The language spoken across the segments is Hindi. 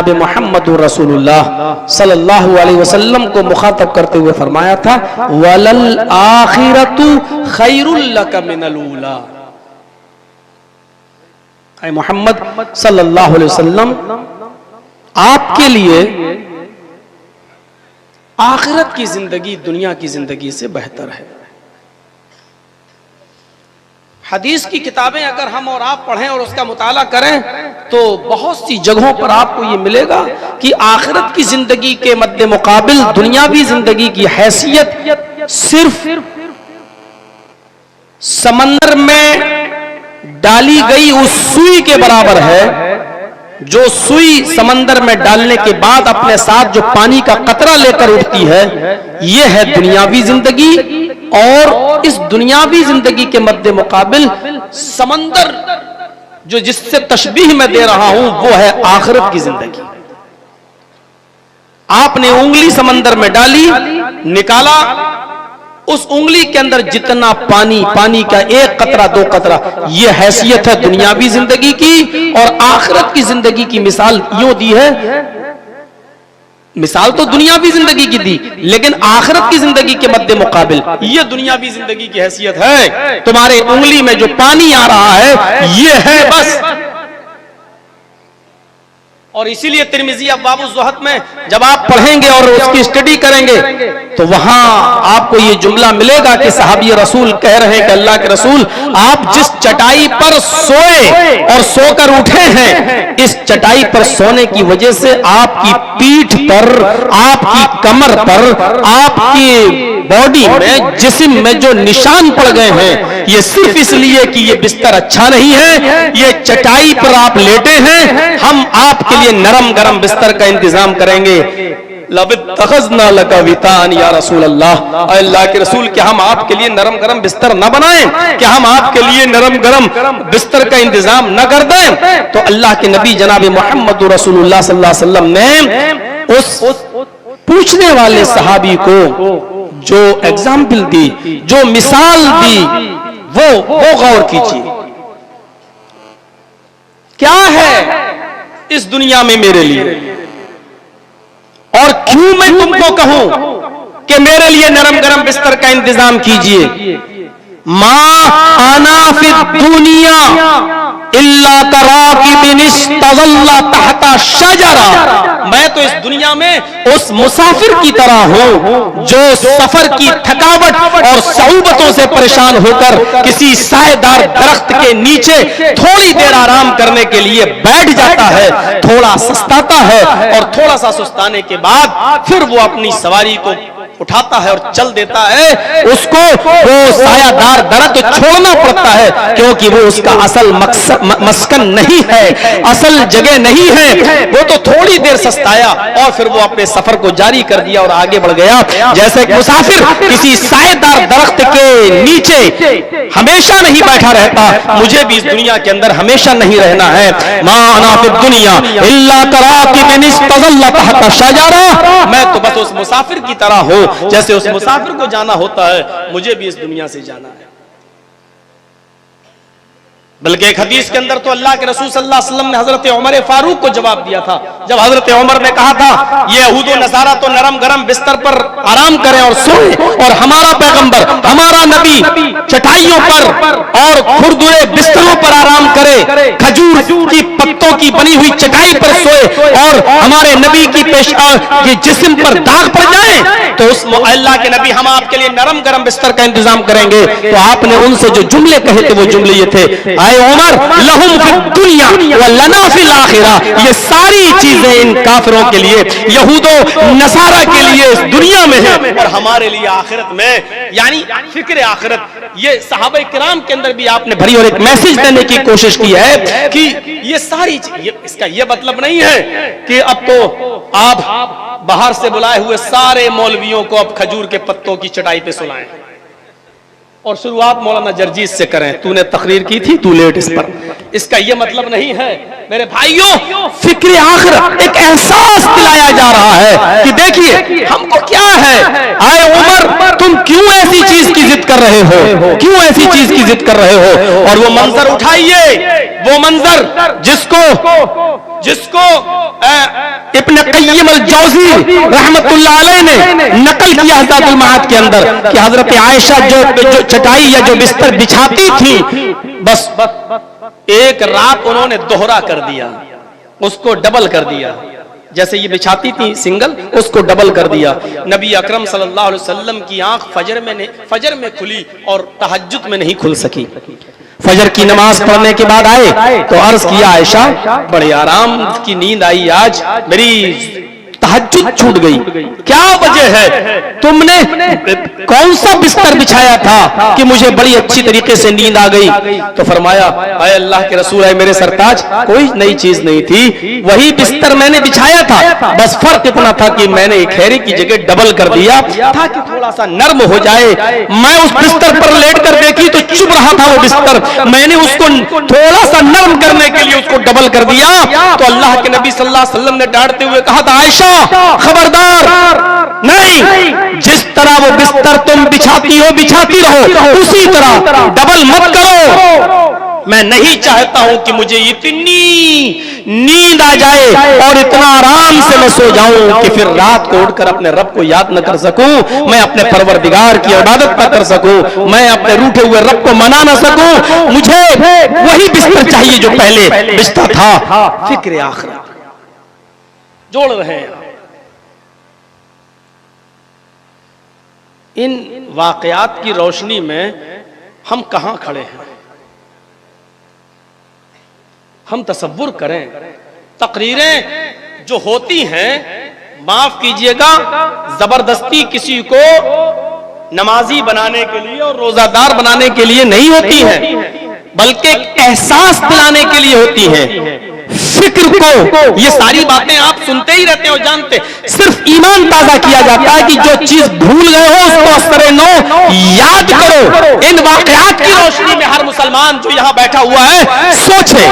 जनाब मोहम्मद रसूलुल्लाह सल्लल्लाहु अलैहि वसल्लम को मुखातब करते हुए फरमाया था, वलल आखिरतु खैरुल लका मिनल ऊला। ऐ मोहम्मद सल्लल्लाहु अलैहि वसल्लम, आपके लिए आखिरत की जिंदगी दुनिया की जिंदगी से बेहतर है। हदीस की किताबें अगर हम और आप पढ़ें और उसका मुताला करें तो बहुत सी जगहों पर आपको ये मिलेगा कि आखिरत की जिंदगी के मद्दे मुकाबिल दुनियावी जिंदगी की हैसियत सिर्फ समंदर में डाली गई उस सुई के बराबर है जो सुई समंदर में डालने के बाद अपने साथ जो पानी का कतरा लेकर उठती है। यह है दुनियावी जिंदगी, और इस दुनियावी जिंदगी के मद्दे मुकाबिल समंदर जो जिससे तशबीह मैं दे रहा हूं वो है आखिरत की जिंदगी। आपने उंगली समंदर में डाली, निकाला, उस उंगली के अंदर जितना पानी, पानी का एक कतरा दो कतरा, यह हैसियत है दुनियावी जिंदगी की। और आखिरत की जिंदगी की मिसाल यूं दी है, मिसाल तो दुनियावी जिंदगी की दी, लेकिन आखिरत की जिंदगी के मद्दे मुकाबिल यह दुनियावी जिंदगी की हैसियत है। तुम्हारे उंगली में जो पानी आ रहा है यह है बस। और इसीलिए तिर्मिज़ी अब्वाबुज़ ज़ुहद में जब आप पढ़ेंगे और उसकी स्टडी करेंगे तो वहां आपको ये जुमला मिलेगा कि सहाबी रसूल कह रहे हैं कि अल्लाह के रसूल, आप जिस चटाई पर सोए और सोकर उठे हैं, इस चटाई पर सोने की वजह से आपकी पीठ पर, आपकी कमर पर, आपकी बॉडी में, जिस्म में जो निशान पड़ गए हैं, ये सिर्फ इसलिए कि ये बिस्तर अच्छा नहीं है, ये चटाई पर आप लेटे हैं। हम आपके लिए नरम गरम बिस्तर का इंतजाम करेंगे। लबित्तखज़ना लका वितान या रसूल अल्लाह, अल्लाह के रसूल, क्या हम आपके लिए नरम गरम बिस्तर न बनाएं? क्या हम आपके लिए नरम गरम बिस्तर का इंतजाम न कर दें? तो अल्लाह के नबी जनाब मोहम्मद रसूलुल्लाह सल्लल्लाहु अलैहि वसल्लम ने उस पूछने वाले सहाबी को जो एग्जाम्पल दी, जो मिसाल दी, वो गौर कीजिए। क्या है इस दुनिया में मेरे लिए, और क्यों मैं तुमको कहूं कि मेरे लिए नरम गरम बिस्तर का इंतजाम कीजिए। मां आना फिद दुनिया इल्ला तराकिबिन इस्तज़ल्ला तहता शजरा, मैं तो इस दुनिया में उस मुसाफिर की तरह हूं जो सफर की थकावट और सऊबतों से परेशान होकर किसी सायेदार दरख्त के नीचे थोड़ी देर आराम करने के लिए बैठ जाता है, थोड़ा सुस्ताता है और थोड़ा सा सुस्ताने के बाद फिर वो अपनी सवारी को उठाता है और चल देता है। उसको वो सायादार दरख्त छोड़ना पड़ता है क्योंकि वो उसका असल मस्कन नहीं है, असल जगह नहीं है। वो तो थोड़ी देर सस्ताया और फिर वो अपने सफर को जारी कर दिया और आगे बढ़ गया। जैसे एक मुसाफिर किसी सायेदार दरख्त के नीचे हमेशा नहीं बैठा रहता, मुझे भी इस दुनिया के अंदर हमेशा नहीं रहना है। मा अना फिद दुनिया इल्ला तराकिबिन इस्तज़ल्ला तहता शजरा, मैं तो बस उस मुसाफिर की तरह हूं जैसे उस मुसाफिर को जाना होता है, मुझे भी इस दुनिया से जाना है। बल्कि एक हदीस के अंदर तो अल्लाह के रसूल सल्लल्लाहु अलैहि वसल्लम ने हजरत उमर फारूक को जवाब दिया था, जब हजरत उमर ने कहा था ये यहूद और नसारा तो नरम गरम बिस्तर पर आराम करें और सोएं, और हमारा पैगंबर, हमारा नबी चटाइयों पर और खुरदुरे बिस्तरों पर आराम करे, खजूर की पत्तों की बनी हुई चटाई पर सोए और हमारे नबी की जिस्म पर दाग पड़ जाए, तो उस अल्लाह के नबी हम आपके लिए नरम गरम बिस्तर का इंतजाम करेंगे। तो आपने उनसे जो जुमले कहे थे वो जुमले ये थे, आए उमर लहुम फिद दुनिया व लना फिल आखिरा, ये सारी चीजें इन काफिरों के लिए, यहूदो नसारा के लिए इस दुनिया में है और हमारे लिए आखिरत में, यानी फिक्र आखिरत। ये सहाबा किराम के अंदर भी आपने भरी और एक मैसेज देने की कोशिश की है कि ये सारी इसका ये मतलब नहीं है कि अब तो आप बाहर से बुलाए हुए सारे मौलवियों को अब खजूर के पत्तों की चटाई पे सुलाएं और शुरुआत मौलाना जर्जीस से करें, तूने तकरीर की थी, तू लेट इस पर। इसका यह मतलब नहीं है मेरे भाइयों। फिक्र आखिरत एक एहसास दिलाया जा रहा है कि देखिए हमको क्या है। आए उमर, तुम क्यों ऐसी चीज की जिद कर रहे हो, क्यों ऐसी चीज की जिद कर रहे हो? और वो मंजर उठाइए, वो मंजर जिसको इब्न क़य्यिम अल-जौज़ी रहमतुल्लाह अलैह ने नकल किया ज़ातुल मआद के अंदर कि हजरत आयशा जो चटाई या जो बिस्तर बिछाती थी, बस एक रात उन्होंने दोहरा कर दिया, उसको डबल कर दिया। जैसे ये बिछाती थी सिंगल, उसको डबल कर दिया। नबी अकरम सल्लल्लाहु अलैहि वसल्लम की आंख फजर में खुली और तहज्जुद में नहीं खुल सकी। फजर की नमाज पढ़ने के बाद आए तो अर्ज किया, आयशा बड़े आराम की नींद आई, आज मेरी तहज्जुद छूट गई, क्या वजह है? तुमने कौन सा बिस्तर बिछाया था कि मुझे बड़ी अच्छी तरीके से नींद आ गई? तो फरमाया, अय अल्लाह के रसूल, है मेरे सरताज, कोई नई चीज नहीं थी, वही बिस्तर मैंने बिछाया था, बस फर्क इतना था कि मैंने खेरे की जगह डबल कर दिया ताकि थोड़ा सा नर्म हो जाए। मैं उस बिस्तर पर लेट कर देखी तो चुभ रहा था वो बिस्तर, मैंने उसको थोड़ा सा नर्म करने के लिए उसको डबल कर दिया। तो अल्लाह के नबी सल्लल्लाहु अलैहि वसल्लम ने डांटते हुए कहा था, आयशा खबरदार, नहीं, जिस तरह वो बिस्तर तुम बिछाती हो बिछाती रहो, उसी तरह डबल मत करो। मैं नहीं चाहता हूं कि मुझे इतनी नींद आ जाए और इतना आराम से मैं सो जाऊं कि फिर रात को उठकर अपने रब को याद न कर सकूं, मैं अपने परवरदिगार की इबादत न कर सकूं, मैं अपने रूठे हुए रब को मना न सकूं। मुझे वही बिस्तर चाहिए जो पहले बिस्तर था। फिक्र आखिरत जोड़ रहे हैं। इन वाकयात की रोशनी में हम कहां खड़े हैं? हम तसव्वुर करें, तकरीरें जो होती हैं, माफ कीजिएगा, जबरदस्ती किसी को नमाजी बनाने के लिए और रोजादार बनाने के लिए नहीं होती हैं, बल्कि एहसास दिलाने के लिए होती हैं। फिक्र को, ये सारी बातें आप सुनते ही रहते हो, जानते, सिर्फ ईमान ताजा किया जाता है कि जो चीज भूल गए हो उसको असरे नो याद करो। इन वाकयात की रोशनी में हर मुसलमान जो यहां बैठा हुआ है सोचे,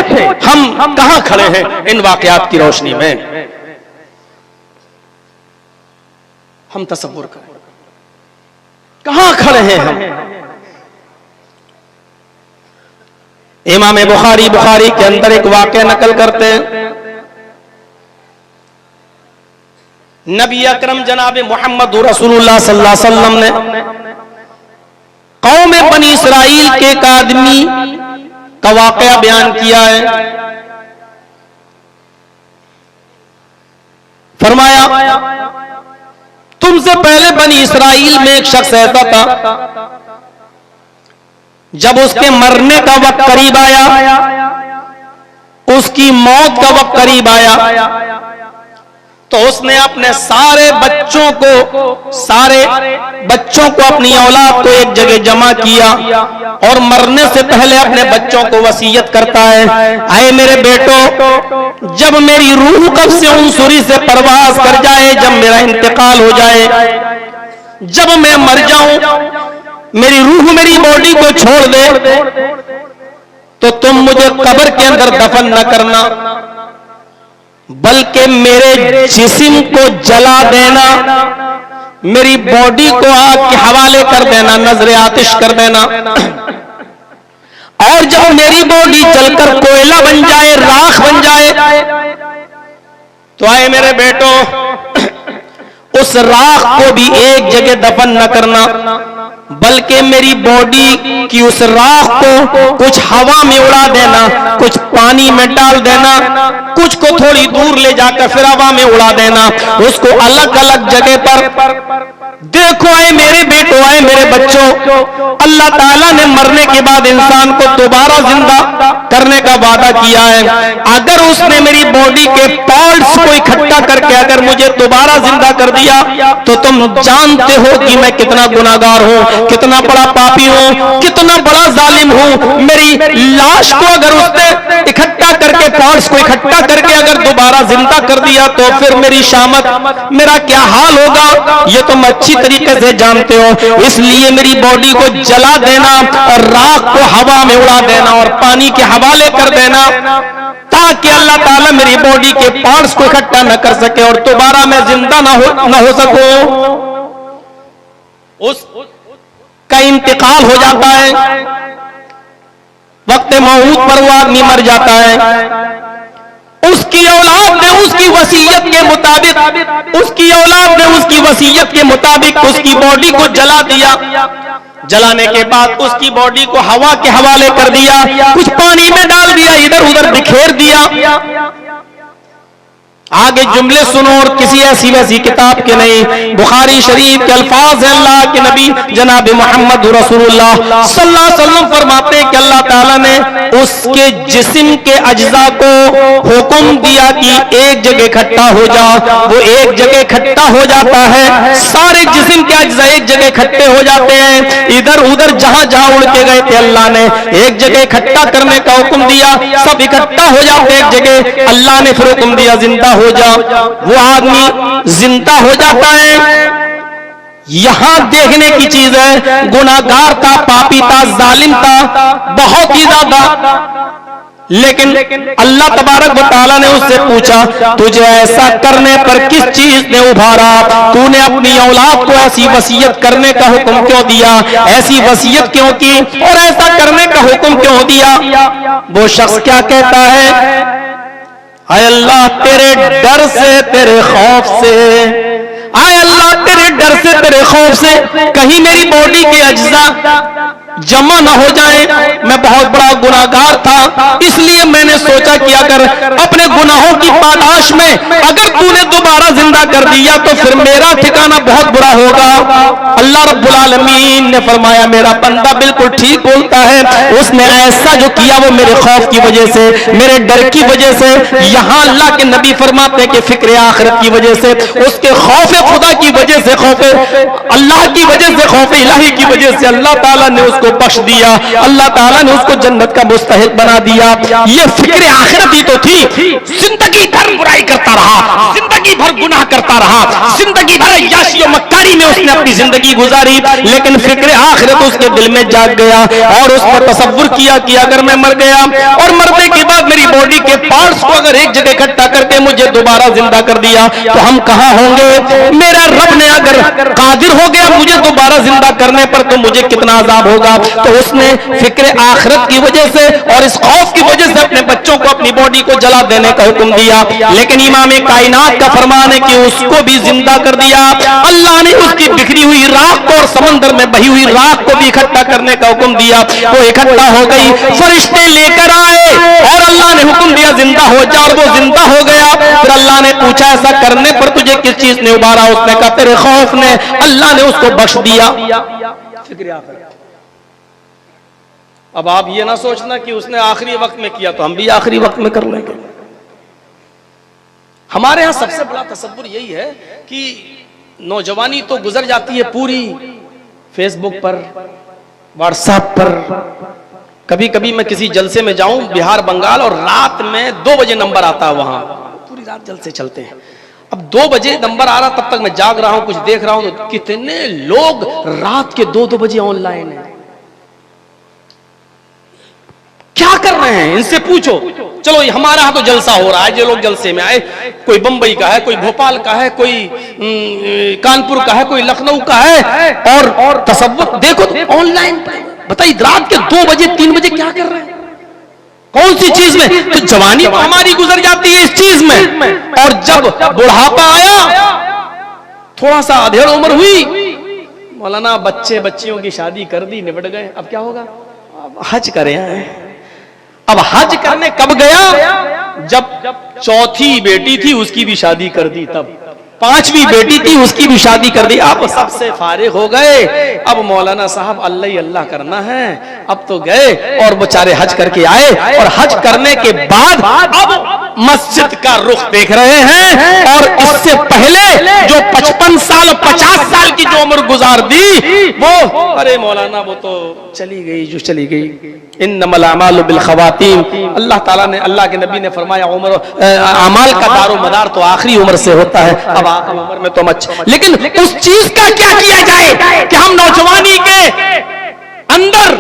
हम कहां खड़े हैं इन वाकयात की रोशनी में? हम तसव्वुर करें, कहां खड़े हैं हम? इमाम बुखारी के अंदर एक वाक़या नकल करते हैं। नबी अकरम जनाब मोहम्मद रसूलुल्लाह सल्लल्लाहु अलैहि वसल्लम ने कौम बनी इसराइल के एक आदमी का वाक़या बयान किया है। फरमाया, तुमसे पहले बनी इसराइल में एक शख्स ऐसा था, जब उसके मरने का वक्त करीब आया, उसकी मौत का वक्त करीब आया, तो उसने अपने सारे बच्चों को अपनी औलाद को एक जगह जमा किया और मरने से पहले अपने बच्चों को वसीयत करता है, आए मेरे बेटो, जब मेरी रूह कब्ज़ से उनसुरी से परवाज कर जाए, जब मेरा इंतकाल हो जाए, जब मैं मर जाऊं, मेरी रूह मेरी बॉडी को छोड़ दे, तो तुम मुझे कब्र के अंदर दफन न करना, बल्कि मेरे जिस्म को जला देना, मेरी बॉडी को आग के हवाले कर देना, नजर आतिश कर देना, और जब मेरी बॉडी जलकर कोयला बन जाए, राख बन जाए, तो आए मेरे बेटो, उस राख को भी एक जगह दफन न करना, बल्कि मेरी बॉडी की उस राख को कुछ हवा में उड़ा देना, कुछ पानी में डाल देना, कुछ को थोड़ी दूर ले जाकर फिर हवा में उड़ा देना, उसको अलग अलग जगह पर। देखो आए मेरे बेटो, आए मेरे बच्चों, अल्लाह ताला ने मरने के बाद इंसान को दोबारा जिंदा करने का वादा किया है। अगर उसने मेरी बॉडी के पार्ट्स को इकट्ठा करके अगर मुझे दोबारा जिंदा कर दिया, तो तुम जानते हो कि मैं कितना गुनाहगार हूं, कितना बड़ा पापी हूं, कितना बड़ा जालिम हूं। मेरी लाश को अगर उसने इकट्ठा करके, पार्ट्स को इकट्ठा करके अगर दोबारा जिंदा कर दिया, तो फिर मेरी शामत, मेरा क्या हाल होगा, ये तुम अच्छी तरीके से जानते हो। इसलिए मेरी बॉडी को जला देना और राख को हवा में उड़ा देना और पानी के हवाले कर देना, ताकि अल्लाह ताला मेरी बॉडी के पार्ट्स को इकट्ठा न कर सके और दोबारा मैं जिंदा न हो सकूं। उस का इंतकाल हो जाता है, वक्त मौत पर वो आदमी मर जाता है। उसकी औलाद ने उसकी वसीयत के मुताबिक उसकी औलाद ने उसकी वसीयत के मुताबिक उसकी बॉडी को जला दिया। जलाने के बाद उसकी बॉडी को हवा के हवाले कर दिया, कुछ पानी में डाल दिया, इधर उधर बिखेर दिया। आगे जुमले सुनो और किसी ऐसी वैसी किताब के नहीं, बुखारी शरीफ के अल्फाज है। अल्लाह के नबी जनाब मोहम्मद रसूलुल्लाह सल्लल्लाहु अलैहि वसल्लम फरमाते हैं कि अल्लाह ताला ने उसके जिस्म के अज्जा को हुक्म दिया कि एक जगह इकट्ठा हो जा। वो एक जगह इकट्ठा हो जाता है, सारे जिस्म के अज्जा एक जगह इकट्ठे हो जाते हैं। इधर उधर जहां जहां उड़ के गए थे अल्लाह ने एक जगह इकट्ठा करने का हुक्म दिया, सब इकट्ठा हो जाते एक जगह। अल्लाह ने फिर हुक्म दिया जिंदा हो जा, वो आदमी जिंदा हो जाता है। यहां देखने की चीज है, गुनाहगार था, पापी था, जालिम था, बहुत ही ज्यादा। लेकिन अल्लाह तबारक व तआला ने उससे पूछा, तुझे ऐसा करने पर किस चीज ने उभारा? तूने अपनी औलाद को ऐसी वसीयत करने का हुक्म क्यों दिया? ऐसी वसीयत क्यों की और ऐसा करने का हुक्म क्यों दिया? वो शख्स क्या कहता है, आय अल्लाह तेरे डर से, तेरे खौफ से, आय अल्लाह तेरे डर से, तेरे खौफ से कहीं मेरी बॉडी के अज्जा जमा न हो जाए। मैं बहुत बड़ा गुनाहगार था, इसलिए मैंने सोचा कि अगर अपने गुनाहों की पादाश में अगर तूने दोबारा जिंदा कर दिया तो फिर मेरा ठिकाना बहुत बुरा होगा। अल्लाह रब्बुल आलमीन ने फरमाया मेरा बंदा बिल्कुल ठीक बोलता है, उसने ऐसा जो किया वो मेरे खौफ की वजह से, मेरे डर की वजह से। यहाँ अल्लाह के नबी फरमाते हैं कि फिक्र आखिरत की वजह से, उसके खौफ खुदा की वजह से, खौफ अल्लाह की वजह से, खौफ इलाही की वजह से अल्लाह ताला ने उसको बख्श दिया, अल्लाह ताला ने उसको जन्नत का मुस्तहिक बना दिया। ये फिक्र आखिरत ही तो थी। जिंदगी भर बुराई करता रहा, जिंदगी भर गुनाह करता रहा, जिंदगी भर याशी और मक्कारी में उसने अपनी जिंदगी गुजारी, लेकिन फिक्र आखिरत उसके दिल में जाग गया और उसने तसव्वुर किया कि अगर मैं मर गया और मरने के बाद मेरी बॉडी के पार्ट्स को अगर एक जगह इकट्ठा करके मुझे दोबारा जिंदा कर दिया तो हम कहां होंगे? मेरा रब ने अगर कादिर हो गया मुझे दोबारा जिंदा करने पर तो मुझे कितना अजाब होगा। तो उसने फिक्र आखिरत की वजह से और इस खौफ की वजह से अपने बच्चों को अपनी बॉडी को जला देने का हुक्म दिया। लेकिन इमाम कायनात का फरमान है कि उसको भी जिंदा कर दिया। अल्लाह ने उसकी बिखरी हुई राख को और समंदर में बही हुई राख को भी इकट्ठा करने का हुक्म दिया। वो इकट्ठा हो गई, फरिश्ते लेकर आए और अल्लाह ने हुक्म दिया जिंदा हो जा, और वो जिंदा हो गया। फिर अल्लाह ने पूछा ऐसा करने पर तुझे किस चीज ने उबारा? उसने कहा तेरे खौफ ने। अल्लाह ने उसको बख्श दिया। फिक्र आखिरत। अब आप ये ना सोचना कि उसने आखिरी वक्त में किया तो हम भी आखिरी वक्त में कर लेंगे। हमारे यहां सबसे बड़ा तसव्वुर यही है कि नौजवानी तो गुजर जाती है पूरी फेसबुक पर, व्हाट्सएप पर। कभी कभी मैं किसी जलसे में जाऊं बिहार बंगाल और रात में 2 बजे नंबर आता है, वहां पूरी रात जलसे चलते हैं। अब 2 बजे नंबर आ रहा, तब तक मैं जाग रहा हूं, कुछ देख रहा हूं तो कितने लोग रात के 2-2 बजे ऑनलाइन हैं। क्या कर रहे हैं इनसे पूछो। चलो हमारा यहां तो जलसा हो रहा है, जो लोग जलसे में आए, कोई बंबई का है, कोई भोपाल का है, कोई कानपुर का है, कोई लखनऊ का है, और तसव्वुर देखो तो ऑनलाइन। बताइए रात के 2 बजे 3 बजे क्या कर रहे हैं? कौन सी चीज में? तो जवानी हमारी गुजर जाती है इस चीज में, और जब बुढ़ापा आया, थोड़ा सा अधेड़ उम्र हुई, मौलाना बच्चे बच्चियों की शादी कर दी, निपट गए। अब क्या होगा? अब हज करें आए। अब हज करने कब गया? जब चौथी बेटी थी उसकी भी शादी कर दी, तब 5वीं बेटी थी उसकी भी शादी कर दी। अब सबसे फारिग हो गए। अब मौलाना साहब अल्लाह ही अल्लाह करना है। अब तो गए और बेचारे हज करके आए, और हज करने के बाद अब मस्जिद का रुख देख रहे हैं। और इससे पहले जो 55 साल 50 साल की जो उम्र गुजार दी वो, अरे मौलाना वो तो चली गई जो चली गई। इन्नमल अमालु बिल खवातीम। अल्लाह ताला ने, अल्लाह के नबी ने फरमाया उम्र अमाल का दारो मदार तो आखिरी उम्र से होता है। अब आखिरी उम्र में तो मच, लेकिन उस चीज का क्या किया जाए कि हम नौजवानी के अंदर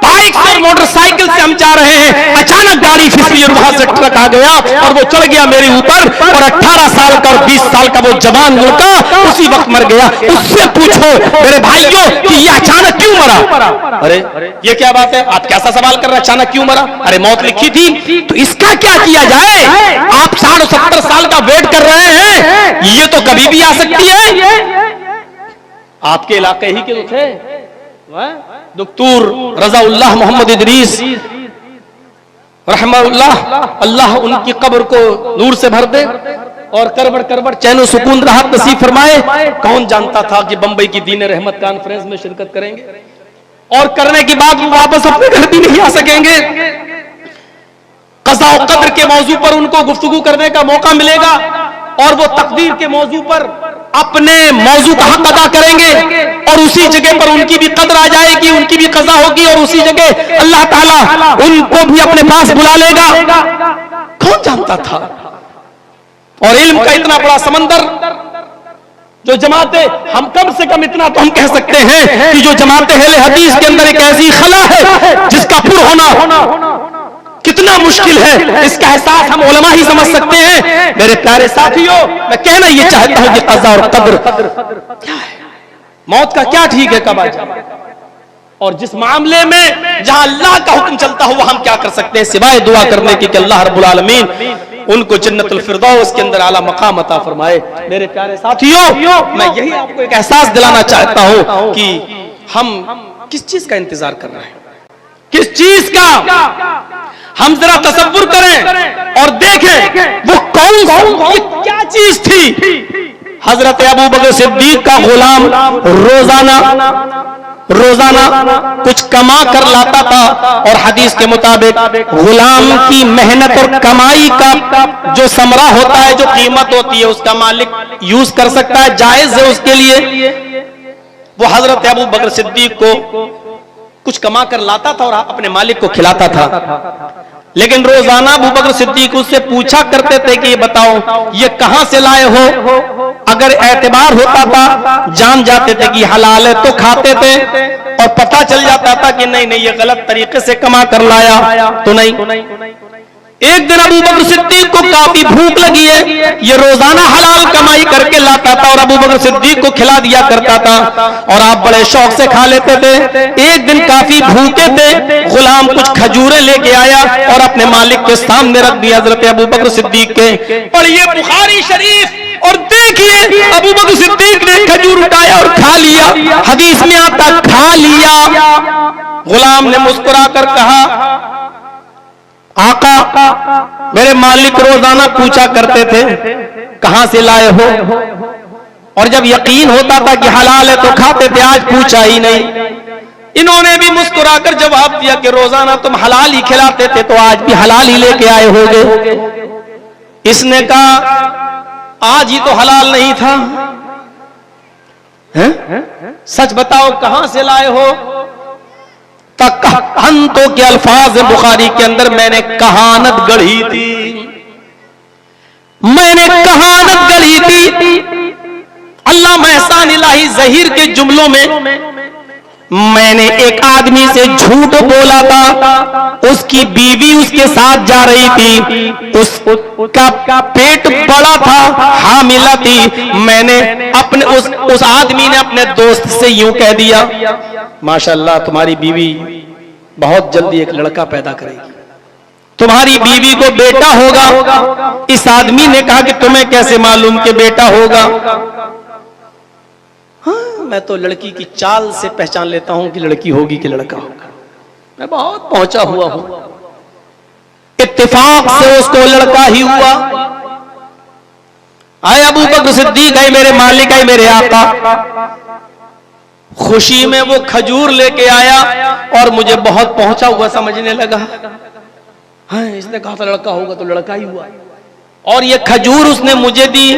बाइक और मोटरसाइकिल से हम जा रहे हैं, अचानक गाड़ी फिसली और वहां से ट्रक आ गया और वो चढ़ गया मेरे ऊपर, और 18 साल का और 20 साल का वो जवान लड़का उसी वक्त मर गया। उससे पूछो मेरे भाइयों कि ये अचानक क्यों मरा? अरे ये क्या बात है? आप कैसा सवाल कर रहे हैं, अचानक क्यों मरा? अरे मौत लिखी थी। तो इसका क्या किया जाए? आप 60-70 साल का वेट कर रहे हैं ये तो कभी भी आ सकती है। आपके इलाके ही के थे दुक्तूर रजाउल्लाह मोहम्मद इदरीस रहमतुल्लाह, अल्लाह उनकी कब्र को नूर से भर दे और करबड़ करबड़ चैनो सुकून राहत नसीब फरमाए। कौन जानता था कि बंबई की दीन रहमत कॉन्फ्रेंस में शिरकत करेंगे और करने के बाद वो वापस अपने घर भी नहीं आ सकेंगे। क़ज़ा और क़द्र के मौजू पर उनको गुफ्तगू करने का मौका मिलेगा और वो तकदीर के मौजू पर अपने मौजू का हक अदा करेंगे और उसी जगह पर उनकी भी कदर आ जाएगी, उनकी भी क़ज़ा होगी और उसी जगह अल्लाह ताला उनको भी अपने पास बुला लेगा। कौन जानता था। और इल्म का इतना बड़ा समंदर जो जमाते, हम कम से कम इतना तो हम कह सकते हैं कि जो जमाते अहले हदीस के अंदर एक ऐसी खला है जिसका पुर होना कितना मुश्किल है, इसका एहसास हम उलमा ही समझ सकते हैं। मेरे प्यारे साथियों, मैं कहना ये चाहता हूं कि क़ज़ा और क़द्र क्या है, मौत का क्या ठीक है, कब आ जाए। और जिस मामले में जहां अल्लाह का हुक्म चलता हो वह हम क्या कर सकते हैं सिवाय दुआ करने की कि अल्लाह रब्बुल आलमीन उनको जन्नतुल फिरदौस के अंदर आला मकाम अता फरमाए। मेरे प्यारे साथियों, मैं यही आपको एक एहसास दिलाना चाहता हूं कि हम किस चीज का इंतजार कर रहे हैं, किस चीज का। हम जरा तसव्वुर करें और देखें वो कौन क्या चीज थी। हजरत अबू बकर सिद्दीक का गुलाम रोजाना कुछ कमा कर लाता था और हदीस के मुताबिक गुलाम की मेहनत और कमाई का जो समरा होता है, जो कीमत होती है, उसका मालिक यूज कर सकता है, जायज है उसके लिए। वो हजरत अबू बकर सिद्दीक को कुछ कमा कर लाता था और अपने मालिक को खिलाता था। लेकिन रोजाना अबू बकर सिद्दीक उससे पूछा करते थे कि ये बताओ ये कहां से लाए हो। अगर एतबार होता था, जान जाते थे कि हलाल है तो खाते थे, और पता चल जाता था कि नहीं ये गलत तरीके से कमा कर लाया तो नहीं। एक दिन अबू बकर सिद्दीक को काफी भूख लगी है, ये रोजाना हलाल कमाई करके लाता था और अबू बकर सिद्दीक को खिला दिया करता था और आप बड़े शौक से खा लेते थे। एक दिन काफी भूखे थे, गुलाम कुछ खजूरें लेके आया और अपने मालिक के सामने रख दिया हजरत अबू बकर सिद्दीक के। पढ़िए बुखारी शरीफ और देखिए अबू बकर सिद्दीक ने खजूर उठाया और खा लिया। हदीस में आता खा लिया। गुलाम ने मुस्कुरा कर कहा, आका मेरे मालिक रोजाना पूछा करते थे कहां से लाए हो, और जब यकीन होता था कि हलाल है तो खाते थे, आज पूछा ही नहीं। इन्होंने भी मुस्कुराकर जवाब दिया कि रोजाना तुम हलाल ही खिलाते थे तो आज भी हलाल ही लेके आए होगे। इसने कहा आज ही तो हलाल नहीं था, सच बताओ कहां से लाए हो। तकहनतों के अल्फाज बुखारी के अंदर मैंने कहानत गढ़ी थी, मैंने कहानत गढ़ी थी। अल्लाह महसान इलाही ज़हीर के जुमलों में मैंने एक आदमी से झूठ बोला था, उसकी बीवी उसके साथ जा रही थी, उसका पेट बड़ा था, हामिला थी। मैंने अपने उस आदमी ने अपने दोस्त से यूं कह दिया, माशाअल्लाह तुम्हारी बीवी बहुत जल्दी एक लड़का पैदा करेगी, तुम्हारी बीवी को बेटा होगा। इस आदमी ने कहा कि तुम्हें कैसे मालूम कि बेटा होगा। हाँ, मैं तो लड़की की चाल से पहचान लेता हूं कि लड़की होगी कि लड़का होगा, मैं बहुत पहुंचा हुआ हूं। इत्तेफाक से उसको लड़का ही हुआ। आए अबू बकर सिद्दीक, आए मेरे मालिक, आए मेरे आका। खुशी में वो खजूर लेके आया और मुझे बहुत पहुंचा हुआ समझने लगा। हाँ, इसने कहा था लड़का होगा तो लड़का ही हुआ, और ये खजूर उसने मुझे दी।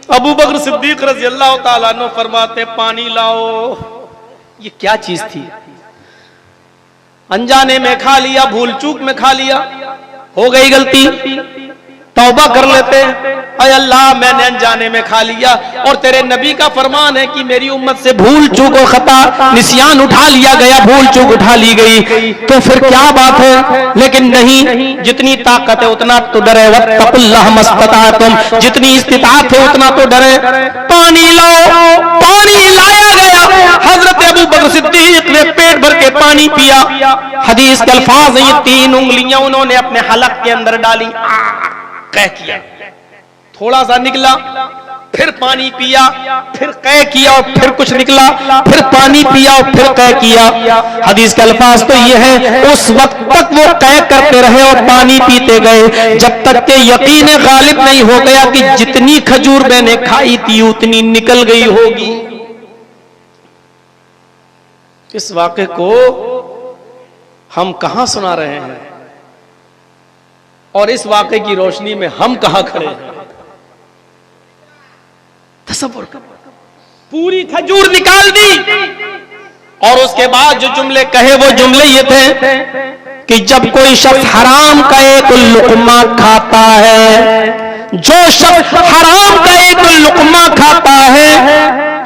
अबू बकर सिद्दीक रज़ी अल्लाह ताला अन्हु फरमाते, पानी लाओ। ये क्या चीज थी, अनजाने में खा लिया, भूल चूक में खा लिया, हो गई गलती, तौबा कर लेते। अय अल्लाह मैंने अनजाने में खा लिया, और तेरे नबी का फरमान है कि मेरी उम्मत से भूल चूक और खता निस्यान उठा लिया गया, भूल चूक उठा ली गई, तो फिर क्या बात है। लेकिन नहीं, जितनी ताकत है उतना तो डरे, वत्तकुल्लाह मस्तताअतुम, जितनी इस्तिताअत है उतना तो डरे। पानी लाओ, पानी लाया गया। हजरत अबू बकर सिद्दीक ने पेट भर के पानी पिया। हदीस के अल्फाज है, ये 3 उंगलियां उन्होंने अपने हलक के अंदर डाली, कह किया, थोड़ा सा निकला, फिर पानी पिया, फिर कै किया और फिर कुछ निकला, फिर पानी पिया और फिर कै किया। हदीस के अल्फाज तो ये है, उस वक्त तक वो कै करते रहे और पानी पीते गए जब तक के यकीन गालिब नहीं हो गया कि जितनी खजूर मैंने खाई थी उतनी निकल गई होगी। इस वाक़े को हम कहां सुना रहे हैं और इस वाक़े की रोशनी में हम कहां खड़े हैं? तसव्वुर कर। पूरी खजूर निकाल दी और उसके बाद जो जुमले कहे वो जुमले ये थे कि जब कोई शख्स हराम का एक लुक़मा खाता है, जो शख्स हराम का एक लुक़मा खाता है,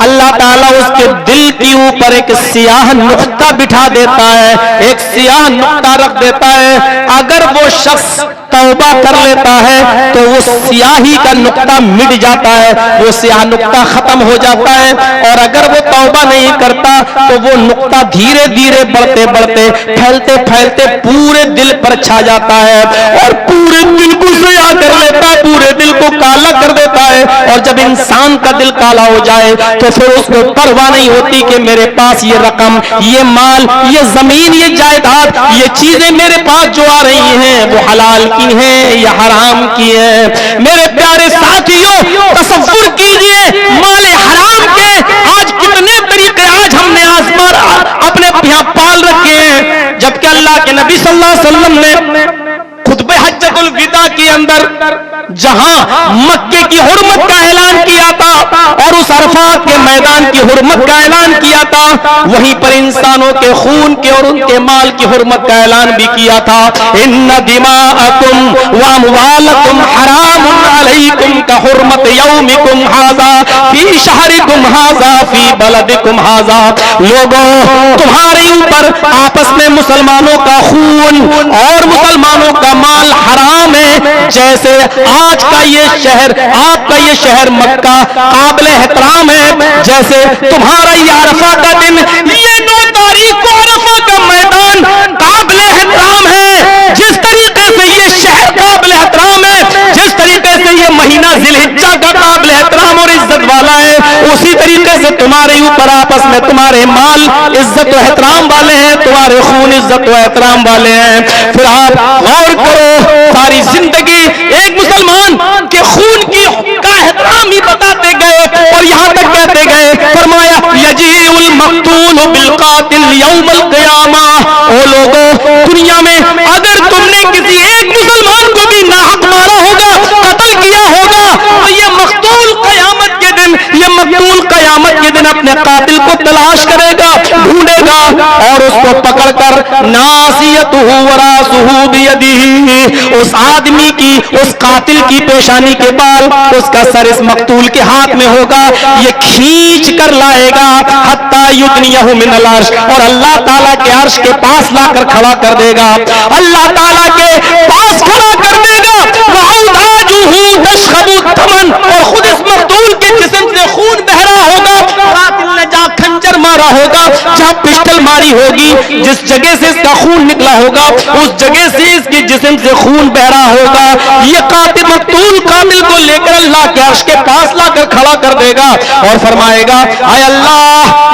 अल्लाह ताला उसके दिल के ऊपर एक सियाह नुक्ता बिठा देता है, एक सियाह नुक्ता रख देता है। अगर वो शख्स तौबा कर लेता है तो वो सियाही का नुक्ता मिट जाता है, वो सियाह नुक्ता खत्म हो जाता है। और अगर वो तौबा नहीं करता तो वो नुक्ता धीरे धीरे बढ़ते बढ़ते फैलते फैलते पूरे दिल पर छा जाता है और पूरे दिल को सियाह कर लेता है, पूरे दिल को काला कर देता है। और जब इंसान का दिल काला हो जाए तो फिर उसको परवाह नहीं होती कि मेरे पास ये रकम, ये माल, ये जमीन, ये जायदाद, ये चीजें मेरे पास जो आ रही हैं वो हलाल की हैं या हराम की हैं। मेरे प्यारे साथियों, तसव्वुर कीजिए माल हराम के आज कितने तरीके आज हमने आसमान अपने यहाँ पाल रखे हैं, जबकि अल्लाह के नबी सल्लल्लाहु अलैहि वसल्लम ने खुतबे हज्जतुल विदा के अंदर जहां मक्के की हुर्मत का ऐलान किया था और उस अरफात के मैदान की हुर्मत का ऐलान किया था, वहीं पर इंसानों के खून के और उनके माल की हुर्मत का ऐलान भी किया था। इन्ना दिमाअकुम व अमवालकुम हरामुन अलैकुम का हुर्मत यौमिकुम हाज़ा फी शहरिकुम हाज़ा फी बलदिकुम हाज़ा। लोगों, तुम्हारे ऊपर आपस में मुसलमानों का खून और मुसलमानों का माल हराम है, जैसे आज का ये शहर, आपका ये शहर मक्का काबिल एहतराम है, जैसे तुम्हारा ये अरफा का दिन, ये 9 तारीख को अरफा का मैदान काबिल एहतराम है। जिस तरीके से ये शहर काबिल एहतराम है, जिस तरीके से ये महीना ज़िलहिज्जा का काबिल एहतराम और इज्जत वाला है, उसी तरीके से तुम्हारे ऊपर आपस में तुम्हारे माल इज्जत व एहतराम वाले हैं, तुम्हारे खून इज्जत व एहतराम वाले हैं। फिर आप गौर करो, सारी जिंदगी एक मुसलमान के खून की का एहतराम ही बताते गए और यहाँ तक कहते गए, फरमाया यजीउल मक़तूल बिल क़ातिल यौमल क़ियामा। ओ लोगों, दुनिया में अगर तुमने किसी एक मुसलमान को भी नाहक मारा होगा, कत्ल किया होगा, तो ये मक़तूल क़यामत के दिन, ये मक़तूल क़यामत के दिन अपने कातिल को तलाश करेगा, ढूंढेगा और उसको पकड़कर नासियतुहु व रासुहु बियदिही, उस आदमी की, उस कातिल की पेशानी के बाल, उसका सर इस मक़तूल के हाथ में होगा, ये खींच कर लाएगा हत्ता युदनियहु मिनल अर्श, और अल्लाह ताला के अर्श के पास लाकर खड़ा कर देगा, अल्लाह ताला के पास खड़ा कर देगा। वअौदाजुहु तशखबु दमन, और खुद इस मक़तूल के जिस्म से खून बह रहा होगा। कातिल ने जहां खंजर मारा होगा, जहां पिस्टल मारी होगी, जिस जगह से इसका खून निकला होगा, उस जगह से इसके जिस्म से खून बह रहा होगा। ये कातिल मक़तूल कातिल को लेकर अल्लाह के अर्श के पास लाकर खड़ा कर देगा और फरमाएगा, आय अल्लाह,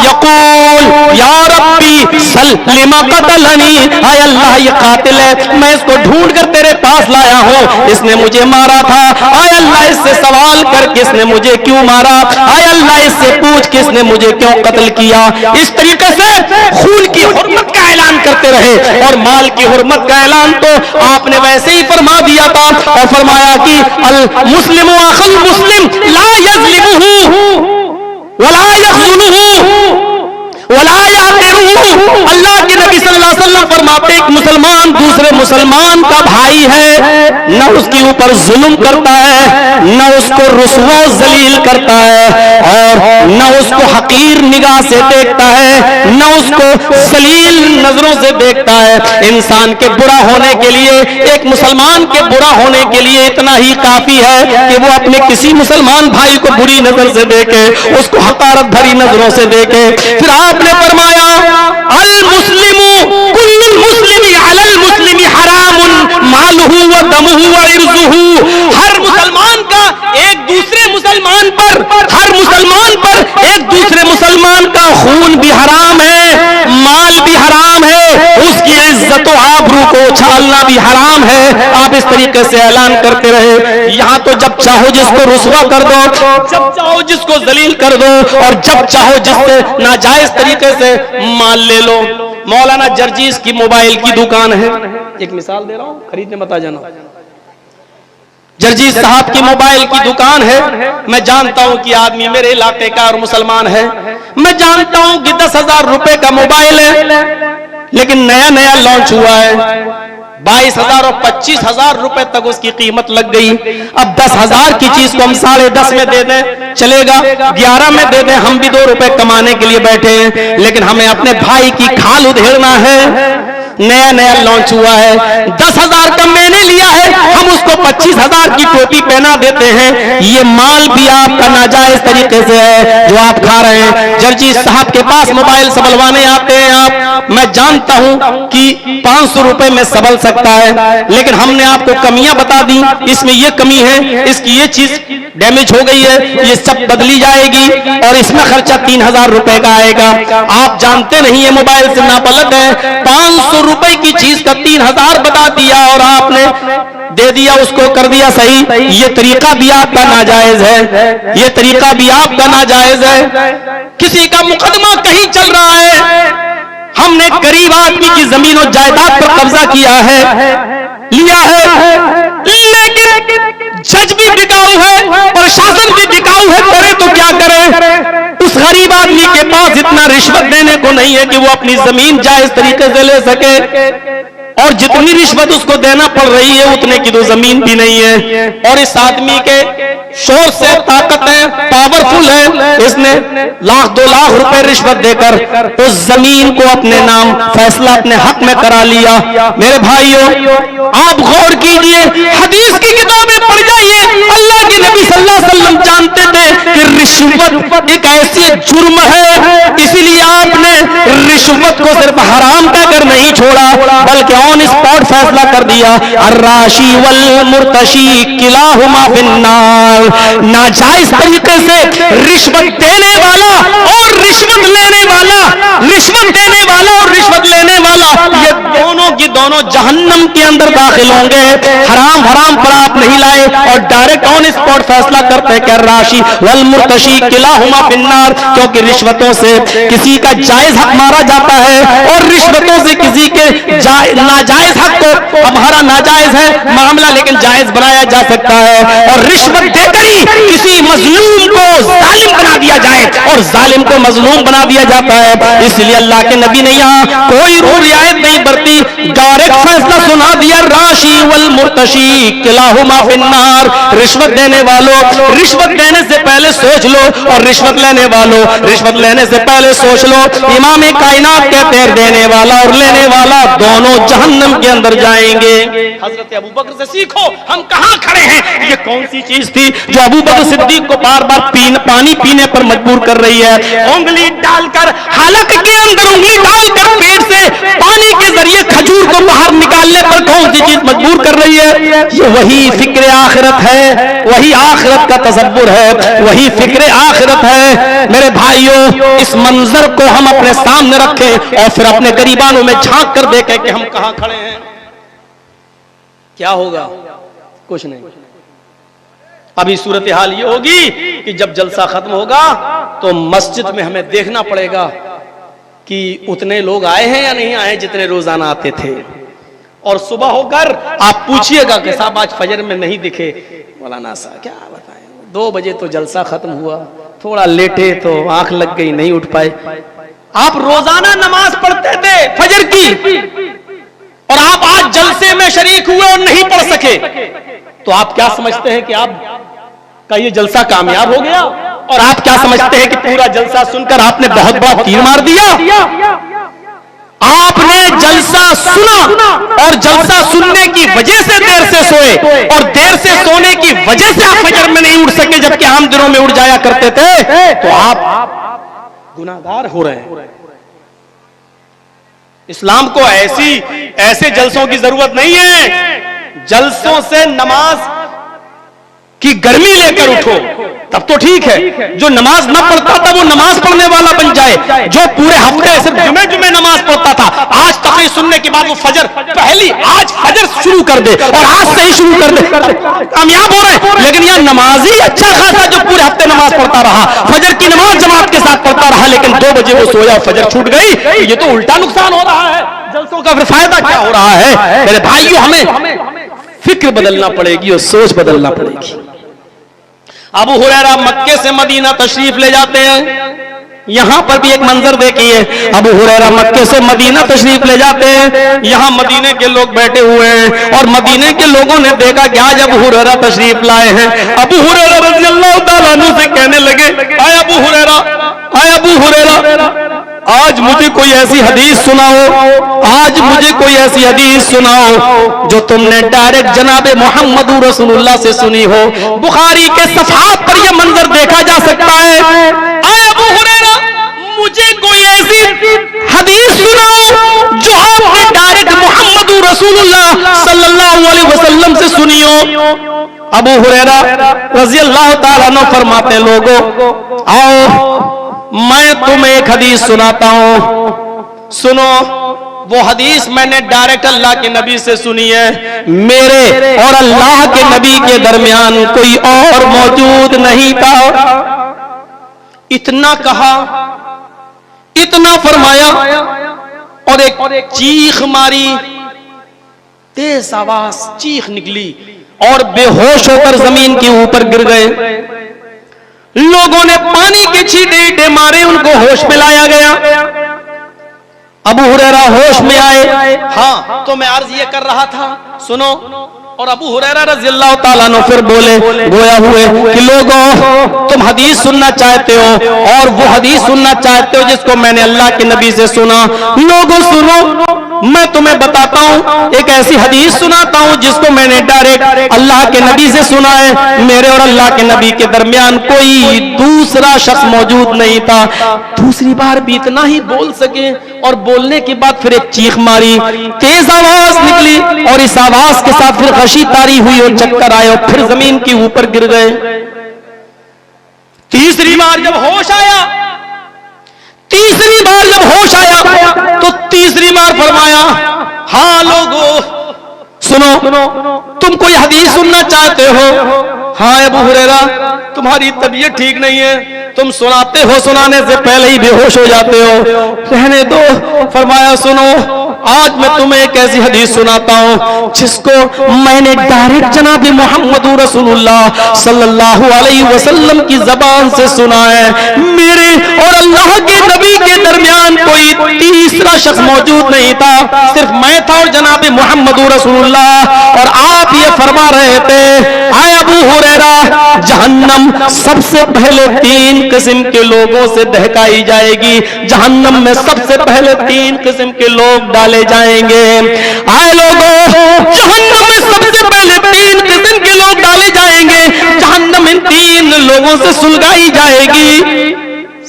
यक़ूल या रब्बी सल्लिमा क़तलनी, आय अल्लाह ये कातिल है, मैं इसको ढूंढ कर तेरे पास लाया हूँ, इसने मुझे मारा था, आय अल्लाह इससे सवाल कर किसने मुझे क्यों मारा, आय अल्लाह इससे पूछ किसने मुझे क्यों कत्ल किया। इस तरीके से खून की हुर्मत का ऐलान करते रहे और माल की हुर्मत का ऐलान तो आपने वैसे ही फरमा दिया था और फरमाया कि अल मुस्लिमु अखुल मुस्लिम ला यज़लिमुहु वला यख़्ज़ुलुहु वला याक़िरुहु। अल्लाह के नबी सल्लल्लाहु अलैहि वसल्लम फरमाते, एक मुसलमान दूसरे मुसलमान का भाई है, न उसके ऊपर जुल्म करता है, न उसको रुस्वा जलील करता है, और न उसको हकीर निगाह से देखता है, न उसको जलील नजरों से देखता है। इंसान के बुरा होने के लिए, एक मुसलमान के बुरा होने के लिए इतना ही काफी है कि वो अपने किसी मुसलमान भाई को बुरी नजर से देखे, उसको हकारत भरी नजरों से देखे। फिर आपने फरमाया, अल मुस्लिमु कुल्लुल मुस्लिमी अलल मुस्लिमी हरामुन मालुहु व दमुहु व इर्जुहु। हर मुसलमान का एक दूसरे मुसलमान पर, हर मुसलमान पर एक दूसरे मुसलमान का खून भी हराम है, माल भी हराम है, उसकी इज्जत व आबरू को उछालना भी हराम है। आप इस तरीके से ऐलान करते रहे। यहाँ तो जब चाहो जिसको रुसवा कर दो, जब चाहो जिसको जलील कर दो, और जब चाहो जिससे नाजायज तरीके से माल ले लो। मौलाना जर्जीस की मोबाइल की दुकान है, एक मिसाल दे रहा हूं, खरीदने मत आ जाना। जर्जीस साहब की मोबाइल की दुकान है। मैं जानता हूं कि आदमी मेरे इलाके का और मुसलमान है। मैं जानता हूं कि 10,000 रुपए का मोबाइल है, लेकिन नया नया लॉन्च हुआ है। 22,000 और 25,000 रुपए तक उसकी कीमत लग गई। अब 10,000 की चीज को हम 10.5 में दे दें चलेगा, 11 में दे दें, हम भी 2 रुपए कमाने के लिए बैठे हैं। लेकिन हमें अपने भाई की खाल उधेड़ना है। नया नया लॉन्च हुआ है, 10,000 का मैंने लिया है, हम उसको 25,000 की टोपी पहना देते हैं। ये माल भी आपका नाजायज तरीके से है जो आप खा रहे हैं। जर्जीस साहब के पास मोबाइल सबलवाने आते हैं आप, मैं जानता हूं कि 500 रुपए में सबल सकता है, लेकिन हमने आपको कमियां बता दी। इसमें ये कमी है, इसकी ये चीज डैमेज हो गई है, ये सब बदली जाएगी और इसमें खर्चा 3,000 रुपए का आएगा। आप जानते नहीं है मोबाइल से नापलक है। 500 रुपए की चीज का 3,000 बता दिया और आपने दे दिया, उसको कर दिया सही। ये तरीका भी आपका नाजायज है, ये तरीका भी आपका नाजायज है। किसी का मुकदमा कहीं चल रहा है, हमने गरीब आदमी की जमीन और जायदाद पर कब्जा किया है, लिया है, लेकिन जज भी बिकाऊ है, प्रशासन भी बिकाऊ है, करे तो क्या करे? उस गरीब आदमी के पास इतना रिश्वत देने को नहीं है कि वो अपनी जमीन जायज तरीके से ले सके, और जितनी रिश्वत उसको देना पड़ रही है उतने की तो जमीन भी नहीं है। और इस आदमी के शोर से ताकत है, पावरफुल है, इसने 1,00,000 2 लाख रुपए रिश्वत देकर उस जमीन को अपने नाम फैसला अपने हक में करा लिया। मेरे भाइयों, आप गौर कीजिए, हदीस की किताबें पढ़ जाइए। अल्लाह के नबी सल्लल्लाहु अलैहि वसल्लम जानते थे कि रिश्वत एक ऐसी जुर्म है, इसलिए आपने रिश्वत को सिर्फ हराम कहकर नहीं छोड़ा, बल्कि ऑन स्पॉट फैसला कर दिया, अर्राशी वल मुर्तशी किलाहुमा फिन्नार। नाजायज तरीके से रिश्वत देने वाला और रिश्वत लेने वाला, रिश्वत देने वाला और रिश्वत लेने वाला, ये दोनों की दोनों जहन्नम के अंदर दाखिल होंगे। हराम हराम पर आप नहीं लाए और डायरेक्ट ऑन स्पॉट फैसला करते हैं कि अर्राशी वल मुर्तशी किलाहुमा फिन्नार, क्योंकि रिश्वतों से किसी का जायज हक मारा जाता है और रिश्वतों से किसी के नाजायज हक को, हमारा नाजायज है मामला लेकिन जायज बनाया जा सकता है। और रिश्वत देकर ही किसी मजलूम को जालिम बना दिया जाए और जालिम को मजलूम बना दिया जाता है। इसलिए अल्लाह के नबी ने यहाँ कोई रूल रियायत नहीं बरती, डायरेक्ट फैसला सुना दिया, राशि वल मुर्तशी किलाहुमा फिन्नार। रिश्वत देने वालों, रिश्वत देने से पहले सोच लो, और रिश्वत लेने वालों, रिश्वत लेने से पहले सोच लो। इमाम कायनात कहते हैं देने वाला और लेने वाला दोनों जहन्नम के अंदर जाएंगे। हजरत अबू बकर से सीखो, हम कहां खड़े हैं। ये कौन सी चीज थी जो अबू बकर सिद्दीक को बार बार पानी पीने पर मजबूर कर रही है? उंगली डालकर, हलक के अंदर उंगली डालकर पेट से पानी के जरिए खजूर को बाहर निकालने पर कौन सी चीज मजबूर कर रही है? ये वही फिक्र आखिरत है, वही आखिरत का तसव्वुर है, वही फिक्र आखिरत है। मेरे भाइयों, इस मंजर को हम अपने सामने रखें और फिर अपने गरीबानों में झांक कर देखें कि हम कहां खड़े हैं। क्या होगा? कुछ नहीं। अभी सूरत हाल ये होगी कि जब जलसा खत्म होगा तो मस्जिद में हमें देखना पड़ेगा कि उतने लोग आए हैं या नहीं आए जितने रोजाना आते थे। और सुबह होकर आप पूछिएगा कि साहब आज फजर में नहीं दिखे। मौलाना साहब क्या बताएं, 2 बजे तो जलसा खत्म हुआ, थोड़ा लेटे तो आंख लग गई, नहीं उठ पाए। आप रोजाना नमाज पढ़ते थे फजर की, और आप आज जलसे में शरीक हुए और नहीं पढ़ सके, तो आप क्या समझते हैं कि आप का ये जलसा कामयाब हो गया? और आप क्या समझते हैं कि पूरा जलसा सुनकर आपने बहुत बड़ा तीर मार दिया? आपने जलसा सुना और जलसा सुनने की वजह से देर से सोए, और देर से सोने की वजह से आप फजर में नहीं उठ सके जबकि आम दिनों में उठ जाया करते थे, तो आप गुनाहगार हो रहे हैं। इस्लाम को ऐसे जलसों की जरूरत नहीं है। जलसों से नमाज की गर्मी लेकर उठो, तब तो ठीक है। जो नमाज न पढ़ता था वो नमाज पढ़ने वाला बन जाए। जो पूरे हफ्ते सिर्फ जुमे जुमे नमाज पढ़ता था, आज तकरीर सुनने के बाद वो फजर आज फजर शुरू कर दे और आज से ही शुरू कर दे, कामयाब हो रहे। लेकिन यह नमाजी अच्छा खासा जो पूरे हफ्ते नमाज पढ़ता रहा, फजर की नमाज जमात के साथ पढ़ता रहा, लेकिन 2 बजे वो सोया, फजर छूट गई, ये तो उल्टा नुकसान हो रहा है। जलसों का फिर फायदा क्या हो रहा है? मेरे भाइयों, हमें फिक्र बदलना पड़ेगी और सोच बदलना पड़ेगी। अबू हुरैरा मक्के से मदीना तशरीफ ले जाते हैं। यहां पर भी एक मंजर देखिए, अबू हुरैरा मक्के से मदीना तशरीफ ले जाते हैं। यहां मदीने के लोग बैठे हुए हैं और मदीने के लोगों ने देखा कि आज अबू हुरैरा तशरीफ लाए हैं। अबू हुरैरा रज़ियल्लाहु ताला अन्हु से कहने लगे, आए अबू हुरैरा, आज मुझे कोई ऐसी हदीस सुनाओ, आज मुझे कोई ऐसी हदीस सुनाओ जो तुमने डायरेक्ट जनाबे मोहम्मद रसूलुल्लाह से सुनी हो। बुखारी के सफ़हात पर यह मंजर देखा जा सकता है। आए अबू हुरैरा, मुझे कोई ऐसी हदीस सुनाओ जो आपने डायरेक्ट मोहम्मद रसूलुल्लाह सल्लल्लाहु अलैहि वसल्लम से सुनी हो। अबू हुरैरा रज़ियल्लाहु ताला अन्हु फरमाते, लोगों आओ मैं तुम्हें एक हदीस सुनाता हूं, सुनो। वो हदीस मैंने डायरेक्ट अल्लाह के नबी से सुनी है। मेरे और अल्लाह के नबी के दरमियान कोई और मौजूद नहीं था। इतना कहा, इतना फरमाया और एक चीख मारी, तेज आवाज चीख निकली और बेहोश होकर जमीन के ऊपर गिर गए। लोगों ने पानी के छींटे मारे, उनको होश में लाया गया। अबू हुरैरा होश में आए। हाँ, तो मैं अर्ज ये कर रहा था, सुनो। और अबू हुरैरा रज़ियल्लाहु ताला अन्हु फिर बोले, गोया हुए कि लोगों, तुम हदीस सुनना चाहते हो और वो हदीस सुनना चाहते हो जिसको मैंने अल्लाह के नबी से सुना। लोगों सुनो, मैं तुम्हें बताता हूं, एक ऐसी हदीस सुनाता हूं जिसको मैंने डायरेक्ट अल्लाह के नबी से सुना है। मेरे और अल्लाह के नबी के दरमियान कोई दूसरा शख्स मौजूद नहीं था। दूसरी बार भी इतना ही बोल सके और बोलने के बाद फिर एक चीख मारी, तेज आवाज निकली और इस आवाज के साथ फिर गशी तारी हुई और चक्कर आए और फिर जमीन के ऊपर गिर गए। तीसरी बार जब होश आया, तो तीसरी बार फरमाया, हाँ लोगों सुनो, तुम कोई हदीस सुनना चाहते हो? हाँ अबू हुरैरा, तुम्हारी तबीयत ठीक नहीं है, तुम सुनाते हो, सुनाने से पहले ही बेहोश हो जाते हो, रहने दो। फरमाया, सुनो, आज मैं तुम्हें एक ऐसी हदीस सुनाता हूं जिसको मैंने डायरेक्ट जनाब मोहम्मद रसूलुल्लाह सल्लल्लाहु अलैहि वसल्लम की जबान से सुना है। मेरे और अल्लाह के नबी के दरमियान कोई तीसरा शख्स मौजूद नहीं था, सिर्फ मैं था और जनाब मोहम्मद रसूलुल्लाह। और आप ये फरमा रहे थे, आए अबू हुरैरा, जहन्नम सबसे पहले 3 किस्म के लोगों से दहकाई जाएगी। जहन्नम में सबसे पहले 3 किस्म के लोग डाले जाएंगे। आए लोगों, जहन्नम में सबसे पहले 3 किस्म के लोग डाले जाएंगे। जहन्नम इन 3 लोगों से सुलगाई जाएगी।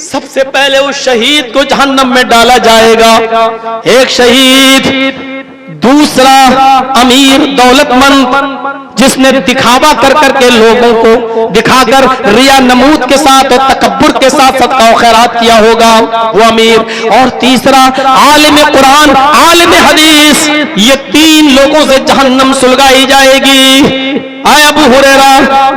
सबसे पहले उस शहीद को जहन्नम में डाला जाएगा, एक शहीद। दूसरा अमीर दौलतमंद जिसने दिखावा कर करके लोगों को दिखाकर रिया नमूद के साथ और तकब्बुर के साथ सदका और खैरात किया होगा, वो अमीर। और तीसरा आलिम कुरान, आलिम हदीस। ये 3 लोगों से जहन्नम सुलगाई जाएगी। आए अबू हुरैरा,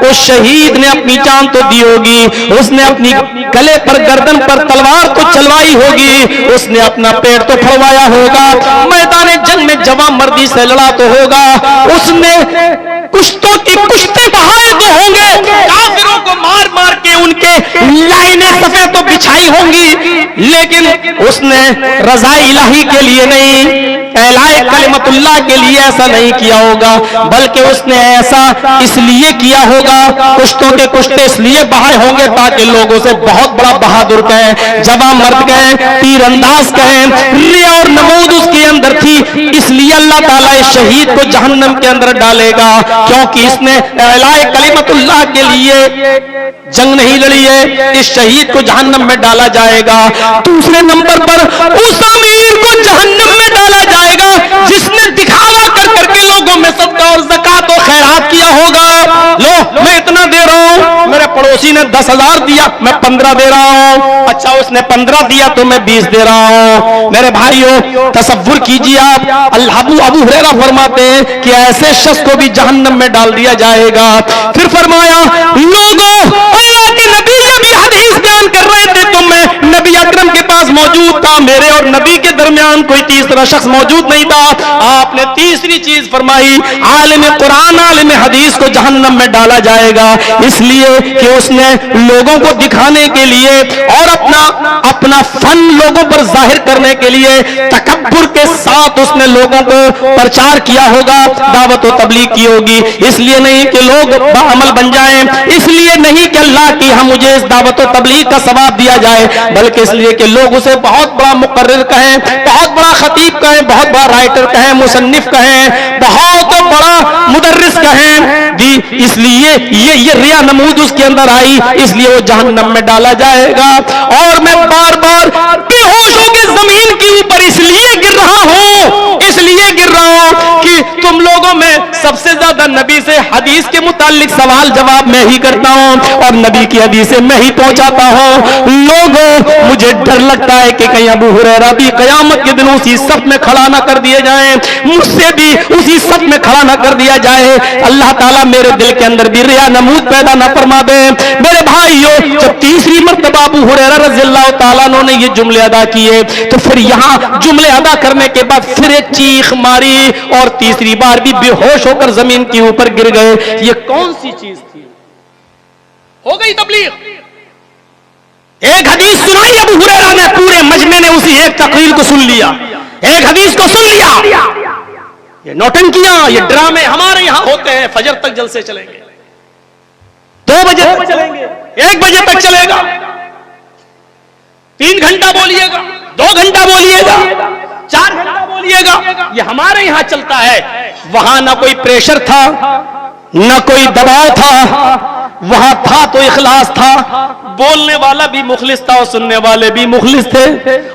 उस शहीद ने अपनी जान तो दी होगी, उसने अपनी गले पर गर्दन पर तलवार तो चलवाई होगी, उसने अपना पेट तो फड़वाया होगा, मैदान जंग में जवां मर्दी से लड़ा तो होगा, उसने कुश्तों की कुश्ते बहाए तो होंगे, काफिरों को मार मार के उनके लाइनें सफेद तो बिछाई होंगी, लेकिन उसने रज़ा इलाही के लिए नहीं, एलाए कलिमतुल्लाह के लिए ऐसा नहीं किया होगा, बल्कि उसने ऐसा इसलिए किया होगा, कुश्तों के कुश्ते इसलिए बहाए होंगे ताकि लोगों से बहुत बड़ा बहादुर कहें, जवां मर्द कहें, तीरंदाज कहें। रिया और नमूद उसके अंदर थी, इसलिए अल्लाह ताला इस शहीद को जहन्नम के अंदर डालेगा, क्योंकि इसने एलाए कलिमतुल्लाह के लिए जंग नहीं लड़ी है। इस शहीद को जहन्नम में डाला जाएगा। दूसरे नंबर पर उस अमीर को जहन्नम में डाला जाएगा जिसने दिखावा कर करके लोगों में सदका और ज़कात और खैरात किया होगा। लो, मैं इतना दे रहा हूं, मेरे पड़ोसी ने 10,000 दिया, मैं 15 दे रहा हूं। अच्छा, उसने 15 दिया तो मैं 20 दे रहा हूं। मेरे भाइयों, तसव्वुर कीजिए आप, अबू हुरैरा फरमाते हैं कि ऐसे शख्स को भी जहन्नम में डाल दिया जाएगा। फिर फरमाया, लोगों, अल्लाह के नबी जब ये हदीस बयान कर रहे थे तो मैं नबी अकरम के पास मौजूद था, मेरे और नबी के दरमियान कोई तीसरा शख्स मौजूद नहीं था। आपने तीसरी चीज फरमाई, आलिम कुरान आलिम हदीस को जहन्नम में डाला जाएगा इसलिए कि उसने लोगों को दिखाने के लिए और अपना फन लोगों पर जाहिर करने के लिए तकब्बुर के साथ उसने लोगों को प्रचार किया होगा, दावत और तबलीग की होगी। इसलिए नहीं कि लोग बाअमल बन जाएं, इसलिए नहीं कि अल्लाह की हम मुझे इस दावत और तबलीग का सवाब दिया जाए, बल्कि इसलिए कि लोग उसे बहुत बड़ा मुकर्रिर कहें, बहुत बड़ा खतीब कहें, बहुत बड़ा राइटर कहें, मुसन्निफ कहें, बहुत बड़ा मुदर्रिस कहें जी। इसलिए ये रिया नमूद उसके अंदर आई, इसलिए वो जहन्नम में डाला जाएगा। और मैं बार बार बेहोश होकर जमीन के ऊपर इसलिए गिर रहा हूं, इसलिए गिर रहा हूं कि तुम लोगों में सबसे ज्यादा नबी से हदीस के मुतालिक सवाल जवाब मैं ही करता हूं और नबी की हदीसें मैं ही पहुंचाता हूं। लोगों, मुझे डर लगता है कि कहीं अबू हुरैरा भी कयामत के दिन उसी सफ में खड़ा ना कर दिए जाएं, मुझसे भी उसी सफ में खड़ा ना कर दिया जाए। अल्लाह ताला मेरे दिल के अंदर भी रिया नमूद पैदा ना फरमा दे। मेरे भाइयों, जब तीसरी मर्तबा अबू हुरैरा रज़ियल्लाहु ताला अन्हु ने ये जुमले अदा किए तो फिर यहां जुमले अदा करने के बाद फिर एक चीख मारी और तीसरी बार भी बेहोश होकर जमीन के ऊपर गिर गए। ये कौन सी चीज थी? हो गई तबलीग। एक हदीस सुनाई अबू हुरैरा ने, पूरे मजमे ने उसी एक तकरीर को सुन लिया, एक हदीस को सुन लिया। ये नौटंकियां, ये ड्रामे हमारे यहां होते हैं। फजर तक जलसे चलेंगे, 2 बजे तक चलेंगे, 1 बजे तक चलेगा, 3 घंटा बोलिएगा, 2 घंटा बोलिएगा, 4 घंटा बोलिएगा, ये हमारे यहां चलता है। वहां ना कोई प्रेशर था, ना कोई दबाव था, वहां था तो इखलास था, बोलने वाला भी मुखलिस था और सुनने वाले भी मुखलिस थे।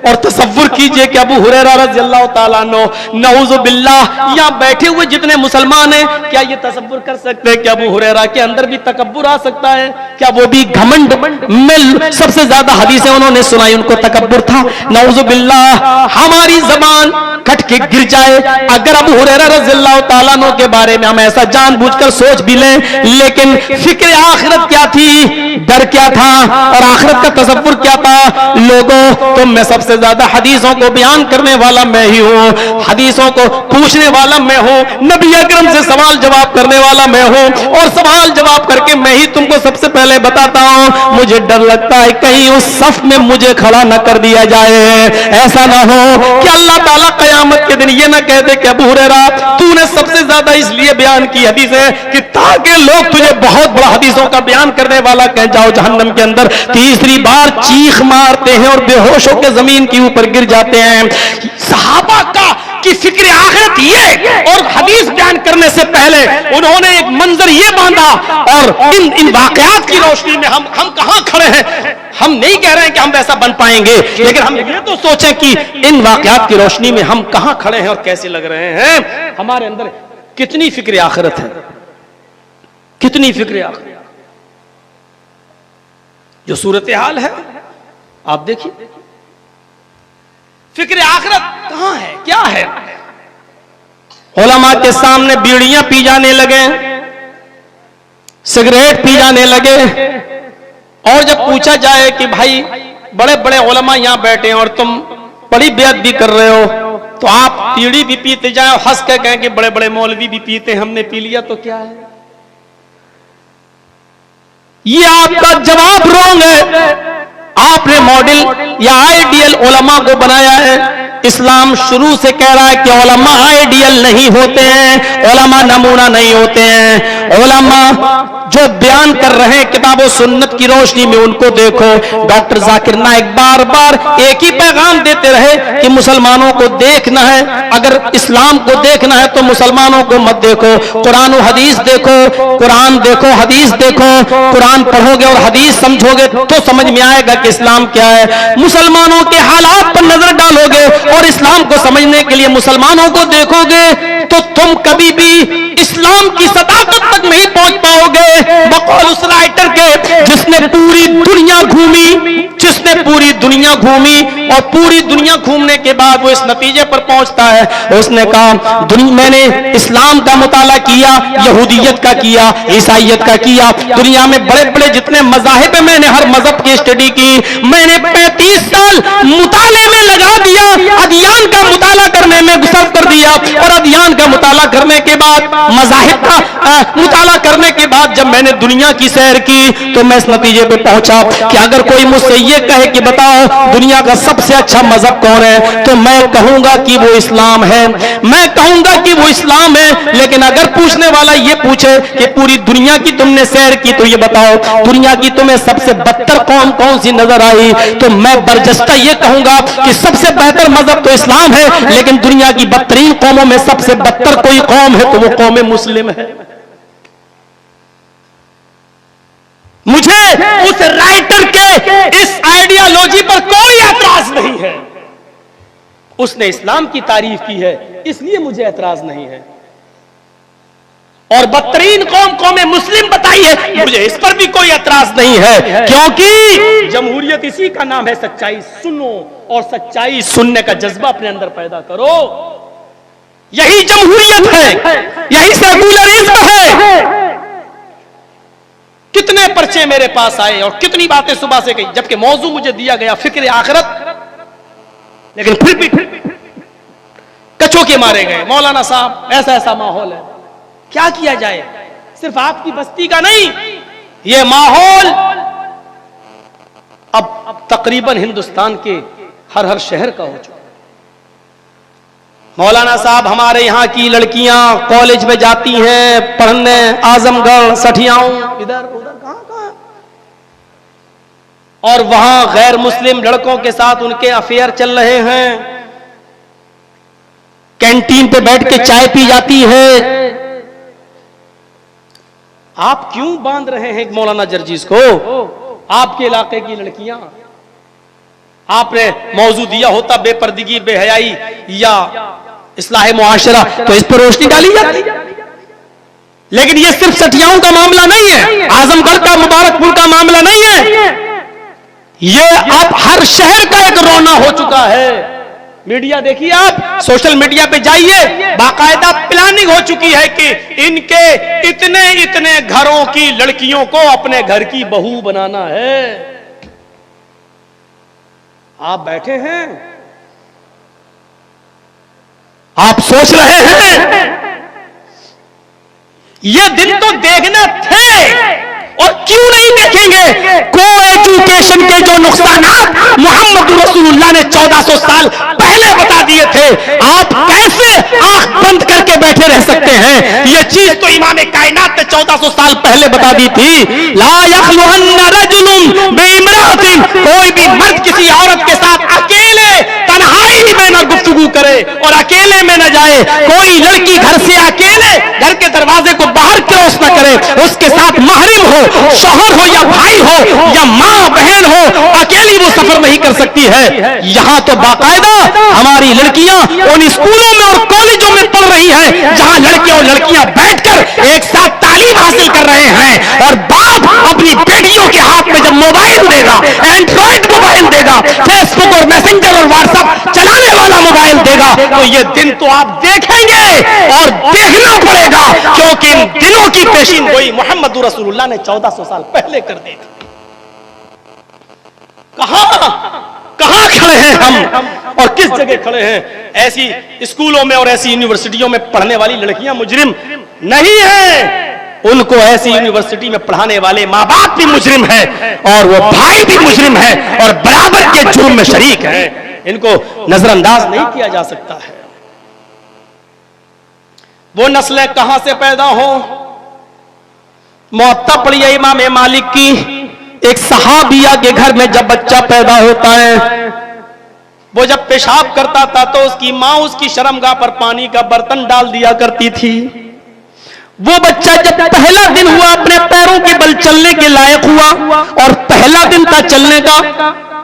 और तसव्वुर कीजिए कि अबू हुरैरा रज़ियल्लाहु ताला अन्हु, नऊज़ु बिल्लाह, यहां बैठे हुए जितने मुसलमान हैं, क्या ये तसव्वुर कर सकते हैं कि अबू हुरैरा के अंदर भी तकब्बुर आ सकता है? क्या वो भी घमंड में सबसे ज्यादा हदीसें उन्होंने सुनाई, उनको तकब्बुर था? नऊज़ु बिल्लाह, हमारी जबान कट के गिर जाए अगर अबू हुरैरा रज़ियल्लाहु ताला अन्हु के बारे में हम ऐसा जानबूझकर सोच भी लें। लेकिन फिक्र आखिरत क्या थी, डर क्या था और आखिरत का तसव्वुर क्या था? लोगों, तो मैं सबसे ज्यादा हदीसों को बयान करने वाला मैं ही हूं, हदीसों को पूछने वाला मैं हूं, नबी अकरम से सवाल जवाब करने वाला मैं हूं और सवाल जवाब करके मैं ही तुमको सबसे पहले बताता हूं। मुझे डर लगता है कहीं उस सफ में मुझे खड़ा न कर दिया जाए, ऐसा ना हो कि अल्लाह ताला कयामत के दिन ये ना कह दे कि अबू हुरैरा तूने सबसे ज्यादा इसलिए बयान की हदीस है कि ताकि लोग तुझे बहुत बड़ा हदीसों का बयान करने वाला कह जाओ जहन्नम के अंदर। तीसरी बार चीख मारते हैं और बेहोश होकर जमीन के ऊपर गिर जाते हैं। सहाबा का कि फिक्र आखिरत ये और हदीस बयान करने से पहले उन्होंने एक मंजर ये बांधा और इन वाकयात की रोशनी में हम कहां खड़े हैं। हम नहीं कह रहे हैं कि हम वैसा बन पाएंगे, लेकिन हम ये तो सोचें कि इन वाकयात की रोशनी में हम कहां खड़े हैं और कैसे लग रहे हैं। हमारे अंदर कितनी फिक्र आखिरत है, कितनी फिक्र आखिरत। जो सूरत हाल है आप देखिए, फिक्र आखिरत कहां है, क्या है। उलमा के सामने बीड़ियां पी जाने लगे, सिगरेट पी जाने लगे, और जब पूछा जाए कि भाई बड़े बड़े उलमा यहां बैठे हैं और तुम बड़ी बेअदबी कर रहे हो, तो आप बीड़ी भी पीते जाए और हंस के कहें कि बड़े बड़े मौलवी भी पीते हैं, हमने पी लिया तो क्या है। ये आपका जवाब रॉन्ग है। आपने मॉडल या आइडियल उलमा को बनाया है। इस्लाम शुरू से कह रहा है कि उलमा आइडियल नहीं होते हैं, उलमा नमूना नहीं होते हैं। उलमा जो बयान कर रहे हैं किताब और सुन्नत की रोशनी में उनको देखो। डॉक्टर जाकिर नाइक बार बार एक ही पैगाम देते रहे कि मुसलमानों को देखना है, अगर इस्लाम को देखना है तो मुसलमानों को मत देखो, कुरान और हदीस देखो, कुरान देखो हदीस देखो। कुरान पढ़ोगे और हदीस समझोगे तो समझ में आएगा कि इस्लाम क्या है। मुसलमानों के हालात पर नजर डालोगे और इस्लाम को समझने के लिए मुसलमानों को देखोगे तो तुम कभी भी इस्लाम की सदाकत तक नहीं पहुंच पाओगे। बकौल उस राइटर के जिसने पूरी दुनिया घूमी और पूरी दुनिया घूमने के बाद वो इस नतीजे पर पहुंचता है, उसने कहा मैंने इस्लाम का मुताला किया, यहूदियत का किया, ईसाइयत का किया, दुनिया में बड़े बड़े जितने मज़ाहिब है मैंने हर मजहब की स्टडी की, मैंने 35 साल मुताले में लगा दिया, अध्ययन का मुताला करने में सर्फ कर दिया, और अध्ययन का मुताला करने के बाद मज़ाहिब का मुताला करने के बाद जब मैंने दुनिया की सैर की तो मैं इस नतीजे पे पहुंचा कि अगर कोई मुझसे ये कहे कि बताओ दुनिया का सबसे अच्छा मजहब कौन है, तो मैं कहूंगा कि वो इस्लाम है, मैं कहूंगा कि वो इस्लाम है। लेकिन अगर पूछने वाला ये पूछे कि पूरी दुनिया की तुमने सैर की तो ये बताओ दुनिया की तुम्हें सबसे बदतर कौम कौन सी नजर आई, तो मैं बरजस्ता ये कहूंगा कि सबसे बेहतर मजहब तो इस्लाम है, लेकिन दुनिया की बदतरीन कौमों में सबसे बदतर कोई कौम है तो वो कौम मुस्लिम है। मुझे उस राइटर के इस आइडियोलॉजी पर कोई एतराज नहीं है, उसने इस्लाम की तारीफ की है इसलिए मुझे एतराज नहीं है, और बदतरीन कौम मुस्लिम बताई है मुझे इस पर भी कोई एतराज नहीं है, क्योंकि जमहूरियत इसी का नाम है सच्चाई सुनो और सच्चाई सुनने का जज्बा अपने अंदर पैदा करो। यही जमहूरियत है, यही सेकुलरिज्म है। कितने पर्चे मेरे पास आए और कितनी बातें सुबह से कही, जबकि मौजू मुझे दिया गया फिक्र आखिरत, लेकिन फिर भी कचोके मारे गए। मौलाना साहब ऐसा ऐसा माहौल है, क्या किया जाए? सिर्फ आपकी बस्ती का नहीं, यह माहौल अब तकरीबन हिंदुस्तान के हर शहर का हो चुका। मौलाना साहब हमारे यहाँ की लड़कियां कॉलेज में जाती हैं पढ़ने, आजमगढ़, सठियाओं, इधर उधर कहां, और वहां गैर मुस्लिम लड़कों के साथ उनके अफेयर चल रहे हैं, कैंटीन पे बैठ के चाय पी जाती है। आप क्यों बांध रहे हैं मौलाना जर्जीस को? आपके इलाके की लड़कियां, आपने मौजू दिया होता बेपर्दगी, बेहयाई या इस्लाह मुआशरा, तो इस पर रोशनी डाली जाती। लेकिन ये सिर्फ सठियाओं का मामला नहीं है, आजमगढ़ का, मुबारकपुर का मामला नहीं है, ये अब हर शहर का एक रोना हो चुका है। मीडिया देखिए, आप सोशल मीडिया पे जाइए, बाकायदा प्लानिंग हो चुकी है कि इनके इतने इतने घरों की लड़कियों को अपने घर की बहू बनाना है। आप बैठे हैं, आप सोच रहे हैं ये दिन तो देखना थे, और क्यों नहीं देखेंगे? को एजुकेशन के जो नुकसानात मोहम्मद रसूलुल्लाह ने 1400 साल पहले बता दिए थे, आप कैसे आंख बंद करके बैठे रह सकते हैं? ये चीज तो इमाम कायनात ने 1400 साल पहले बता दी थी। ला यखलुहन्ना रजुलुन बिइम्राअतिन, कोई भी मर्द किसी औरत के साथ अकेले तन्हाई में न गुफ्तगू करे और अकेले में न जाए। कोई लड़की घर से अकेले घर के दरवाजे को बाहर क्रॉस न करे, उसके साथ महरिम हो, शौहर हो या भाई हो या माँ बहन हो, अकेली वो सफर नहीं कर सकती है। यहाँ तो बाकायदा हमारी लड़कियां उन स्कूलों में और कॉलेजों में पढ़ रही हैं जहां लड़के और लड़कियां बैठकर एक साथ तालीम हासिल कर रहे हैं, और बाप अपनी बेटियों के हाथ में जब मोबाइल देगा, एंड्रॉइड मोबाइल देगा, फेसबुक और मैसेंजर और व्हाट्सएप चलाने वाला मोबाइल देगा, तो ये दिन तो आप देखेंगे और देखना पड़ेगा, क्योंकि इन दिनों की पेशीन गोई मोहम्मद रसूलुल्लाह ने 1400 साल पहले कर दी थी। कहां खड़े हैं हम और किस जगह खड़े हैं? ऐसी स्कूलों में और ऐसी यूनिवर्सिटियों में पढ़ने वाली लड़कियां मुजरिम नहीं है, उनको ऐसी यूनिवर्सिटी में पढ़ाने वाले माँ बाप भी मुजरिम है और वो भाई भी मुजरिम है और बराबर के जुर्म में शरीक है। इनको नजरअंदाज नहीं किया जा सकता है। वो नस्लें कहां से पैदा हो? मुअत्ता पढ़ी है इमाम मालिक की, एक सहाबिया के घर में जब बच्चा पैदा होता है, वो जब पेशाब करता था तो उसकी माँ उसकी शर्मगाह पर पानी का बर्तन डाल दिया करती थी। वो बच्चा जब पहला दिन हुआ, अपने पैरों के बल चलने के लायक हुआ, और पहला दिन था चलने का,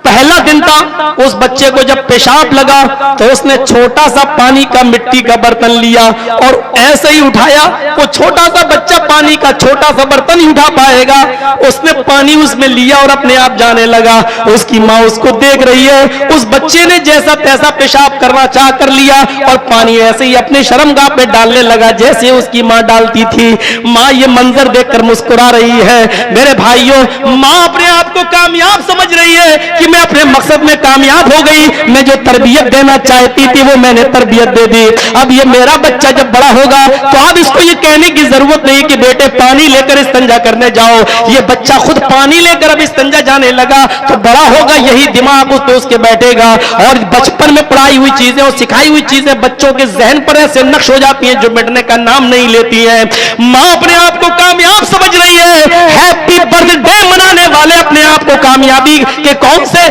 पहला दिन दिन था, उस बच्चे को जब पेशाब लगा तो उसने छोटा सा पानी का मिट्टी का बर्तन लिया और ऐसे ही उठाया। वो छोटा सा बच्चा पानी का छोटा सा बर्तन ही उठा पाएगा, उसने पानी उसमें लिया और अपने आप जाने लगा। उसकी माँ उसको देख रही है, उस बच्चे ने जैसा तैसा पेशाब करना चाह कर लिया और पानी ऐसे ही अपने शर्मगाह पे डालने लगा जैसे उसकी माँ डालती थी। माँ ये मंजर देखकर मुस्कुरा रही है। मेरे भाइयों, माँ अपने आप को कामयाब समझ रही है कि मैं अपने मकसद में कामयाब हो गई, मैं जो तरबियत देना चाहती थी वो मैंने तरबियत दे दी। अब ये मेरा बच्चा जब बड़ा होगा तो अब इसको ये कहने की जरूरत नहीं कि बेटे पानी लेकर इस्तिंजा करने जाओ। ये बच्चा खुद पानी लेकर अब इस्तिंजा जाने लगा तो बड़ा होगा यही दिमाग उस पे उसके बैठेगा और बचपन में पढ़ाई हुई चीजें और सिखाई हुई चीजें बच्चों के जहन पर ऐसे नक्श हो जाती हैं जो मिटने का नाम नहीं लेती है। माँ अपने आप को कामयाब समझ रही है। हैप्पी बर्थडे मनाने वाले अपने आप को कामयाबी के कौन से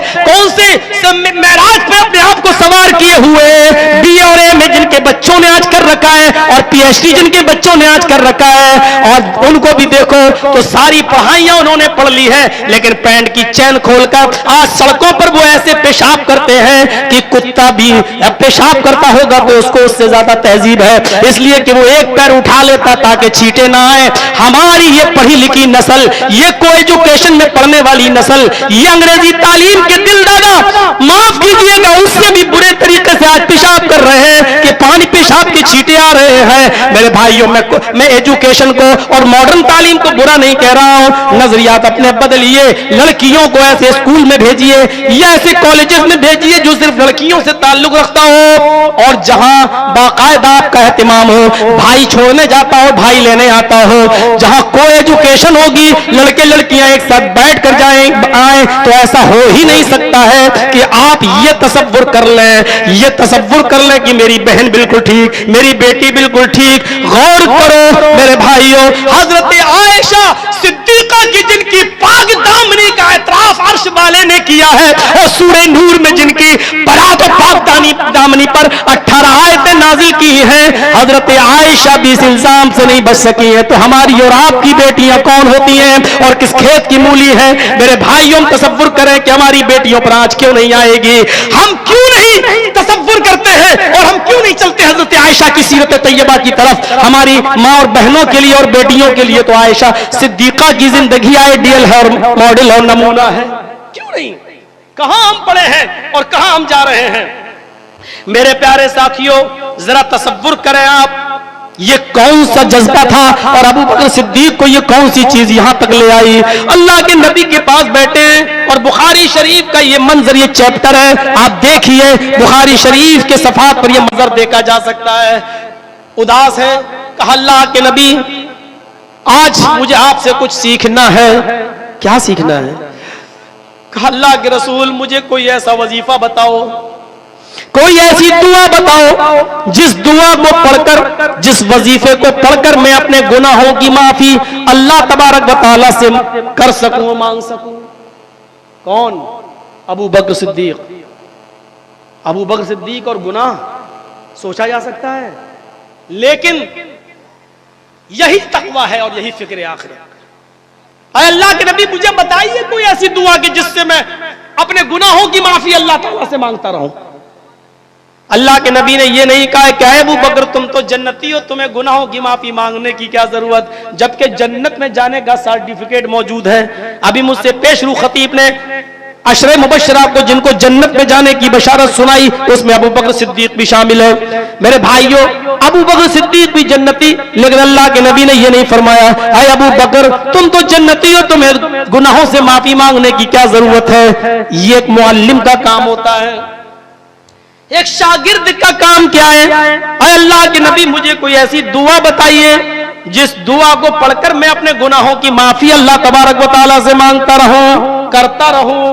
महराज पे अपने आप को सवार किए हुए, बी और ए में जिनके बच्चों ने आज कर रखा है और पीएचडी जिनके बच्चों ने आज कर रखा है, और उनको भी देखो तो सारी पढ़ाइयां उन्होंने पढ़ ली है, लेकिन पैंट की चैन खोलकर आज सड़कों पर वो ऐसे पेशाब करते हैं कि कुत्ता भी पेशाब करता होगा तो उसको उससे ज्यादा तहजीब है, इसलिए कि वो एक पैर उठा लेता ताकि छींटे ना आए। हमारी ये पढ़ी लिखी नस्ल, ये को एजुकेशन में पढ़ने वाली नस्ल, ये अंग्रेजी तालीम के दिल दादा, माफ कीजिएगा, उससे भी बुरे तरीके से आज पेशाब कर रहे हैं कि पानी पेशाब के छींटे आ रहे हैं। मेरे भाइयों, मैं एजुकेशन को और मॉडर्न तालीम को बुरा नहीं कह रहा हूं, नजरियात अपने बदलिए। लड़कियों को ऐसे स्कूल में भेजिए या ऐसे कॉलेजेस में भेजिए जो सिर्फ लड़कियों से ताल्लुक रखता हो और जहां बाकायदा आपका एहतिमाम हो, भाई छोड़ने जाता हो भाई लेने आता हो, जहां को एजुकेशन होगी, लड़के लड़कियां एक साथ बैठ कर आए, तो ऐसा हो ही नहीं सकता है कि आप ये तसव्वुर कर लें कि मेरी बहन बिल्कुल ठीक, मेरी बेटी बिल्कुल ठीक। गौर करो मेरे भाइयों, हजरत आयशा सिद्दीका की जिनकी पाक दामनी का एतराफ अर्श वाले ने किया है और सूरह नूर में जिनकी बरात और पाक दामनी पर 18 आयतें नाजिल की हैं, हजरत आयशा भी इस इल्जाम से नहीं बच सकी है, तो हमारी और आपकी बेटियां कौन होती हैं और किस खेत की मूली है? मेरे भाइयों, तसव्वुर करें कि हमारी बेटियों पर आज क्यों नहीं आएगी। हम क्यों नहीं तसव्वुर करते हैं और हम क्यों नहीं चलते हजरत आयशा की सीरत तैयबा की तरफ? हमारी माँ और बहनों के लिए और बेटियों के लिए तो आयशा सिद्दीका की जिंदगी आइडियल है और मॉडल और नमूना है। क्यों नहीं? कहां हम पड़े हैं और कहां हम जा रहे हैं? मेरे प्यारे साथियों, जरा तसव्वुर करें आप, ये कौन सा जज्बा था और अबू बकर सिद्दीक को ये कौन सी चीज यहां तक ले आई? अल्लाह के नबी के पास बैठे और बुखारी शरीफ का ये मंजर, ये चैप्टर है, आप देखिए बुखारी शरीफ के सफात पर ये मंजर देखा जा सकता है। उदास है, कहा अल्लाह के नबी आज मुझे आपसे कुछ सीखना है। क्या सीखना है? कहा अल्लाह के रसूल मुझे कोई ऐसा वजीफा बताओ, कोई ऐसी दुआ बताओ जिस दुआ को पढ़कर, जिस वजीफे को पढ़कर मैं अपने गुनाहों की माफी अल्लाह तबारक व तआला से कर सकूं, मांग सकूं। कौन? अबू बकर सिद्दीक। अबू बकर सिद्दीक और गुनाह सोचा जा सकता है, लेकिन यही तकवा है और यही फिक्र आखिरत। अल्लाह के नबी मुझे बताइए कोई ऐसी दुआ कि जिससे मैं अपने गुनाहों की माफी अल्लाह ताला से मांगता रहूं। अल्लाह के नबी ने यह नहीं कहा कि अबू बकर तुम तो जन्नती हो, तुम्हें गुनाहों की माफी मांगने की क्या जरूरत, जबकि जन्नत में जाने का सर्टिफिकेट मौजूद है। अभी मुझसे पेशरू खतीब ने अशरे मुबशरा को जिनको जन्नत में जाने की बशारत सुनाई, उसमें अबू बकर सिद्दीक भी शामिल है। मेरे भाइयों, अबू बकर सिद्दीक भी जन्नती, लेकिन अल्लाह के नबी ने यह नहीं फरमाया अय अबू बकर तुम तो जन्नती हो, तुम्हें गुनाहों से माफी मांगने की क्या जरूरत है। ये एक मुअल्लिम का काम होता है, एक शागिर्द का काम क्या है? अय अल्लाह के नबी मुझे कोई ऐसी दुआ बताइए जिस दुआ को पढ़कर मैं अपने गुनाहों की माफी अल्लाह तबारक व तआला से मांगता रहूं, करता रहूं।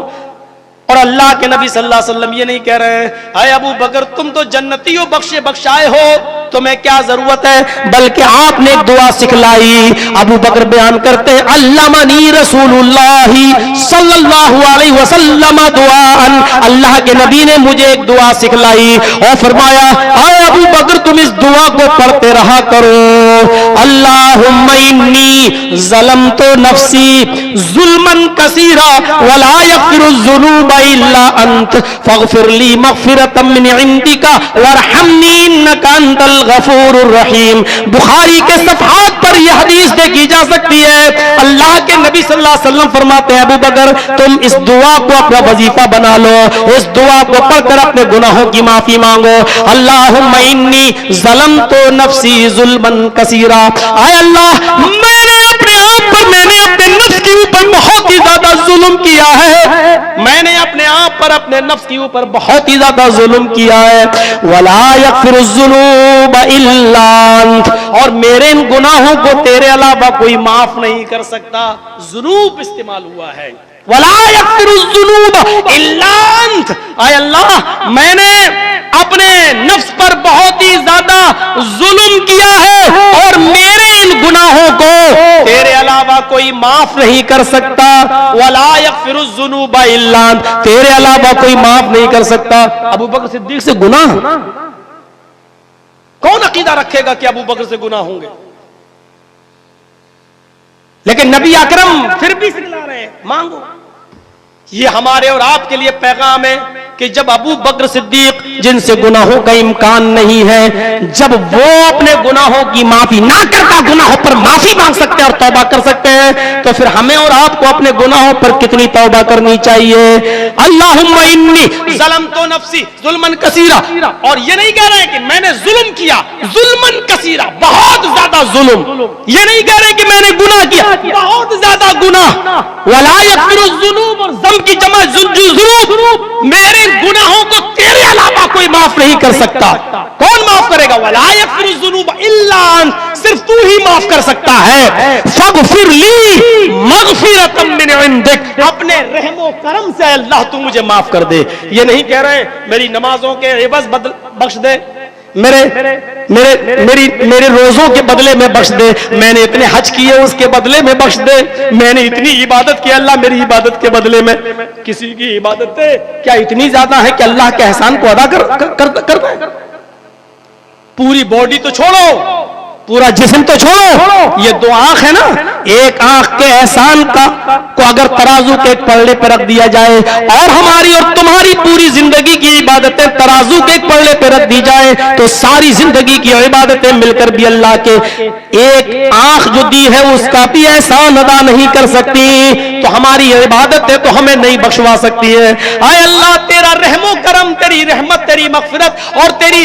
और अल्लाह के नबी सल्लल्लाहु अलैहि वसल्लम ये नहीं कह रहे हैं अय अबू बकर तुम तो जन्नती हो, बख्शे बख्शाए हो, तुम्हें क्या जरूरत है, बल्कि आपने एक दुआ सिखलाई। अबू बकर बयान करते हैं अल्लामनी रसूलुल्लाह सल्लल्लाहु अलैहि वसल्लम दुआन, अल्लाह के नबी ने मुझे एक दुआ सिखलाई और फरमाया अय अबू बकर तुम इस दुआ को पढ़ते रहा करो, अल्लाहुम्मा इन्नी ज़लमतु नफ्सी ज़ुल्मन कसीरा वला यग़फिरुज़्ज़ुनूबा इल्ला अंत फ़ग़फ़िरली मग़फ़िरतम मिन इंदिका वरहमनी इन्नका अंतल गफ़ूरुर रहीम। बुखारी के सफ़हात पर यह हदीस देखी जा सकती है। अल्लाह के नबी सल्लल्लाहु अलैहि वसल्लम फरमाते हैं, अबू बकर तुम इस दुआ को अपना वजीफा बना लो, इस दुआ को पढ़कर अपने गुनाहों की माफी मांगो। अल्लाहुम्मा इन्नी ज़लमतु नफ्सी ज़ुल्मन कसीरा, आय अल्लाह मैंने अपने आप पर, मैंने अपने नफ्स के ऊपर बहुत ही ज्यादा जुल्म किया है, मैंने अपने आप पर, अपने नफ्स के ऊपर बहुत ही ज्यादा जुल्म किया है। वला यग़फ़िरुज़्ज़ुनूबा इल्ला अंत, और मेरे इन गुनाहों को तेरे अलावा कोई माफ नहीं कर सकता। जुनूब इस्तेमाल हुआ है, वला यग़फ़िरुज़्ज़ुनूबा इल्ला अंत, आय अल्लाह मैंने अपने नफ्स पर बहुत ही ज्यादा जुल्म किया है और मेरे इन गुनाहों को तेरे अलावा कोई माफ नहीं कर सकता। वला यग़फ़िरुज़्ज़ुनूबा इल्ला अंत, तेरे अलावा कोई माफ नहीं कर सकता। अबू बकर सिद्दीक से गुनाह, कौन अकीदा रखेगा कि अबू बकर से गुनाह होंगे? लेकिन नबी अकरम फिर भी सिखला रहे हैं, मांगो। ये हमारे और आपके लिए पैगाम है कि जब अबू बकर सिद्दीक, जिनसे गुनाहों का इम्कान नहीं है, जब वो अपने गुनाहों की माफी ना करता, गुनाहों पर माफी मांग सकते हैं और तौबा कर सकते हैं, तो फिर हमें और आपको अपने गुनाहों पर कितनी तौबा करनी चाहिए। अल्लाहुम्मा इन्नी ज़लमतु नफ्सी ज़ुल्मन कसीरा, और ये नहीं कह रहे कि मैंने जुल्म किया, जुल्मन कसीरा बहुत ज्यादा जुल्म, ये नहीं कह रहे कि मैंने गुनाह किया, बहुत ज्यादा गुनाह। वला यग़फ़िरुज़्ज़ुनूब, और ज़म की जमा ज़ुनूब, मेरे गुनाहों को तेरे अलावा कोई माफ नहीं कर सकता। कौन माफ करेगा? वला यग़फ़िरुज़्ज़ुनूबा इल्ला अंत, सिर्फ तू ही माफ कर सकता है। फ़ग़फ़िरली मग़फ़िरतम मिन इंदिक, अपने रहमो करम से अल्लाह तू मुझे माफ कर दे। ये नहीं कह रहे मेरी नमाजों के एवज बख्श दे, मेरे रोजों के बदले में बख्श दे, मैंने इतने हज किए उसके बदले में बख्श दे, मैंने इतनी इबादत की, अल्लाह मेरी इबादत के बदले में। किसी की इबादतें क्या इतनी ज्यादा है कि अल्लाह के एहसान को अदा कर पाए? पूरी बॉडी तो छोड़ो, पूरा जिस्म तो छोड़ो, ये दो आंख है ना, एक आंख के एहसान को अगर तराजू के एक पल्ले पर रख दिया जाए और हमारी और तुम्हारी पूरी जिंदगी की इबादतें तराजू के एक पल्ले पर रख दी जाए, तो सारी जिंदगी की इबादतें मिलकर भी अल्लाह के एक आंख जो दी है उसका भी एहसान अदा नहीं कर सकती। तो हमारी इबादतें तो हमें नहीं बख्शवा सकती है। आए अल्लाह तेरा रहमो करम, तेरी रहमत, तेरी मग़फ़िरत और तेरी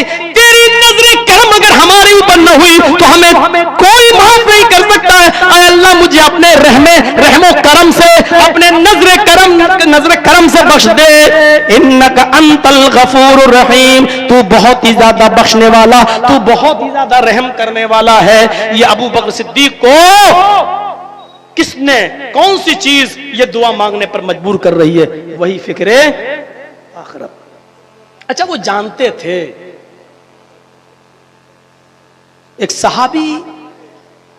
नज़र करम अगर हमारे ऊपर न हुई तो हमें कोई माफ नहीं कर सकता है। आए अल्लाह मुझे अपने रहमो करम से, अपने नजर करम से बख्श दे। इन्नका अंतल गफूरुर रहीम, तू बहुत ही ज्यादा बख्शने वाला, तू बहुत ही ज्यादा रहम करने वाला है। ये अबू बकर सिद्दीक को किसने, कौन सी चीज ये दुआ मांगने पर मजबूर कर रही है? वही फिक्रे आखिरत। अच्छा, वो जानते थे, एक सहाबी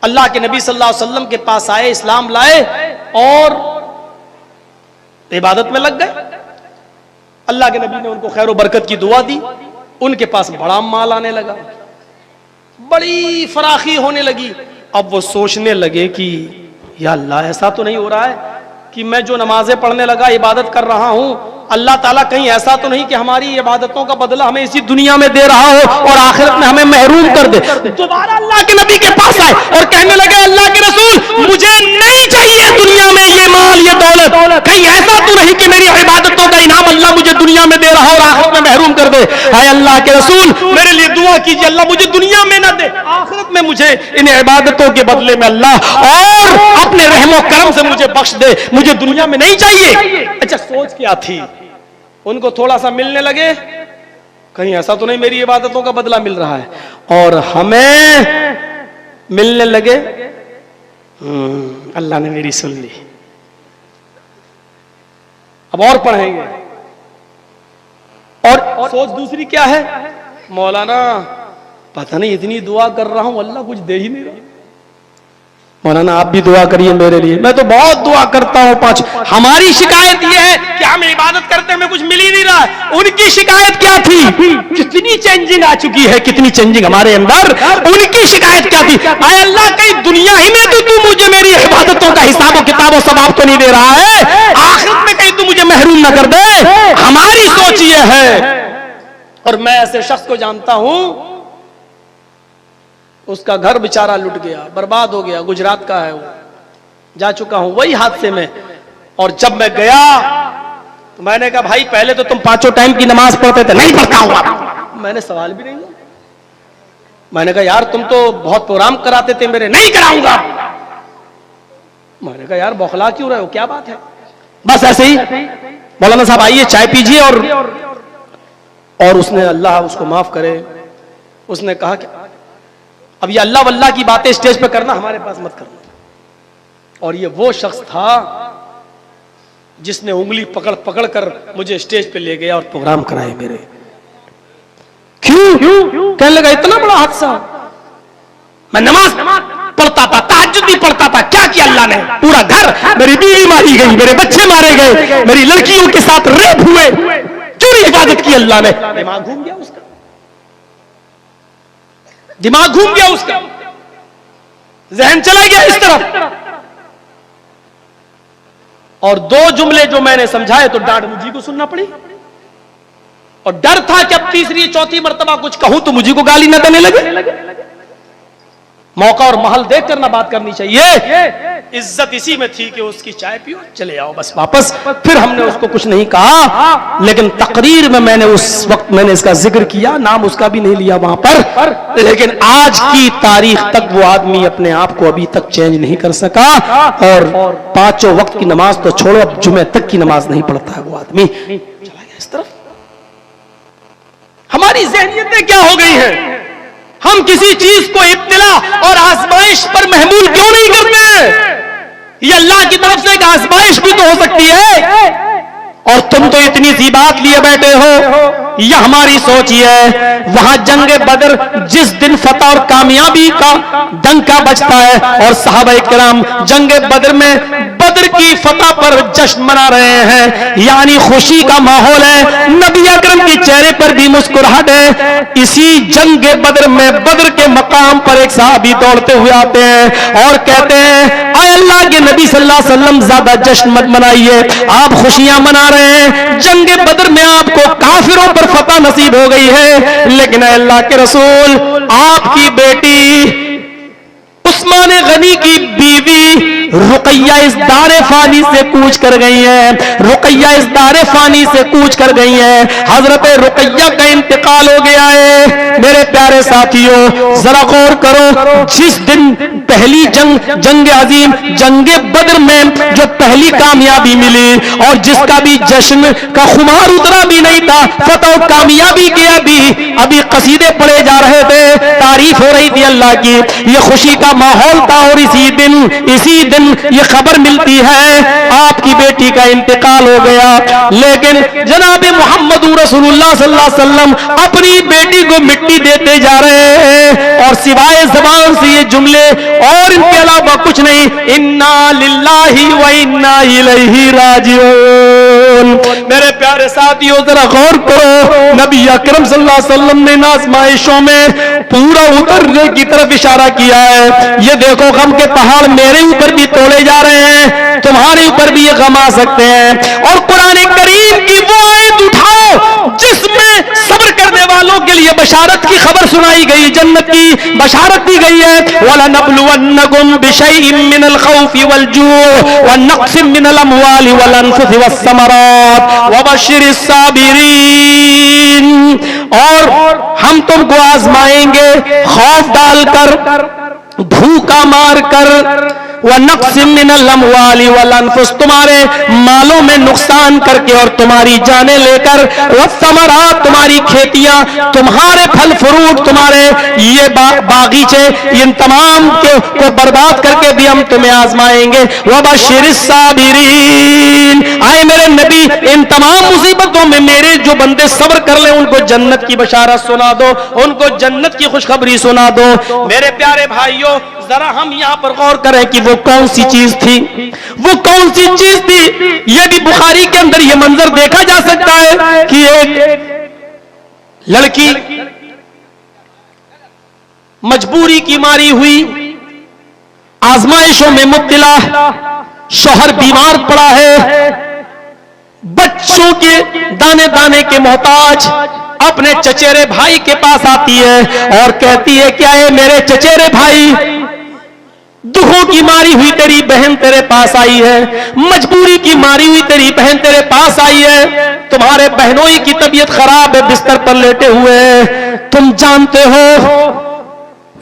अल्लाह के नबी सल्लल्लाहु अलैहि वसल्लम के पास आए, इस्लाम लाए और इबादत में लग गए। अल्लाह के नबी ने उनको खैर बरकत की दुआ दी, उनके पास बड़ा माल आने लगा, बड़ी फराखी होने लगी। अब वो सोचने लगे कि या अल्लाह ऐसा तो नहीं हो रहा है कि मैं जो नमाजें पढ़ने लगा, इबादत कर रहा हूं, अल्लाह ताला कहीं ऐसा तो नहीं कि हमारी इबादतों का बदला हमें इसी दुनिया में दे रहा हो और आखिरत में हमें महरूम कर दे। दोबारा अल्लाह के नबी के पास आए और कहने लगे, अल्लाह के रसूल मुझे नहीं चाहिए दुनिया में ये माल, ये दौलत, कहीं ऐसा तो नहीं कि मेरी इबादतों का इनाम अल्लाह मुझे दुनिया में दे रहा हो और आखिरत में महरूम कर दे। हाय अल्लाह के रसूल मेरे लिए दुआ कीजिए, अल्लाह मुझे दुनिया में ना दे, आखिरत में मुझे इन इबादतों के बदले में अल्लाह और अपने रहमो करम से मुझे बख्श दे, मुझे दुनिया में नहीं चाहिए। अच्छा, सोच क्या थी? उनको थोड़ा सा मिलने लगे, कहीं ऐसा तो नहीं मेरी इबादतों का बदला मिल रहा है, और हमें मिलने लगे, अल्लाह ने मेरी सुन ली, अब और पढ़ेंगे। और सोच दूसरी क्या है? मौलाना पता नहीं इतनी दुआ कर रहा हूं, अल्लाह कुछ दे ही नहीं रहा। मौलाना आप भी दुआ करिए मेरे लिए, मैं तो बहुत दुआ करता हूं। 5 हमारी शिकायत यह है कि हम इबादत करते हमें कुछ मिल ही नहीं रहा है। उनकी शिकायत क्या थी? कितनी चेंजिंग आ चुकी है, कितनी चेंजिंग हमारे अंदर। उनकी शिकायत क्या थी? आय अल्लाह, कहीं दुनिया ही में तो तू मुझे मेरी इबादतों का हिसाब किताब सवाब तो नहीं दे रहा है, आखिरत में कहीं तू मुझे महरूम ना कर दे। हमारी सोच ये है। और मैं ऐसे शख्स को जानता हूं, उसका घर बेचारा लुट गया, बर्बाद हो गया, गुजरात का है, वो जा चुका हूं वही हादसे में। और जब मैं गया तो मैंने कहा भाई पहले तो तुम 5 टाइम की नमाज पढ़ते थे। नहीं पढ़ता हूं। मैंने सवाल भी नहीं किया। मैंने कहा यार तुम तो बहुत प्रोग्राम कराते थे मेरे। नहीं कराऊंगा। मैंने कहा यार बौखला क्यों रहे हो, क्या बात है? बस ऐसे ही मौलाना साहब आइए चाय पीजिए। और उसने, अल्लाह उसको माफ करे, उसने कहा कि अब ये अल्लाह वल्लाह की बातें स्टेज पे करना हमारे पास मत करना। और ये वो शख्स था जिसने उंगली पकड़ पकड़ कर मुझे स्टेज पे ले गया और प्रोग्राम कराए मेरे। क्यों? कहने लगा इतना बड़ा हादसा। मैं नमाज पढ़ता था, तहज्जुद भी पढ़ता था, क्या किया अल्लाह ने? पूरा घर, मेरी बीवी मारी गई, मेरे बच्चे मारे गए, मेरी लड़कियों के साथ रेप हुए, चोरी इबादत की अल्लाह ने। दिमाग घूम गया उसका, दिमाग घूम गया उसका, जहन चला गया इस तरफ। और 2 जुमले जो मैंने समझाए तो डांट मुझी को सुनना पड़ी। और डर था कि अब तीसरी चौथी मर्तबा कुछ कहूं तो मुझी को गाली न देने लगे। मौका और महल देखकर ना बात करनी चाहिए। इज्जत इसी में थी कि उसकी चाय पियो, चले आओ बस वापस। फिर हमने उसको कुछ नहीं कहा, लेकिन तकरीर में मैंने उस वक्त मैंने इसका जिक्र किया, नाम उसका भी नहीं लिया वहां पर। लेकिन आज की तारीख तक वो आदमी अपने आप को अभी तक चेंज नहीं कर सका। और 5 वक्त की नमाज तो छोड़ो, अब जुमे तक की नमाज नहीं पढ़ता है वो आदमी। चला गया इस तरफ। हमारी ज़हनियतें क्या हो गई हैं? हम किसी चीज को इब्तिला और आजमाइश पर महमूल क्यों नहीं करते? ये अल्लाह की तरफ से एक आजमाइश भी तो हो सकती है। और तुम तो इतनी सी बात लिए बैठे हो। यह हमारी सोच है। वहां जंगे बदर जिस दिन फतह और कामयाबी का डंका बजता है और सहाबा किराम जंगे बदर में बदर की फतह पर जश्न मना रहे हैं, यानी खुशी का माहौल है, नबी अकरम के चेहरे पर भी मुस्कुराहट है। इसी जंगे बदर में बदर के मकाम पर एक सहाबी दौड़ते हुए आते हैं और कहते हैं, आए अल्लाह के नबी सल्लल्लाहु अलैहि वसल्लम ज्यादा जश्न मत मनाइए, आप खुशियां मना रहे हैं। जंगे बदर में आपको काफिरों पर फतह नसीब हो गई है, लेकिन अल्लाह के रसूल आपकी बेटी उस्मान गनी की बीवी रुकैया इस दारे फानी से कूच कर गई है। रुकैया इस दारे फानी से कूच कर गई है। हजरत रुकैया का इंतकाल हो गया है। मेरे प्यारे साथियों जरा गौर करो, जिस दिन पहली जंग अजीम जंगे बदर में जो पहली कामयाबी मिली और जिसका भी जश्न का खुमार उतरा भी नहीं था, फतह कामयाबी के अभी कसीदे पढ़े जा रहे थे, तारीफ हो रही थी अल्लाह की, ये खुशी का माहौल था। और इसी दिन ये खबर मिलती है आपकी बेटी का इंतकाल हो गया। लेकिन जनाब मोहम्मद रसूलुल्लाह सल्लल्लाहु अलैहि वसल्लम अपनी बेटी को मिट्टी देते जा रहे हैं और सिवाय ज़बान से ये जुमले और इनके अलावा कुछ नहीं, इन्ना लिल्लाहि व इन्ना इलैहि राजिऊन। मेरे प्यारे साथियों जरा गौर करो, नबी अकरम सल्लल्लाहु अलैहि वसल्लम ने आज़माइशों में पूरा उतरने की तरफ इशारा किया है। ये देखो गम के पहाड़ मेरे ऊपर भी तोड़े जा रहे हैं, तुम्हारे ऊपर भी ये गम आ सकते हैं। और कुरान करीम की वो आयत उठाओ जिसमें सब्र करने वालों के लिए बशारत की खबर सुनाई गई, जन्नत की बशारत दी गई है। वलनब्लुवन्नकुम बिशैइन मिनल खौफि वल जू'i व नक़्सिम मिनल अमवालि वल अनफुसि वस समरात वबश्शिरिस साबिरीन। और हम तुमको आजमाएंगे खौफ डालकर, धूका मारकर, व नक़्सिम मिनल अमवालि वल अनफुस, तुम्हारे मालों में नुकसान करके और तुम्हारी जानें लेकर, व समरात, तुम्हारी खेतियां, तुम्हारे फल फ्रूट, तुम्हारे ये बागीचे, इन तमाम को बर्बाद करके भी हम तुम्हें आजमाएंगे। व बश्शिरिस साबिरीन, आए मेरे नबी इन तमाम मुसीबतों में मेरे जो बंदे सब्र कर ले उनको जन्नत की बशारत सुना दो, उनको जन्नत की खुशखबरी सुना दो। मेरे प्यारे भाइयों, जरा हम यहां पर गौर करें कि वो कौन सी चीज थी, वो कौन सी चीज थी। ये भी बुखारी के अंदर ये मंजर देखा जा सकता है कि एक लड़की मजबूरी की मारी हुई, आजमाइशों में मुब्तला, शौहर बीमार पड़ा है, बच्चों के दाने दाने के मोहताज, अपने चचेरे भाई के पास आती है और कहती है, क्या है मेरे चचेरे भाई, दुखों की मारी हुई तेरी बहन तेरे पास आई है, मजबूरी की मारी हुई तेरी बहन तेरे पास आई है, तुम्हारे बहनोई की तबीयत खराब है, बिस्तर पर लेटे हुए हैं, तुम जानते हो,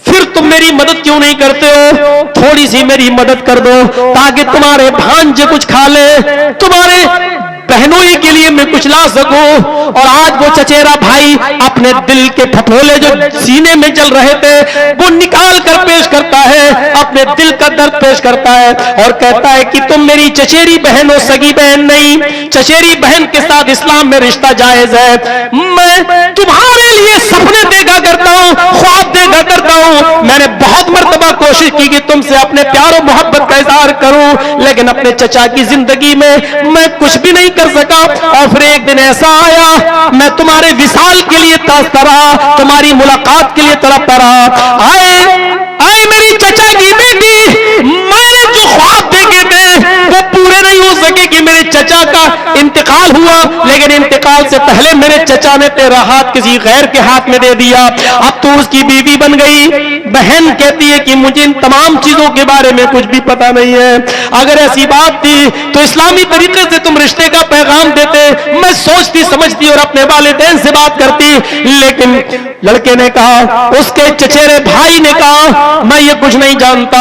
फिर तुम मेरी मदद क्यों नहीं करते हो? थोड़ी सी मेरी मदद कर दो ताकि तुम्हारे भांजे कुछ खा ले, तुम्हारे बहनोई के लिए मैं कुछ ला सकूं। और आज वो चचेरा भाई अपने दिल के फफोले जो सीने में जल रहे थे वो निकाल कर पेश करता है, अपने दिल का दर्द पेश करता है और कहता है कि तुम मेरी चचेरी बहन हो, सगी बहन नहीं। चचेरी बहन के साथ इस्लाम में रिश्ता जायज है। मैं तुम्हारे लिए सपने देखा करता हूं, ख्वाब देखा करता हूं। मैंने बहुत मर्तबा कोशिश की कि तुमसे अपने प्यार और मोहब्बत का इजहार करूं, लेकिन अपने चचा की जिंदगी में मैं कुछ भी नहीं कर सका। और फिर एक दिन ऐसा आया, मैं तुम्हारे विसाल के लिए तरसता रहा, तुम्हारी मुलाकात के लिए तड़पता रहा। आए मेरी चचा की बेटी, मैंने जो ख्वाब देखे थे वो पूरे नहीं हो सके कि मेरे चचा का इंतकाल हुआ, लेकिन इंतकाल से पहले मेरे चचा ने तेरा हाथ किसी गैर के हाथ में दे दिया। अब तो उसकी बीवी बन गई। बहन कहती है कि मुझे इन तमाम चीजों के बारे में कुछ भी पता नहीं है। अगर ऐसी बात थी तो इस्लामी तरीके से तुम रिश्ते का पैगाम देते, मैं सोचती समझती और अपने वालिदैन से बात करती। लेकिन लड़के ने कहा, उसके चचेरे भाई ने कहा, मैं ये कुछ नहीं जानता,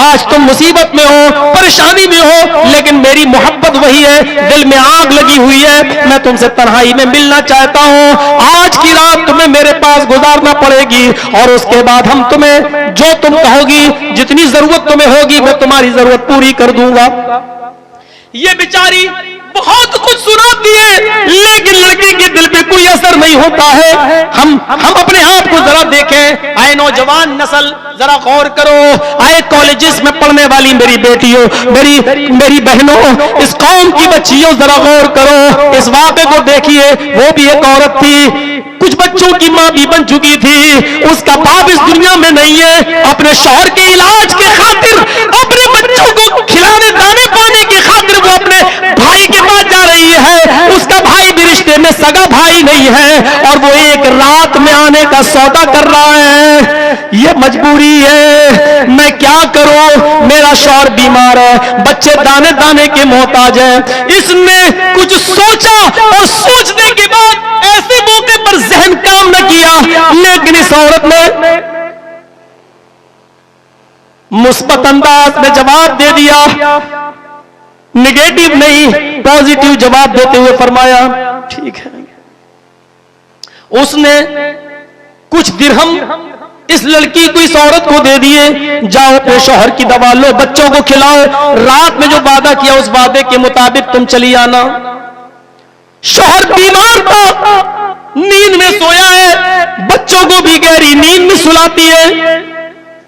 आज तुम मुसीबत में हो, परेशानी में हो, लेकिन मेरी मोहब्बत वही है, दिल में आग लगी हुई है, मैं तुमसे तन्हाई में मिलना चाहता हूं। आज की रात तुम्हें मेरे पास गुजारना पड़ेगी और उसके बाद हम तुम्हें जो तुम कहोगी, जितनी जरूरत तुम्हें होगी, मैं तुम्हारी जरूरत पूरी कर दूंगा। ये बेचारी बहुत कुछ सुनाती है, लेकिन लड़की के दिल पे कोई असर नहीं होता है। हम अपने आप को जरा देखें। आए नौजवान नस्ल, जरा गौर करो। आए कॉलेजेस में पढ़ने वाली मेरी बेटियों, मेरी बहनों, इस कौम की बच्चियों, जरा गौर करो। इस वाक़े को देखिए। वो भी एक औरत थी, कुछ बच्चों की मां भी बन चुकी थी, उसका बाप इस दुनिया में नहीं है। अपने शौहर के इलाज के खातिर, अपने बच्चों को खिलाने दाने पाने की खातिर वो अपने भाई के पास जा रही है। उसका भाई भी रिश्ते में सगा भाई नहीं है और वो एक रात में आने का सौदा कर रहा है। ये मजबूरी है, मैं क्या करूं, मेरा शौहर बीमार है, बच्चे दाने दाने के मोहताज हैं। इसने कुछ सोचा और सोचने के बाद ऐसे मौके पर जहन काम न किया, लेकिन इस औरत ने मुस्बत अंदाज में जवाब दे दिया, निगेटिव नहीं, पॉजिटिव जवाब देते हुए फरमाया, ठीक है। उसने कुछ दिरहम इस लड़की को, इस औरत को दे दिए, जाओ अपने शौहर की दवा लो, बच्चों को खिलाओ, रात में जो वादा किया उस वादे के मुताबिक तुम चली आना। शौहर बीमार था, नींद में सोया है, बच्चों को भी गहरी नींद में सुलाती है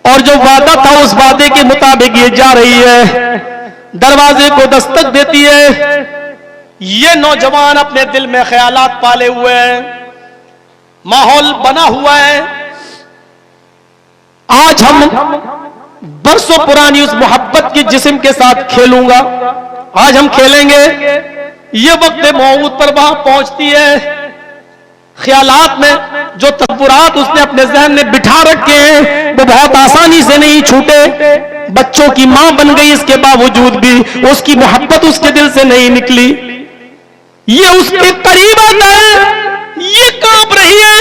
और जो वादा था उस वादे के मुताबिक ये जा रही है। दरवाजे को दस्तक देती है। ये नौजवान अपने दिल में ख्यालात पाले हुए हैं, माहौल बना हुआ है। आज हम बरसों पुरानी उस मोहब्बत की जिस्म के साथ खेलूंगा, आज हम खेलेंगे। ये वक्त मौऊद पर वहां पहुंचती है, ख्यालात में जो तस्वुरात उसने अपने जहन में बिठा रखे हैं वो बहुत आसानी से नहीं छूटे। बच्चों की मां बन गई, इसके बावजूद भी उसकी मोहब्बत उसके दिल से नहीं निकली। ये उसके करीब आता है, ये कांप रही है,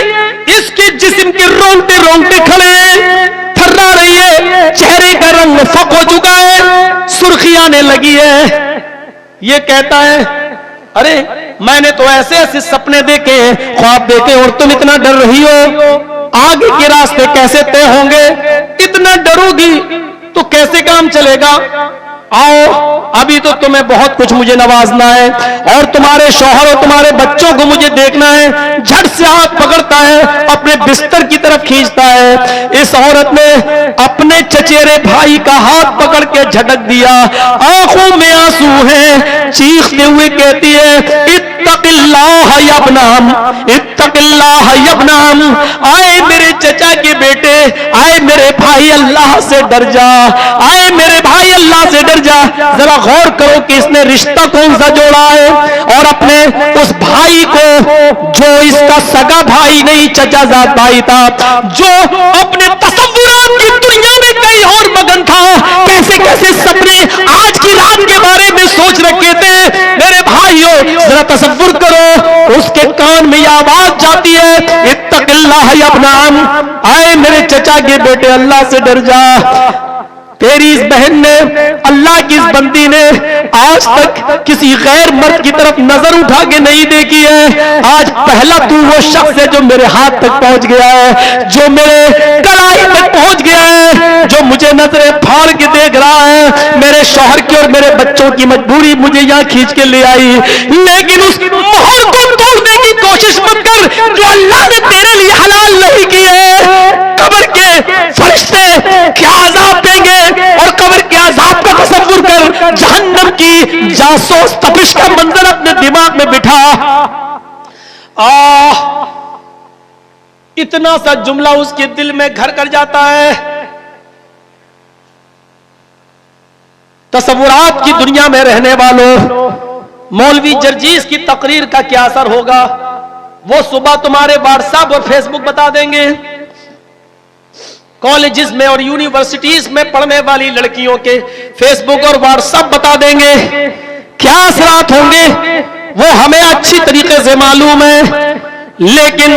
इसके जिस्म के रोंगटे रोंगटे खड़े हैं, थर्रा रही है, चेहरे का रंग फक हो चुका है, सुर्खी आने लगी है। ये कहता है, अरे मैंने तो ऐसे ऐसे सपने देखे हैं, ख्वाब देखे, और तुम इतना डर रही हो, आगे के रास्ते कैसे तय होंगे? इतना डरोगी तो कैसे काम चलेगा? आओ अभी तो तुम्हें बहुत कुछ मुझे नवाजना है और तुम्हारे शौहर और तुम्हारे बच्चों को मुझे देखना है। झट से हाथ पकड़ता है, अपने बिस्तर की तरफ खींचता है। इस औरत ने अपने चचेरे भाई का हाथ पकड़ के झटक दिया, आंखों में आंसू हैं, चीखते हुए कहती है इत्तक़िल्लाह या इब्नाम, इत्तक़िल्लाह या इब्नाम। आए मेरे चचा के बेटे, आए मेरे भाई अल्लाह से डर जा, आए मेरे भाई अल्लाह से डर जा। जरा गौर करो कि इसने रिश्ता कौन सा जोड़ा है, और अपने उस भाई को जो इसका सगा भाई नहीं चचाजाद भाई था, जो अपने तसव्वुरात की दुनिया में कहीं और मगन था, कैसे कैसे सपने आज की रात के बारे में सोच रखे थे। मेरे भाइयों जरा तसव्वुर करो, उसके कान में यह आवाज जाती है इत्तक़िल्लाह या इब्नाम, आए मेरे चचा के बेटे अल्लाह से डर जा। तेरी इस बहन ने, अल्लाह की इस बंदी ने आज तक किसी गैर मर्द की तरफ नजर उठा के नहीं देखी है। आज पहला तू वो शख्स है जो मेरे हाथ तक पहुंच गया है, जो मेरे कलाई तक पहुंच गया है, जो मुझे नजरें फाड़ के देख रहा है। मेरे शौहर की और मेरे बच्चों की मजबूरी मुझे यहाँ खींच के ले आई, लेकिन उस मोहर को तोड़ने की कोशिश मत कर जो अल्लाह ने तेरे लिए हलाल नहीं की है। कब्र के फरिश्ते क्या अज़ाब देंगे, और कब्र के अज़ाब का तसव्वुर कर, जहन्नम की जासूस तपिश का मंजर अपने दिमाग में बिठा। इतना सा जुमला उसके दिल में घर कर जाता है। तसव्वुरात की दुनिया में रहने वालों, मौलवी जर्जीस की तकरीर का क्या असर होगा, वो सुबह तुम्हारे व्हाट्सएप और फेसबुक बता देंगे। कॉलेजेस में और यूनिवर्सिटीज में पढ़ने वाली लड़कियों के फेसबुक और व्हाट्सएप बता देंगे। क्या असरात होंगे वो हमें अच्छी तरीके से मालूम है, लेकिन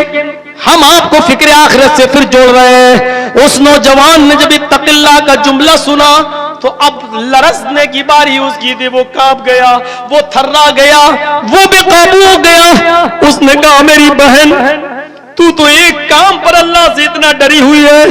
हम आपको फिक्र आखिरत से फिर जोड़ रहे हैं। उस नौजवान ने जब इत्तक़िल्लाह का जुमला सुना तो अब लरसने की बारी उसकी थी। वो कांप गया, वो थर्रा गया, वो बेकाबू हो गया। उसने कहा मेरी बहन, तू तो एक काम पर अल्लाह से इतना डरी हुई है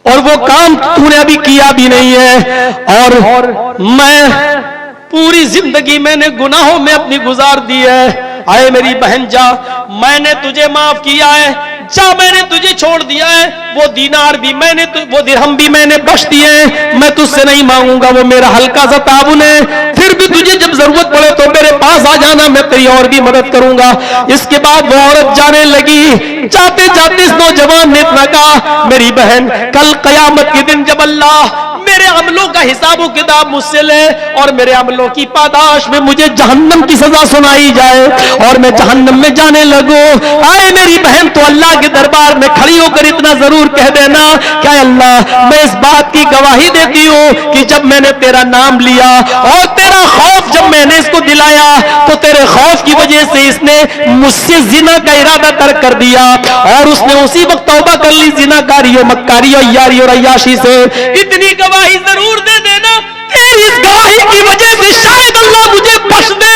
और वो काम तूने अभी किया भी नहीं है, और मैं पूरी जिंदगी मैंने गुनाहों में अपनी गुजार दी है। आए मेरी बहन जा, मैंने तुझे माफ किया है, जा मैंने तुझे छोड़ दिया है। वो दीनार भी मैंने, वो दिरहम भी मैंने बख्श दिए हैं, मैं तुझसे नहीं मांगूंगा, वो मेरा हल्का सा ताउन है। फिर भी तुझे जब जरूरत पड़े तो मेरे पास आ जाना, मैं तेरी और भी मदद करूंगा। इसके बाद वो औरत जाने लगी। जाते जाते इस नौजवान ने इतना कहा मेरी बहन, कल कयामत के दिन जब अल्लाह मेरे अमलों का हिसाब किताब मुझसे ले और मेरे अमलों की पादाश में मुझे जहन्नम की सजा सुनाई जाए और मैं जहन्नम में जाने लगूं, आए मेरी बहन तो अल्लाह के दरबार में खड़ी होकर इतना जरूर कह देना, क्या अल्लाह मैं इस बात की गवाही देती हूं कि जब मैंने तेरा नाम लिया और तेरा खौफ जब मैंने इसको दिलाया तो तेरे खौफ की वजह से इसने मुझसे जिना का इरादा तर्क कर दिया और उसने उसी वक्त तौबा कर ली जिनाकारी और मक्कारी और यारी और अय्याशी से। इतनी गवाही जरूर दे देना, तेरी इस गवाही की वजह से शायद अल्लाह मुझे बख्श दे।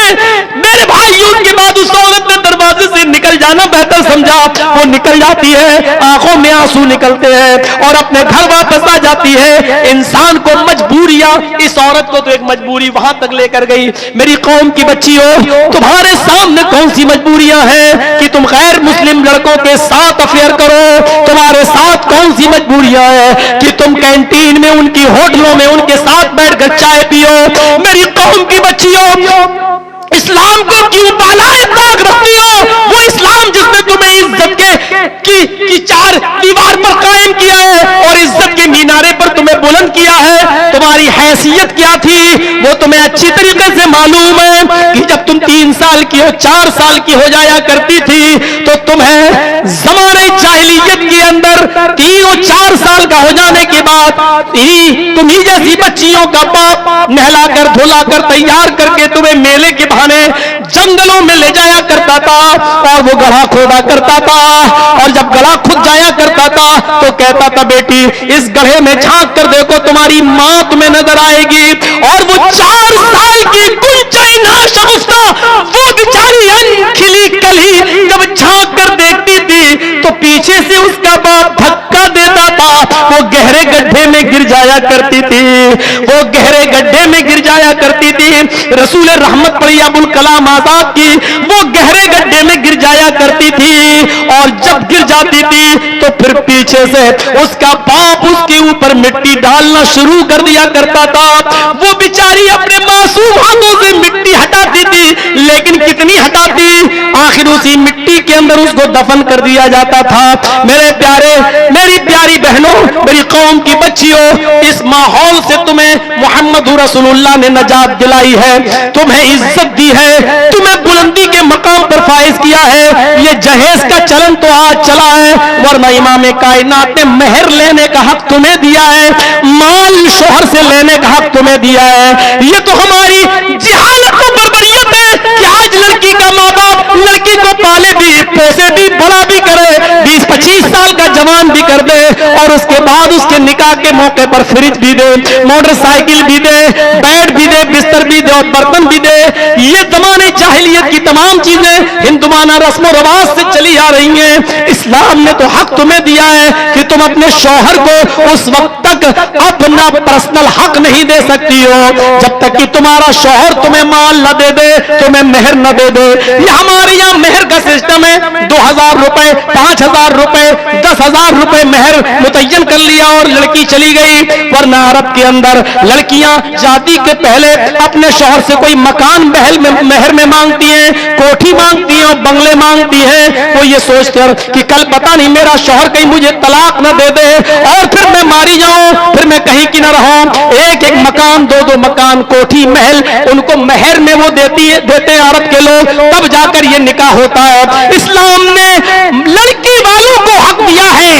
मेरे भाई उसके बाद उस औरत ने दरवाजे से निकल जाना बेहतर समझा। वो निकल जाती है, आंखों में आंसू निकलते हैं और अपने घर वापस आ जाती है। इंसान को मजबूरियां, इस औरत को तो एक मजबूरी वहां तक लेकर गई। मेरी कौम की बच्चियों, तुम्हारे सामने कौन सी मजबूरियां हैं कि तुम गैर मुस्लिम लड़कों के साथ अफेयर करो? तुम्हारे साथ कौन सी मजबूरियां हैं कि तुम कैंटीन में, उनकी होटलों में उनके साथ बैठकर चाय पियो? मेरी कौम की बच्चियों, इस्लाम को क्यों बालाए ताक रखती हो? वो इस्लाम जिसने तुम्हें इज्जत की चार दीवार पर कायम किया है और इज्जत के मीनारे पर तुम्हें बुलंद किया है। तुम्हारी हैसियत क्या थी वो तुम्हें अच्छी तरीके से मालूम है कि जब तुम 3 साल की हो, 4 साल की हो जाया करती थी तो तुम्हें ज़माने जाहिलियत के अंदर 3 और 4 साल का हो जाने के बाद तुम्ही जैसी बच्चियों का बाप नहलाकर धुलाकर तैयार करके तुम्हें मेले के बहाने जंगलों में ले जाया करता था और वो गड्ढा खोदा करता था, और जब गला खुद जाया करता था तो कहता था बेटी इस गड्ढे में झांक कर देखो, तुम्हारी मां तुम्हें नजर आएगी। और वो 4 साल की गुंजाई नाशगुफ्ता वो बेचारी खिली कली जब झांक कर देखती थी तो पीछे से उसका बाप धक्का देता था, वो गहरे गड्ढे में गिर जाया करती थी। वो गहरे गड्ढे रसूल रहमत पड़ी अबुल कलाम आजाद की, वो गहरे गड्ढे में गिर जाया करती थी, और जब गिर जाती थी तो फिर पीछे से उसका बाप उसके ऊपर मिट्टी डालना शुरू कर दिया करता था। वो बेचारी अपने मासूम हाथों से मिट्टी हटाती थी, लेकिन कितनी हटाती, आखिर उसी मिट्टी के अंदर उसको दफन कर दिया जाता था। मेरे प्यारे, मेरी प्यारी बहनों, मेरी कौम की बच्चियों, इस माहौल से तुम्हें मोहम्मद रसूलुल्लाह ने नजात दिलाई है, तुम्हें इज्जत दी है, तुम्हें बुलंदी के मकाम पर फाइज किया है। ये जहेज का चलन तो आज चला है, वरना इमाम कायनात ने मेहर लेने का हक तुम्हें दिया है, माल शोहर से लेने का हक तुम्हें दिया है। ये तो हमारी जिहालत और बर्बरियत है कि आज लड़की का माँ बाप लड़की को पाले भी, पोसे भी, बड़ा भी करे, 20-25 साल का जवान भी कर दे, और उसके बाद उसके निकाह के मौके पर फ्रिज भी दे, मोटरसाइकिल भी दे, बेड भी दे, बिस्तर भी दे और बर्तन भी दे। ये जमाने जाहिलियत की तमाम चीजें हिंदुमाना रस्म और रवाज से चली आ रही हैं। इस्लाम ने तो हक तुम्हें दिया है कि तुम अपने शौहर को उस वक्त तक अपना पर्सनल हक नहीं दे सकती हो जब तक कि तुम्हारा शौहर तुम्हें माल न दे दे, तुम्हें मेहर न दे दे। ये हमारे यहाँ मेहर का सिस्टम है, 2000 रुपए, 5000 रुपए, 10,000 रुपए मेहर मुतय्यन कर लिया और लड़की चली गई। वरना अरब के अंदर लड़कियां शादी के पहले अपने शौहर से कोई मकान मेहर में मांगती हैं, कोठी मांगती हैं और बंगले मांगती हैं, वो ये सोचकर कि कल पता नहीं मेरा शौहर कहीं मुझे तलाक न दे दे और फिर मैं मारी जाऊं, फिर मैं कहीं की न रहूं। एक एक मकान, 2-2 मकान, कोठी, महल उनको मेहर में वो देते हैं अरब के लोग, तब जाकर ये निकाह होता है। इस्लाम ने लड़की वालों को हक दिया है,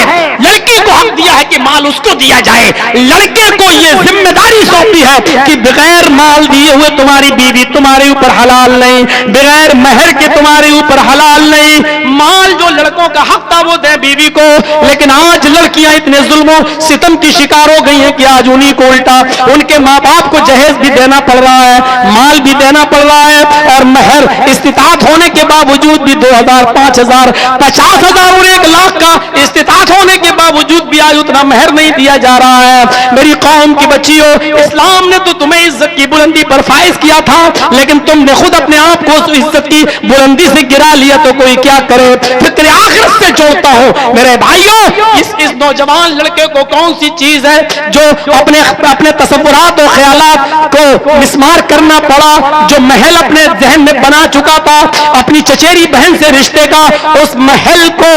लड़की को हक दिया है कि माल उसको दिया जाए। लड़के को ये जिम्मेदारी सौंपी है कि बगैर माल दिए हुए तुम्हारी बीवी तुम्हारे ऊपर हलाल नहीं, बगैर मेहर के तुम्हारे ऊपर हलाल नहीं। माल जो लड़कों का हक था वो दे बीवी को, लेकिन आज लड़कियां इतने जुल्मों सितम की शिकार हो गई हैं कि आज उन्हीं को उल्टा उनके माँ बाप को जहेज भी देना पड़ रहा है, माल भी देना पड़ रहा है, और मेहर इस्तिताअत होने के बावजूद भी 2000, 5000, 50,000 और 1 लाख का इस्तिताअत होने के बावजूद भी आज उतना मेहर नहीं दिया जा रहा है। मेरी कौम की बच्चियों, इस्लाम ने तो तुम्हें इज्जत की बुलंदी पर फाइज किया था, लेकिन तुमने खुद अपने आप को उस इज्जत की बुलंदी से गिरा लिया, तो कोई क्या करे। फिक्र आखिरत से जोड़ता हूं मेरे भाइयों, इस नौजवान लड़के को कौन सी चीज है जो अपने तसव्वुरात और ख्यालात को मिसमार करना पड़ा, जो महल अपने जहन में बना चुका था अपनी चचेरी बहन से रिश्ते का, उस महल को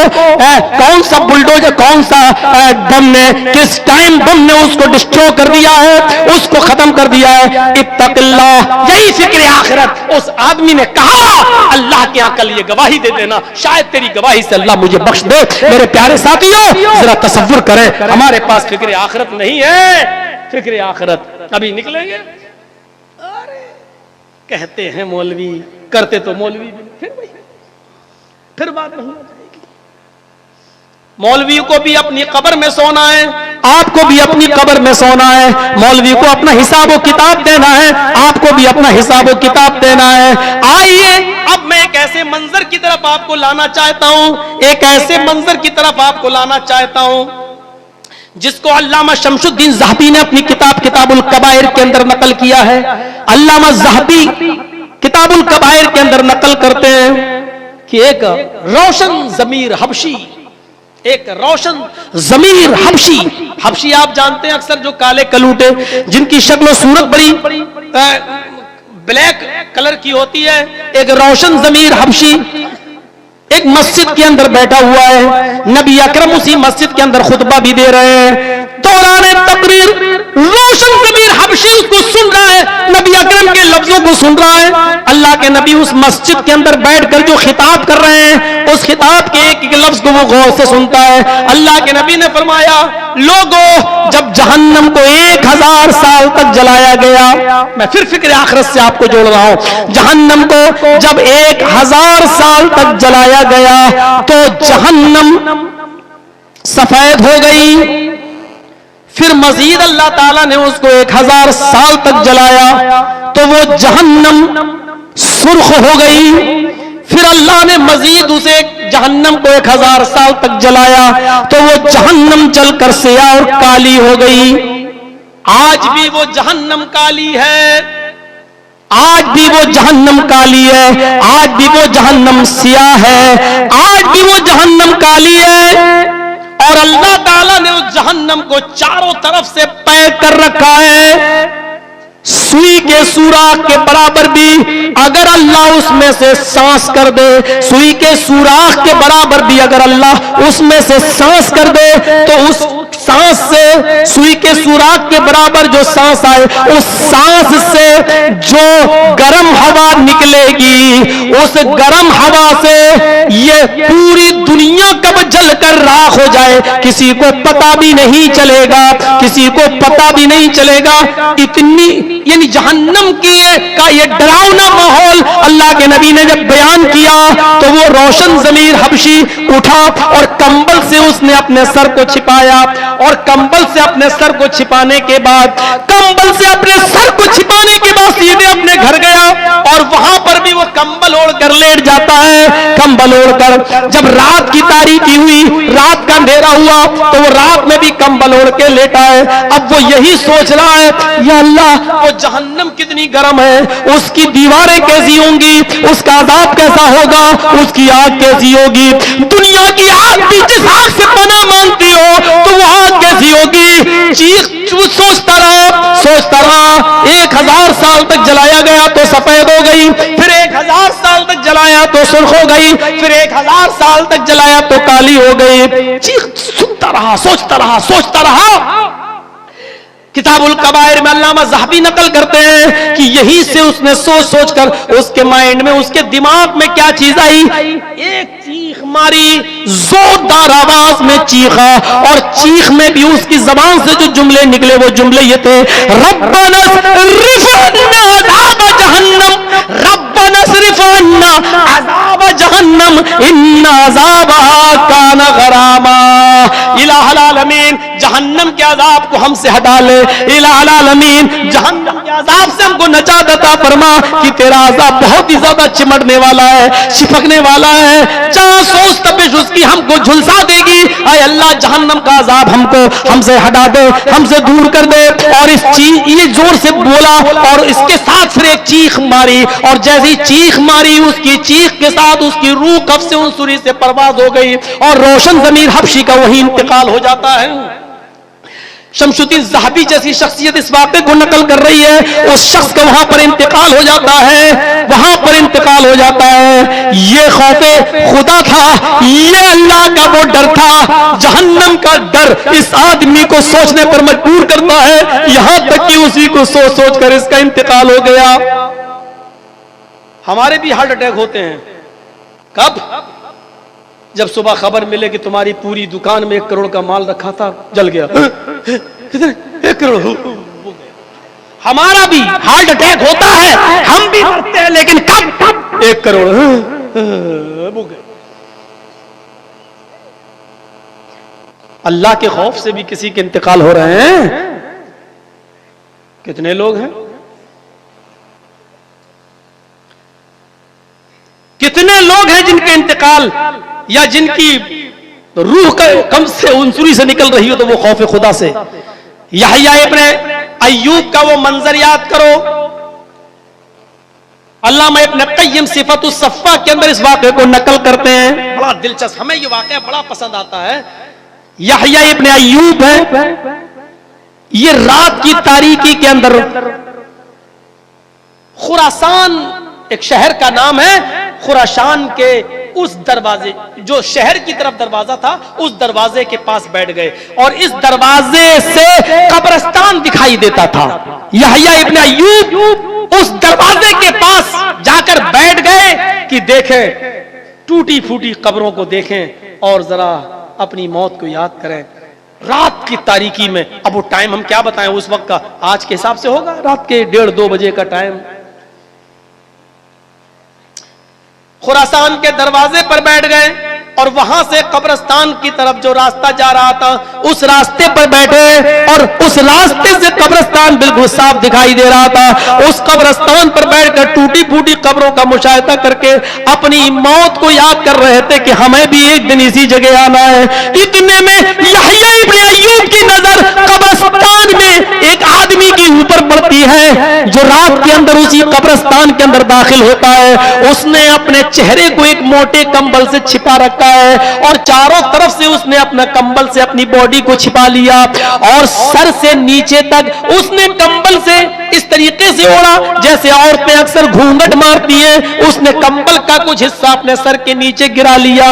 कौन सा बुलडोजर, कौन सा बम ने, किस टाइम बम ने उसको डिस्ट्रॉय कर दिया है, उसको खत्म कर दिया है। इत्तक़िल्लाह, यही फिक्र आखिरत उस आदमी ने कहा। अल्लाह के यहाँ कल ये गवाही दे देना, शायद तेरी गवाही से अल्लाह मुझे बख्श दे। मेरे प्यारे साथियों, जरा तसव्वुर करें, हमारे पास फिक्र आखिरत नहीं है। फिक्र आखिरत अभी निकलेंगे, अरे कहते हैं मौलवी, करते तो मौलवी भी, फिर बात नहीं हो जाएगी। मौलवी को भी अपनी कब्र में सोना है, आपको भी अपनी कब्र में सोना है। मौलवी को अपना हिसाब व किताब देना है, आपको भी अपना हिसाब व किताब देना है। आइए अब मैं एक ऐसे मंजर की तरफ आपको लाना चाहता हूं, एक ऐसे मंजर की तरफ आपको लाना चाहता हूं जिसको अल्लामा शमशुद्दीन ज़हबी ने अपनी किताब किताबुल कबाइर के अंदर नकल किया है। अल्लामा ज़हबी किताबुल कबाइर के अंदर नकल करते हैं कि एक रोशन ज़मीर हबशी, एक रोशन ज़मीर हबशी, हबशी आप जानते हैं अक्सर जो काले कलूटे जिनकी शक्ल सूरत बड़ी ब्लैक कलर की होती है, एक रोशन ज़मीर हबशी एक मस्जिद के अंदर बैठा हुआ है। नबी अकरम उसी मस्जिद के अंदर खुतबा भी दे रहे हैं। दौरान तकरीर रोशन ज़मीर हबशी उसको सुन रहा है, नबी अकरम के लफ्जों को सुन रहा है। अल्लाह के नबी उस मस्जिद के अंदर बैठकर जो खिताब कर रहे हैं, उस खिताब के एक एक लफ्ज को वो गौर से सुनता है। अल्लाह के नबी ने फरमाया, लोगों जब जहन्नम को 1000 साल तक जलाया गया, मैं फिर फिक्र आखिरत से आपको जोड़ रहा हूं, जहन्नम को जब 1000 साल तक जलाया गया तो जहन्नम सफेद हो गई। फिर मजीद अल्लाह ताला ने उसको 1000 साल तक जलाया तो वो जहन्नम सुर्ख हो गई। फिर अल्लाह ने मजीद उसे जहन्नम को 1000 साल तक जलाया तो वो जहन्नम जलकर सियाह और काली हो गई। आज भी वो जहन्नम काली है, आज भी वो जहन्नम काली है, आज भी वो जहन्नम सियाह है, आज भी वो जहन्नम काली है। और अल्लाह ताला ने उस जहन्नम को चारों तरफ से पैक कर रखा है। सुई के सुराख के बराबर भी अगर अल्लाह उसमें से सांस कर दे, सुई के सुराख के बराबर भी अगर अल्लाह उसमें से सांस कर दे, तो उस सांस से, सुई के सुराख के बराबर जो सांस आए, उस सांस से जो गर्म हवा निकलेगी, उस गर्म हवा से ये पूरी दुनिया कब जलकर राख हो जाए किसी को पता भी नहीं चलेगा, किसी को पता भी नहीं चलेगा। इतनी यानी जहन्नम का ये डरावना माहौल अल्लाह के नबी ने जब बयान किया तो वो रोशन ज़मीर हबशी उठा और कंबल से उसने अपने सर को छिपाया, और कंबल से अपने सर को छिपाने के बाद, कंबल से अपने सर को छिपाने के बाद सीधे अपने घर गया और वहां पर भी वो कंबल ओढ़कर लेट जाता है। कंबल ओढ़कर जब रात की तारीकी हुई, रात का अंधेरा हुआ, तो वो रात में भी कंबल ओढ़ के लेटा है। अब वो यही सोच रहा है, या अल्लाह वो जहन्नम कितनी गर्म है, उसकी दीवारें कैसी होंगी, उसका अज़ाब कैसा होगा, उसकी आग कैसी होगी। दुनिया की आग भी जिस आग से पनाह मांगती हो तो वो आग कैसी होगी। चीख सोचता रहा 1000 साल तक जलाया गया तो सफेद हो गई, फिर 1000 साल तक जलाया तो सुर्ख हो गई, फिर 1000 साल तक जलाया तो काली हो गई। चीख सुनता रहा, सोचता रहा। किताबुल कबायर में अल्लामा ज़हबी नकल करते हैं कि यही से उसने सोच कर उसके माइंड में, उसके दिमाग में क्या चीज आई, एक चीख मारी, जोरदार आवाज में चीखा, और चीख में भी उसकी जबान से जो जुमले निकले वो जुमले ये थे, रब्बना रिफ़अन्ना अज़ाब जहन्नम, रब्बना रिफ़अन्ना अज़ाब जहन्नम, इन्ना अज़ाबहा काना गरामा। इलाहुल आलमीन जहन्नम के अज़ाब को हमसे हटा ले, इलाहुल आलमीन जहन्नम के अज़ाब से हमको नजात अता फरमा कि तेरा अज़ाब बहुत ही ज्यादा चिमटने वाला है, चिपकने वाला है, जहां सोच तपिश उसकी हमको झुलसा देगी। आए अल्लाह जहन्नम का अज़ाब हमसे हटा दे, हमसे दूर कर दे। और इस चीख, ये जोर से बोला और इसके साथ फिर एक चीख मारी, और जैसी चीख मारी उसकी चीख के साथ उसकी रूह कब्ज़ से उनसुरी से परवाज हो गई और रोशन ज़मीर हबशी का वही इंतकाल हो जाता है। शमसुद्दीन ज़हबी जैसी शख्सियत इस वाक़े को नकल कर रही है, उस शख्स का वहां पर इंतकाल हो जाता है, वहां पर इंतकाल हो जाता है। ये खौफे खुदा था, ये अल्लाह का वो डर था। जहन्नम का डर इस आदमी को सोचने पर मजबूर करता है, यहां तक कि उसी को सोच कर इसका इंतकाल हो गया। हमारे भी हार्ट अटैक होते हैं, कब? जब सुबह खबर मिले कि तुम्हारी पूरी दुकान में 1 करोड़ का माल रखा था, जल गया। कितने? 1 करोड़ हो गया। हमारा भी हार्ट अटैक होता है, हम भी मरते हैं, लेकिन कब? 1 करोड़ हो गए। अल्लाह के खौफ से भी किसी के इंतकाल हो रहे हैं। कितने लोग हैं, कितने लोग हैं जिनके इंतकाल या जिनकी रूह कम से उनसुरी से निकल रही हो तो वो खौफ खुदा से। यहया इब्ने अय्यूब का वो मंजर याद करो, अल्लामा इब्ने क़य्यिम सिफ़तुस सफ़्फ़ा के अंदर इस वाक़े को नकल करते हैं, बड़ा दिलचस्प, हमें ये वाक़या बड़ा पसंद आता है। यहया इब्ने अय्यूब है, ये रात की तारीकी के अंदर, खुरासान एक शहर का नाम है, खुरासान के उस दरवाजे, जो शहर की तरफ दरवाजा था, उस दरवाजे के पास बैठ गए और इस दरवाजे से कब्रिस्तान दिखाई देता था। यहया इब्ने अय्यूब उस दरवाजे के पास जाकर बैठ गए कि देखें, टूटी फूटी कब्रों को देखें और जरा अपनी मौत को याद करें। रात की तारीकी में, अब वो टाइम हम क्या बताएं उस वक्त का, आज के हिसाब से होगा रात के 1:30-2 बजे का टाइम। खुरासान के दरवाजे पर बैठ गए और वहां से कब्रिस्तान की तरफ जो रास्ता जा रहा था उस रास्ते पर बैठे और उस रास्ते से कब्रिस्तान बिल्कुल साफ दिखाई दे रहा था। उस कब्रिस्तान पर बैठकर टूटी फूटी कब्रों का मुशाहिदा करके अपनी मौत को याद कर रहे थे कि हमें भी एक दिन इसी जगह आना है। इतने में यहया इब्ने अय्यूब की नजर कब्रिस्तान में एक आदमी की ऊपर पड़ती है। जो रात के अंदर उसी कब्रिस्तान के अंदर दाखिल होता है, उसने अपने चेहरे को एक मोटे कंबल से छिपा रखा है और चारों तरफ से उसने अपना कंबल से अपनी बॉडी को छिपा लिया और सर से नीचे तक उसने कंबल से इस तरीके से ओढ़ा जैसे औरतें अक्सर घूंघट मारती हैं। उसने कंबल का कुछ हिस्सा अपने सर के नीचे गिरा लिया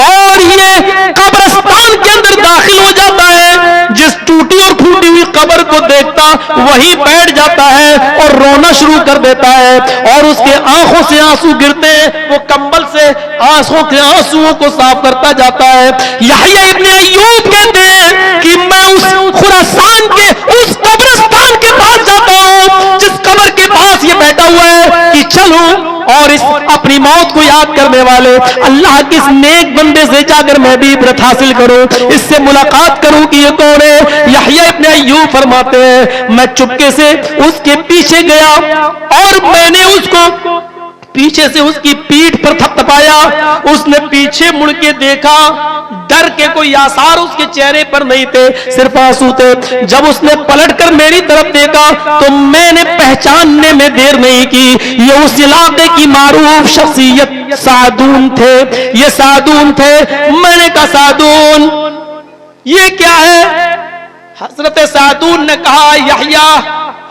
और ये कब्रिस्तान के अंदर दाखिल हो जाता है। जिस टूटी और फूटी हुई कब्र को देखता वहीं बैठ जाता है और रोना शुरू कर देता है और उसके आंखों से आंसू गिरते हैं। वो कंबल से आंखों के आंसुओं को साफ करता जाता है। यहया इब्ने अय्यूब कहते हैं कि मैं उस खुरासान के उस कब्रिस्तान के पास जाता हूं जिस कब्र के पास ये बैठा हुआ है कि चलूं और इस अपनी मौत को याद करने वाले अल्लाह के इस नेक बंदे से जाकर मैं भी इबरत हासिल करूं, इससे मुलाकात करूं कि ये कौन है। यहया इब्ने अय्यूब फरमाते हैं मैं चुपके से उसके पीछे गया और मैंने उसको पीछे से उसकी पीठ पर थपथपाया। उसने पीछे मुड़ के देखा, डर के कोई आसार उसके चेहरे पर नहीं थे, सिर्फ आंसू थे। जब उसने पलटकर मेरी तरफ देखा तो मैंने पहचानने में देर नहीं की, ये उस इलाके की मारूफ शख्सियत सादून थे। ये सादून थे। मैंने कहा सादून ये क्या है? हजरत सादून ने कहा यहया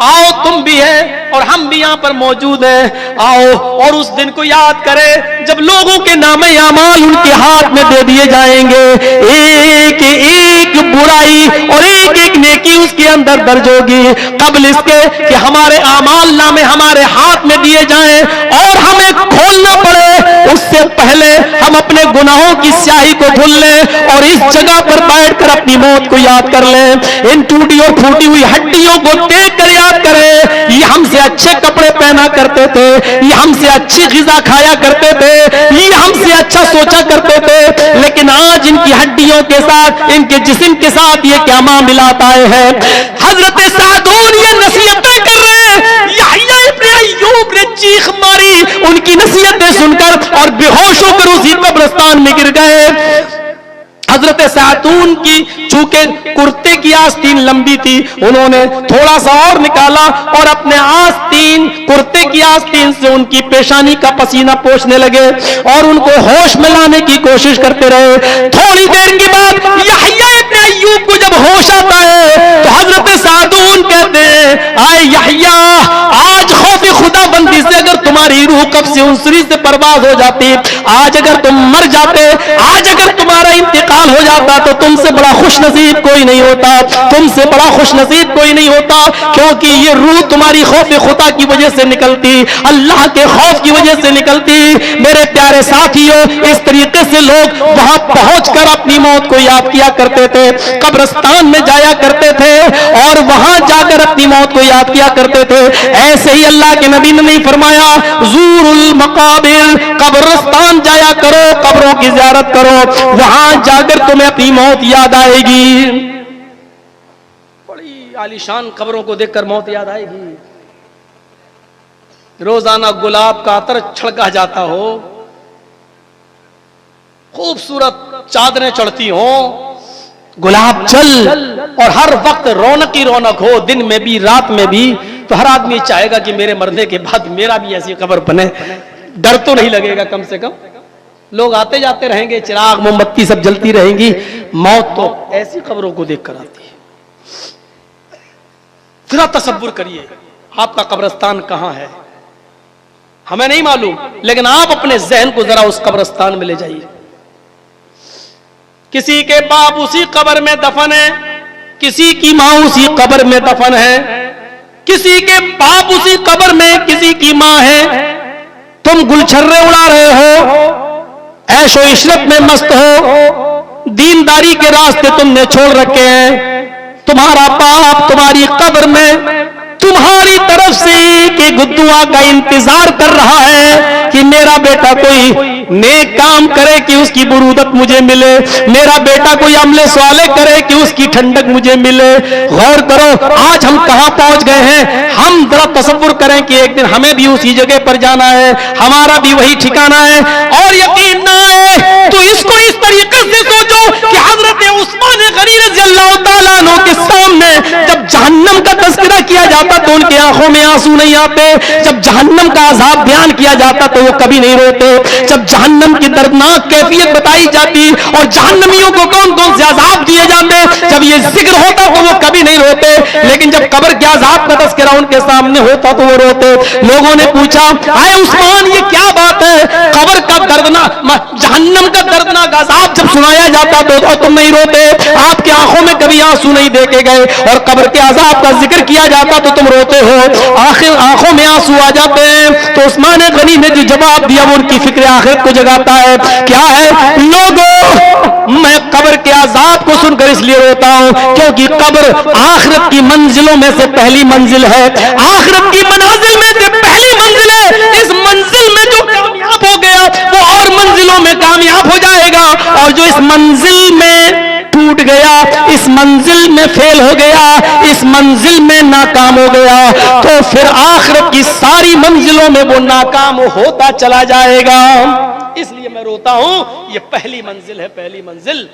आओ तुम भी है और हम भी यहाँ पर मौजूद हैं, आओ और उस दिन को याद करें जब लोगों के नामे अमाल उनके हाथ में दे दिए जाएंगे। एक एक बुराई और एक एक नेकी उसके अंदर दर्ज होगी कबल इसके कि हमारे अमाल नामे हमारे हाथ में दिए जाएं और हमें खोलना पड़े। उससे पहले हम अपने गुनाहों की स्याही को धुल लें और इस जगह पर बैठकर अपनी मौत को याद कर लें। इन टूटी और फूटी हुई हड्डियों को देख कर याद करें ये हमसे अच्छे कपड़े पहना करते थे, ये हमसे अच्छी ग़िज़ा खाया करते थे, ये हमसे अच्छा सोचा करते थे, लेकिन आज इनकी हड्डियों के साथ इनके जिस्म के साथ ये क्या मामलात आए हैं। हजरत सादून ये नसीहतें कर रहे हैं। यहया इब्ने अय्यूब ने चीख मारी उनकी नसीहतें सुनकर और बेहोश होकर उसी कब्रिस्तान में गिर गए। हजरत सादून की चूंकि कुर्ते की आस्तीन लंबी थी, उन्होंने थोड़ा सा और निकाला और अपने आस्तीन कुर्ते की आस्तीन से उनकी पेशानी का पसीना पोंछने लगे और उनको होश में लाने की कोशिश करते रहे। थोड़ी देर के बाद यहया इब्ने अय्यूब को जब होश आता है तो हजरत सादून कहते हैं आए यहया आज खौफ खुदाबंदी से अगर तुम्हारी रूह कब्ज़ उनसरी से बर्बाद हो जाती, आज अगर तुम मर जाते, आज अगर तुम्हारा इंतकाल हो जाता तो तुमसे बड़ा खुश नसीब कोई नहीं होता, तुमसे बड़ा खुश नसीब कोई नहीं होता, क्योंकि ये रूह तुम्हारी खौफ खुदा की वजह से निकलती, अल्लाह के खौफ की वजह से निकलती। मेरे प्यारे साथियों इस तरीके से लोग वहां पहुंचकर अपनी मौत को याद किया करते थे, कब्रिस्तान में जाया करते थे और वहां जाकर अपनी मौत को याद किया करते थे। ऐसे ही अल्लाह के नबी ने नहीं फरमाया ज़ूरुल मकाबिर, कब्रिस्तान जाया करो, कब्रों की ज़ियारत करो, वहां जाकर तुम्हें अपनी मौत याद आएगी। बड़ी आलीशान कब्रों को देखकर मौत याद आएगी। रोजाना गुलाब का अतर छलका जाता हो, खूबसूरत चादरें चढ़ती हो, गुलाब जल और हर वक्त रौनक ही रौनक हो, दिन में भी रात में भी, तो हर आदमी चाहेगा कि मेरे मरने के बाद मेरा भी ऐसी कब्र बने। डर तो नहीं लगेगा कम से कम, लोग आते जाते रहेंगे, चिराग मोमबत्ती सब जलती रहेंगी, मौत तो ऐसी कब्रों को देखकर आती है। जरा तसव्वुर करिए आपका कब्रिस्तान कहां है, हमें नहीं मालूम, लेकिन आप अपने जहन को जरा उस कब्रिस्तान में ले जाइए। किसी के बाप उसी कब्र में दफन है, किसी की मां उसी कब्र में दफन है, किसी के बाप उसी कब्र में किसी की मां है। तुम गुलछर्रे उड़ा रहे हो, ऐशो इशरत में मस्त हो, दीनदारी के रास्ते तुमने छोड़ रखे हैं। तुम्हारा बाप तुम्हारी कब्र में तुम्हारी तरफ से एक दुआ का इंतजार कर रहा है कि मेरा बेटा कोई नेक काम करे कि उसकी बुरूदत मुझे मिले, मेरा बेटा कोई अमले स्वाले करे कि उसकी ठंडक मुझे मिले। गौर करो आज हम कहां पहुंच गए हैं। हम जरा तसव्वुर करें कि एक दिन हमें भी उसी जगह पर जाना है, हमारा भी वही ठिकाना है। और यकीन ना आए तो इसको इस तरीके से सोचो कि हजरत उस्मान गनी रज़ियल्लाहु ताला अन्हु के सामने जब जहन्नम का तज़किरा किया जाता तो उनकी आंखों में आंसू नहीं आते, जब जहन्नम का अजाब बयान किया जाता तो वो कभी नहीं रोते, जब जहन्नम की दर्दनाक कैफियत बताई जाती और जहन्नमियों को कौन कौन से अजाब दिए जाते, जब ये जिक्र होता तो वो कभी नहीं रोते, लेकिन जब कब्र के अजाब का तज़किरा उनके सामने होता तो वो रोते। लोगों ने पूछा, आए उस्मान ये क्या बात है, कब्र का दर्दनाक जहन्नम का दर्दनाक अजाब जब सुनाया जाता तो तुम नहीं रोते, आपकी आंखों में कभी आंसू नहीं देखे गए, और कब्र के अजाब का जिक्र किया जाता तो तुम रोते हो, आखिर आंखों में आंसू आ जाते हैं। तो उस्मान गनी ने जो जवाब दिया वो उनकी फिक्र आखिरत को जगाता है। क्या है, लोगों मैं कब्र के अजाब को सुनकर इसलिए रोता हूं क्योंकि कब्र आखिरत की मंजिलों में से पहली मंजिल है, आखिरत की मनाजिल में से पहली मंजिल है। इस मंजिल में जो कामयाब हो गया वो और मंजिलों में कामयाब हो जाएगा, और जो इस मंजिल में टूट गया, इस मंजिल में फेल हो गया, इस मंजिल में नाकाम हो गया, तो फिर आखिरत की सारी मंजिलों में वो नाकाम होता चला जाएगा। इसलिए मैं रोता हूं, ये पहली मंजिल है, पहली मंजिल।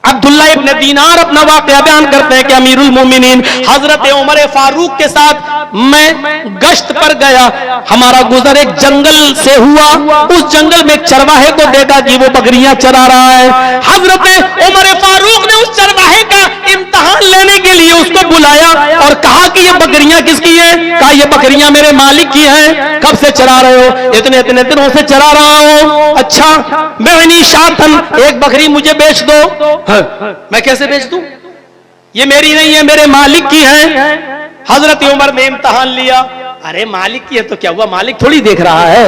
अब्दुल्ला इब्न दीनार अपना वाक़या बयान करते हैं कि अमीरुल मोमिनीन हजरत उमर फारूक के साथ मैं गश्त पर गया, हमारा गुजर एक जंगल से हुआ, उस जंगल में एक चरवाहे को देखा कि वो बकरियां चरा रहा है। हजरत उमर फारूक ने उस चरवाहे का इम्तिहान लेने के लिए उसको बुलाया और कहा कि ये बकरियां किसकी है? कहा ये बकरियां मेरे मालिक की हैं। कब से चरा रहे हो? इतने इतने दिनों से चरा रहा हूं। अच्छा, मैं शातन एक बकरी मुझे बेच दो। मैं कैसे बेच दूं? ये मेरी नहीं है, मेरे मालिक की है। हजरत उमर ने इम्तिहान लिया, अरे मालिक की है तो क्या हुआ, मालिक थोड़ी देख रहा है।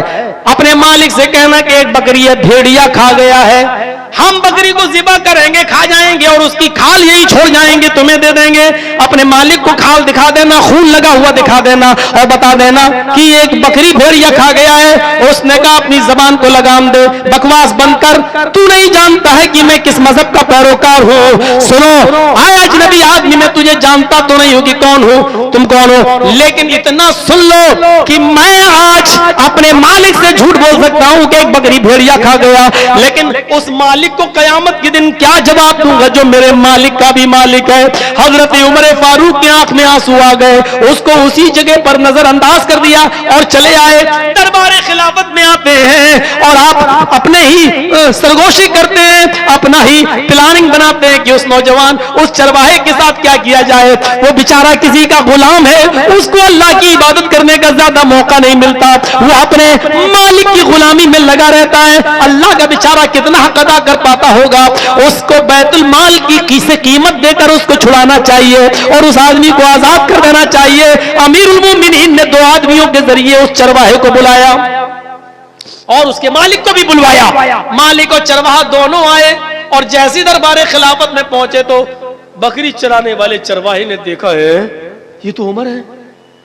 अपने मालिक से कहना कि एक बकरी है, भेड़िया खा गया है, हम बकरी को ज़िबा करेंगे, खा जाएंगे और उसकी खाल यही छोड़ जाएंगे, तुम्हें दे देंगे। अपने मालिक को खाल दिखा देना, खून लगा हुआ दिखा देना और बता देना कि एक बकरी भेड़िया खा गया है। उसने कहा अपनी जबान को लगाम दे, बकवास बंद कर, तू नहीं जानता है कि मैं किस मजहब का पैरोकार हूँ। सुनो, आए अजनबी आदमी, मैं तुझे जानता तो नहीं हूँ कि कौन हूँ, तुम कौन हो, लेकिन इतना सुन लो कि मैं आज अपने मालिक से झूठ बोल सकता हूँ कि एक बकरी भेड़िया खा गया, लेकिन उस मालिक को कयामत के दिन क्या जवाब दूंगा जो मेरे मालिक का भी मालिक है। हजरत उमर फारूक की आंख में आंसू आ गए, उसको उसी जगह पर नजरअंदाज कर दिया और चले आए। दरबारे खिलाफत में आते हैं और आप अपने ही सरगोशी करते हैं, अपना ही प्लानिंग बनाते हैं कि उस नौजवान, उस चरवाहे के साथ क्या किया जाए। वो बेचारा किसी का गुलाम है, उसको अल्लाह की इबादत करने का ज्यादा मौका नहीं मिलता, वो अपने मालिक की गुलामी में लगा रहता है। अल्लाह का बेचारा कितना हक अदा कर पाता होगा, उसको बैतुल माल की से कीमत देकर उसको छुड़ाना चाहिए और उस आदमी को आजाद कर देना चाहिए। अमीरुल मोमिनीन ने 2 आदमियों के जरिए उस चरवाहे को बुलाया और उसके मालिक को भी बुलवाया। मालिक और चरवाहा दोनों आए और जैसी दरबारे खिलाफत में पहुंचे तो बकरी चराने वाले चरवाहे ने देखा है ये तो उमर है,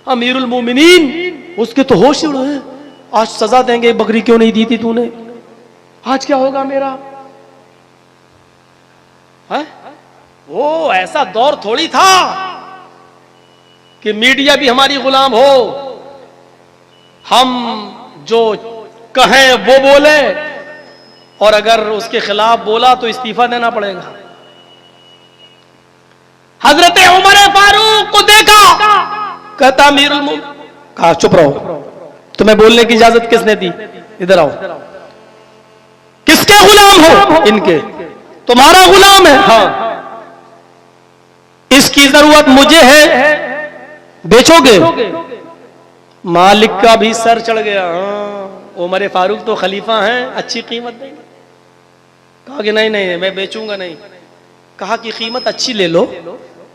अमीरुल मोमिनीन, उसके तो होश उड़ है, आज सजा देंगे, बकरी क्यों नहीं दी थी तूने, आज क्या होगा मेरा है? वो ऐसा दौर थोड़ी था कि मीडिया भी हमारी गुलाम हो, हम जो कहें वो बोले और अगर उसके खिलाफ बोला तो इस्तीफा देना पड़ेगा। हजरत उमर फारूक को देखा, कहता अमीरुल मोमिनीन, कहा चुप रहो, तुम्हें बोलने की इजाजत किसने दी, इधर आओ, किसके गुलाम हो? इनके, तुम्हारा गुलाम है? हाँ। इसकी जरूरत मुझे है, बेचोगे? मालिक का भी सर चढ़ गया, हाँ, उमर फारूक तो खलीफा हैं, अच्छी कीमत देंगे। कहा कि नहीं नहीं मैं बेचूंगा नहीं। कहा कि कीमत अच्छी ले लो,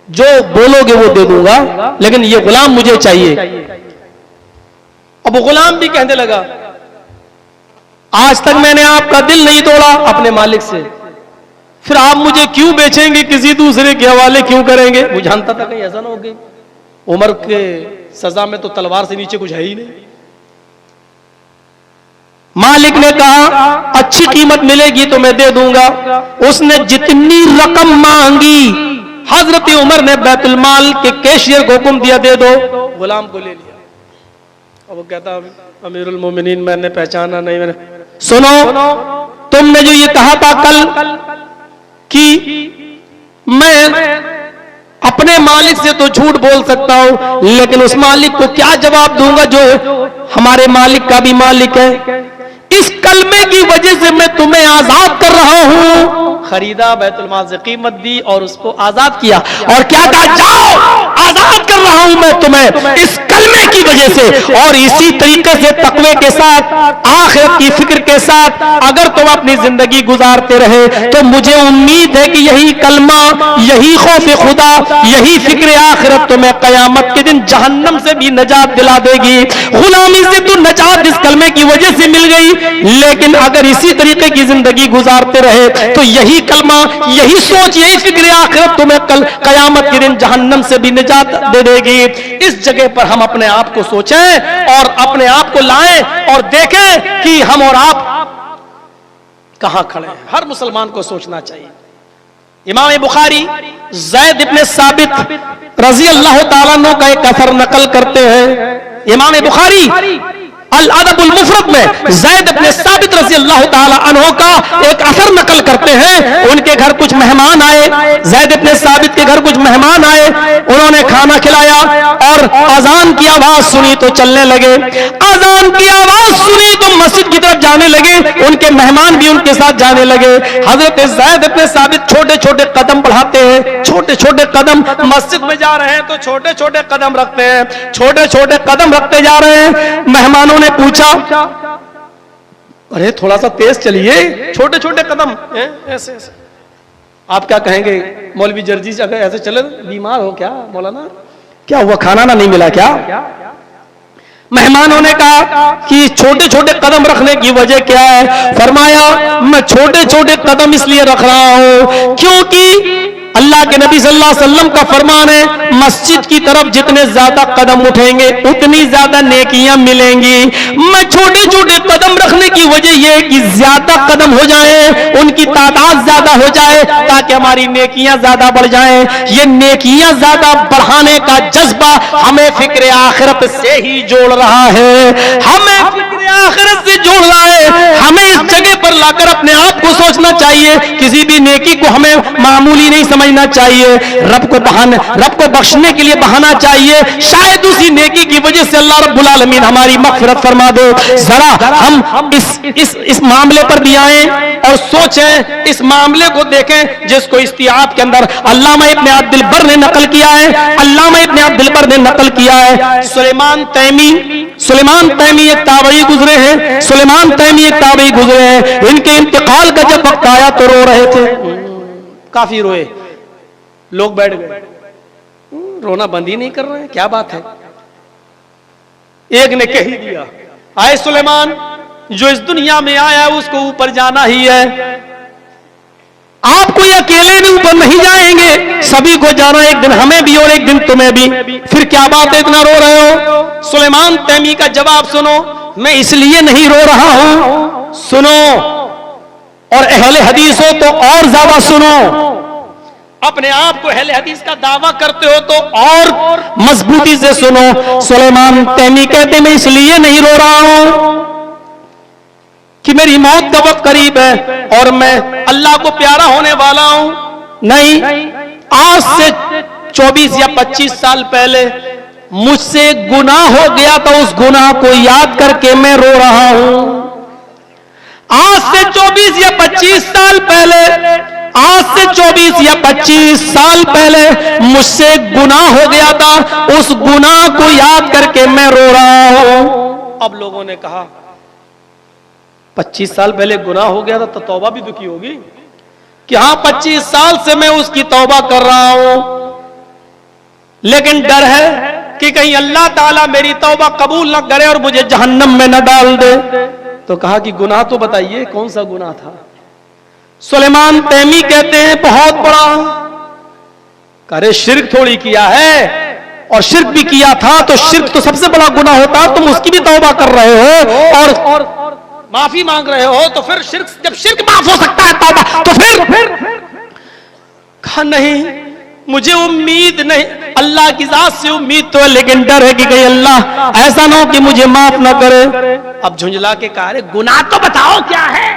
जो बोलोगे वो दे दूंगा, लेकिन ये गुलाम मुझे चाहिए। अब गुलाम भी कहने लगा, आज तक मैंने आपका दिल नहीं तोड़ा अपने मालिक से, फिर आप मुझे क्यों बेचेंगे, किसी दूसरे के हवाले क्यों करेंगे? वो जानता था कहीं ऐसा ना हो गई, उमर के सजा में तो तलवार से नीचे कुछ है ही नहीं। मालिक ने कहा अच्छी कीमत मिलेगी तो मैं दे दूंगा। उसने जितनी रकम मांगी, हजरत उमर ने बैतुल माल के कैशियर को हुक्म दिया दे दो, गुलाम को ले लिया। अब वो कहता अमीरुल मोमिनीन मैंने पहचाना नहीं, मैंने सुनो, तुमने जो ये कहा था कल कि मैं अपने मालिक से तो झूठ बोल सकता हूं, लेकिन उस मालिक को क्या जवाब दूंगा जो हमारे मालिक का भी मालिक है। इस कलमे की वजह से मैं तुम्हें आजाद कर रहा हूं। खरीदा, बैतुल माल से कीमत दी और उसको आजाद किया, और क्या कहा, जाओ आजाद कर रहा हूं मैं तुम्हें इस कलमे की वजह से। और इसी तरीके से तकवे के साथ, आखिरत की फिक्र के साथ अगर तुम अपनी जिंदगी गुजारते रहे तो मुझे उम्मीद है कि यही कलमा, यही खौफ खुदा, यही फिक्र आखिरत तुम्हें कयामत के दिन जहन्नम से भी नजात दिला देगी। गुलामी से तो नजात इस कलमे की वजह से मिल गई, लेकिन अगर इसी तरीके की जिंदगी गुजारते रहे तो यही कलमा, यही सोच, यही फिक्र आखिरत तुम्हें कल कयामत के दिन जहन्नम से भी निजात दे देगी। इस जगह पर हम अपने आप को सोचें और अपने आप को लाएं और देखें कि हम और आप कहां खड़े हैं। हर मुसलमान को सोचना चाहिए। इमाम बुखारी ज़ैद इब्ने साबित रज़ी अल्लाह ताला अन्हु का एक असर नकल करते हैं। इमाम बुखारी अल अदबुल मुफरद में ज़ैद इब्ने साबित रज़ी अल्लाह ताला अन्हु का एक असर नकल करते हैं। उनके घर कुछ मेहमान आए, ज़ैद इब्ने साबित के घर कुछ मेहमान आए, उन्होंने खाना खिलाया और अजान की आवाज सुनी तो चलने लगे। अजान की आवाज सुनी तो मस्जिद की तरफ जाने लगे, उनके मेहमान भी उनके साथ जाने लगे। हजरत ज़ैद इब्ने साबित छोटे छोटे कदम बढ़ाते हैं, छोटे छोटे कदम, मस्जिद में जा रहे हैं तो छोटे छोटे कदम रखते हैं, छोटे छोटे कदम रखते जा रहे हैं। मेहमानों ने पूछा, अरे थोड़ा सा तेज चलिए, छोटे छोटे कदम ऐसे ऐसे। आप क्या कहेंगे, मौलवी जर्जी अगर ऐसे चले, बीमार हो क्या मौलाना, क्या हुआ, खाना ना नहीं मिला क्या? मेहमानों ने कहा कि छोटे छोटे कदम रखने की वजह क्या है? फरमाया, मैं छोटे छोटे कदम इसलिए रख रहा हूं क्योंकि अल्लाह के नबी सल्लल्लाहु अलैहि वसल्लम का फरमान है, मस्जिद की तरफ जितने ज्यादा कदम उठेंगे उतनी ज्यादा नेकियां मिलेंगी। मैं छोटे छोटे कदम रखने की वजह यह है कि ज्यादा कदम हो जाए, उनकी तादाद ज्यादा हो जाए, ताकि हमारी नेकियां ज्यादा बढ़ जाएं। ये नेकियां ज्यादा बढ़ाने का जज्बा हमें फिक्र आखिरत से ही जोड़ रहा है, हमें फिक्र आखिरत से जोड़ रहा है। हमें इस जगह पर लाकर अपने आप को सोचना चाहिए, किसी भी नेकी को हमें मामूली नहीं समझना चाहिए, रब को बख्शने के लिए बहाना चाहिए। शायद उसी नेकी की वजह से अल्लाह रब्बुल आलमीन हमारी मग़फ़िरत फरमा दे। जरा हम इस मामले पर भी आए और सोचें, इस मामले को देखें जिसको इस्तिआब के अंदर अल्लामा इब्ने अब्दुल बर ने नकल किया है। अल्लामा इब्ने अब्दुल बर ने नकल किया है। सुलेमान तैमी एक ताबई गुजरे हैं, सुलेमान तैमी एक ताबई गुजरे हैं। इनके इंतकाल का जब वक्त आया तो रो रहे थे, काफी रोए, लोग बैठ गए, रोना बंद ही नहीं कर रहे हैं, क्या बात है? एक ने कह ही दिया, आए सुलेमान, जो इस दुनिया में आया है उसको ऊपर जाना ही है, आप कोई अकेले भी ऊपर नहीं जाएंगे, सभी को जाना, एक दिन हमें भी और एक दिन तुम्हें भी। फिर क्या बात है, इतना रो रहे हो? सुलेमान तैमी का जवाब सुनो, मैं इसलिए नहीं रो रहा हूं, सुनो, और अहले हदीस हो तो और ज्यादा सुनो, अपने आप को अहले हदीस का दावा करते हो तो और मजबूती से सुनो। सुलेमान तैमी कहते, मैं इसलिए नहीं रो रहा हूं कि मेरी मौत का वक्त करीब है और मैं अल्लाह को प्यारा होने वाला हूं, नहीं, आज से 24 या 25 साल पहले मुझसे गुनाह हो गया था, उस गुनाह को याद करके मैं रो रहा हूं। आज से 24 या 25 साल पहले, आज से 24 या 25 साल पहले मुझसे गुनाह हो गया था, उस गुनाह को याद करके मैं रो रहा हूं। अब लोगों ने कहा 25 साल पहले गुनाह हो गया था तो तौबा भी दुखी होगी कि हाँ 25 साल से मैं उसकी तौबा कर रहा हूं, लेकिन डर है कि कहीं अल्लाह ताला मेरी तौबा कबूल न करे और मुझे जहन्नम में न डाल दे। तो कहा कि गुनाह तो बताइए, कौन सा गुनाह था? सुलेमान तैमी कहते हैं बहुत बड़ा। अरे शिर्क थोड़ी किया है, और शिर्क भी किया था तो शिर्क तो सबसे बड़ा गुनाह होता, तुम उसकी भी तौबा कर रहे हो और माफी मांग रहे हो, तो फिर शिर्क, जब शिर्क माफ हो सकता है तौबा, तो फिर कहा नहीं, मुझे उम्मीद नहीं, अल्लाह की जात से उम्मीद तो है, लेकिन डर है कि कहीं अल्लाह ऐसा ना हो कि मुझे माफ ना करे। अब झुंझला के कहा, अरे गुनाह तो बताओ क्या है?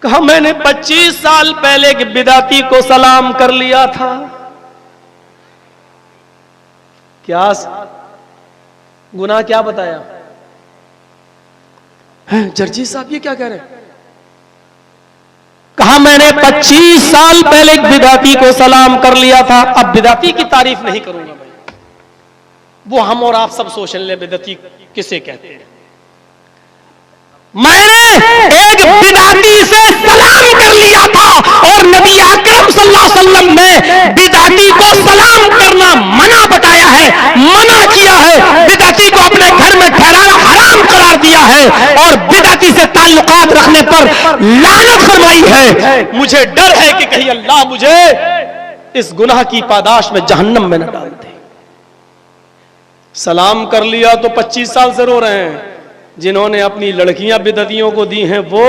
कहा मैंने 25 साल पहले के बिदाती को सलाम कर लिया था, क्या गुनाह क्या बताया है? जर्जी साहब ये क्या कह रहे हैं? कहा मैंने 25 साल पहले एक बिदाती को सलाम कर लिया था, अब बिदाती की तारीफ नहीं करूंगा भाई। वो हम और आप सब सोच ले बिदाती किसे कहते हैं। मैंने एक बिदाती से सलाम कर लिया था और नबी अकरम सल्लल्लाहु अलैहि वसल्लम ने बिदाती को सलाम करना मना बताया है, मना किया है, बिदाती को अपने घर में ठहराना हराम करार दिया है और बिदाती से ताल्लुकात रखने पर लानत फरमाई है। मुझे डर है कि कहीं अल्लाह मुझे इस गुनाह की पादाश में जहन्नम में न डाल दे। सलाम कर लिया तो 25 साल से रो रहे हैं। जिन्होंने अपनी लड़कियां बिदतियों को दी हैं, वो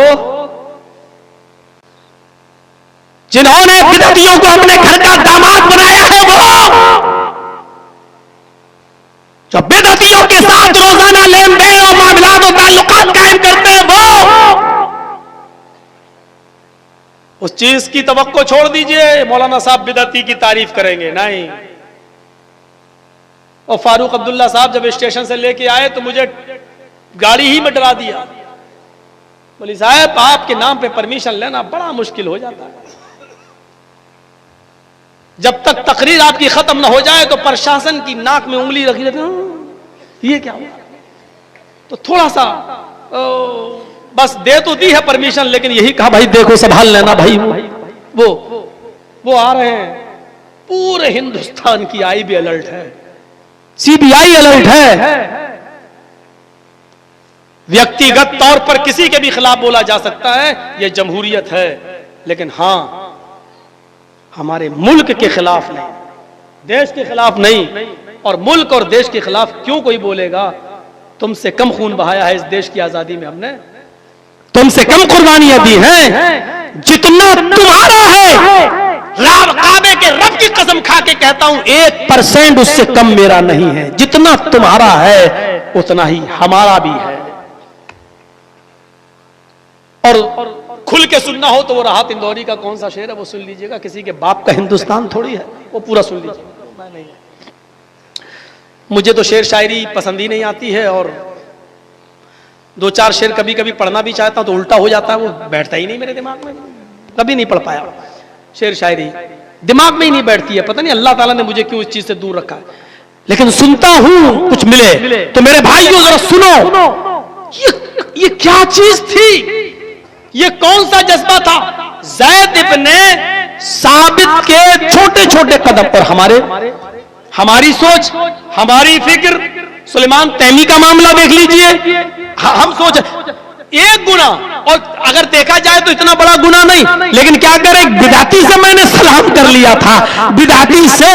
जिन्होंने बिदतियों को अपने घर का दामाद बनाया है, वो जो बिदतियों के साथ रोजाना लेन देन और मामलात और ताल्लुकात कायम करते हैं, वो उस चीज की तवक्को छोड़ दीजिए। मौलाना साहब बिदती की तारीफ करेंगे, नहीं। और फारूक अब्दुल्ला साहब जब स्टेशन से लेके आए तो मुझे गाड़ी ही में डरा दिया। बोली साहब आपके नाम पे परमिशन लेना बड़ा मुश्किल हो जाता है। जब तक तकरीर आपकी खत्म ना हो जाए तो प्रशासन की नाक में उंगली रखी रहती, ये क्या हुआ? तो थोड़ा सा बस दे तो दी है परमिशन, लेकिन यही कहा भाई देखो संभाल लेना भाई। वो आ रहे हैं। पूरे हिंदुस्तान की आईबी अलर्ट है, सीबीआई अलर्ट है। व्यक्तिगत तौर पर किसी के भी खिलाफ बोला जा सकता है, यह जमहूरियत है, लेकिन हां हमारे मुल्क के खिलाफ नहीं, देश के खिलाफ नहीं। और मुल्क और देश के खिलाफ क्यों कोई बोलेगा? तुमसे कम खून बहाया है इस देश की आजादी में हमने, तुमसे कम कुर्बानियां दी हैं। जितना तुम्हारा है, काबे के रब की कसम खा के कहता हूं 1% उससे कम मेरा नहीं है। जितना तुम्हारा है उतना ही हमारा भी है। और खुल के सुनना हो तो वो राहत इंदौरी का कौन सा शेर है वो सुन लीजिएगा। किसी के बाप का हिंदुस्तान थोड़ी है, वो पूरा सुन लीजिएगा। मुझे तो शेर शायरी पसंद ही नहीं आती है, और 2-4 शेर कभी कभी पढ़ना भी चाहता हूं तो उल्टा हो जाता है, वो बैठता ही नहीं मेरे दिमाग में। कभी नहीं पढ़ पाया शेर शायरी, दिमाग में ही नहीं बैठती है। पता नहीं अल्लाह ताला ने मुझे क्यों इस चीज से दूर रखा है, लेकिन सुनता हूं कुछ मिले तो मेरे भाइयों जरा सुनो, ये क्या चीज थी, ये कौन सा जज्बा था? ज़ैद इब्ने साबित के छोटे छोटे कदम पर हमारी सोच, हमारी फिक्र। सुलेमान तैमी का मामला देख लीजिए। हम सोच एक गुना, और अगर देखा जाए तो इतना बड़ा गुना नहीं, लेकिन क्या करें, बिदाती से मैंने सलाम कर लिया था, बिदाती से।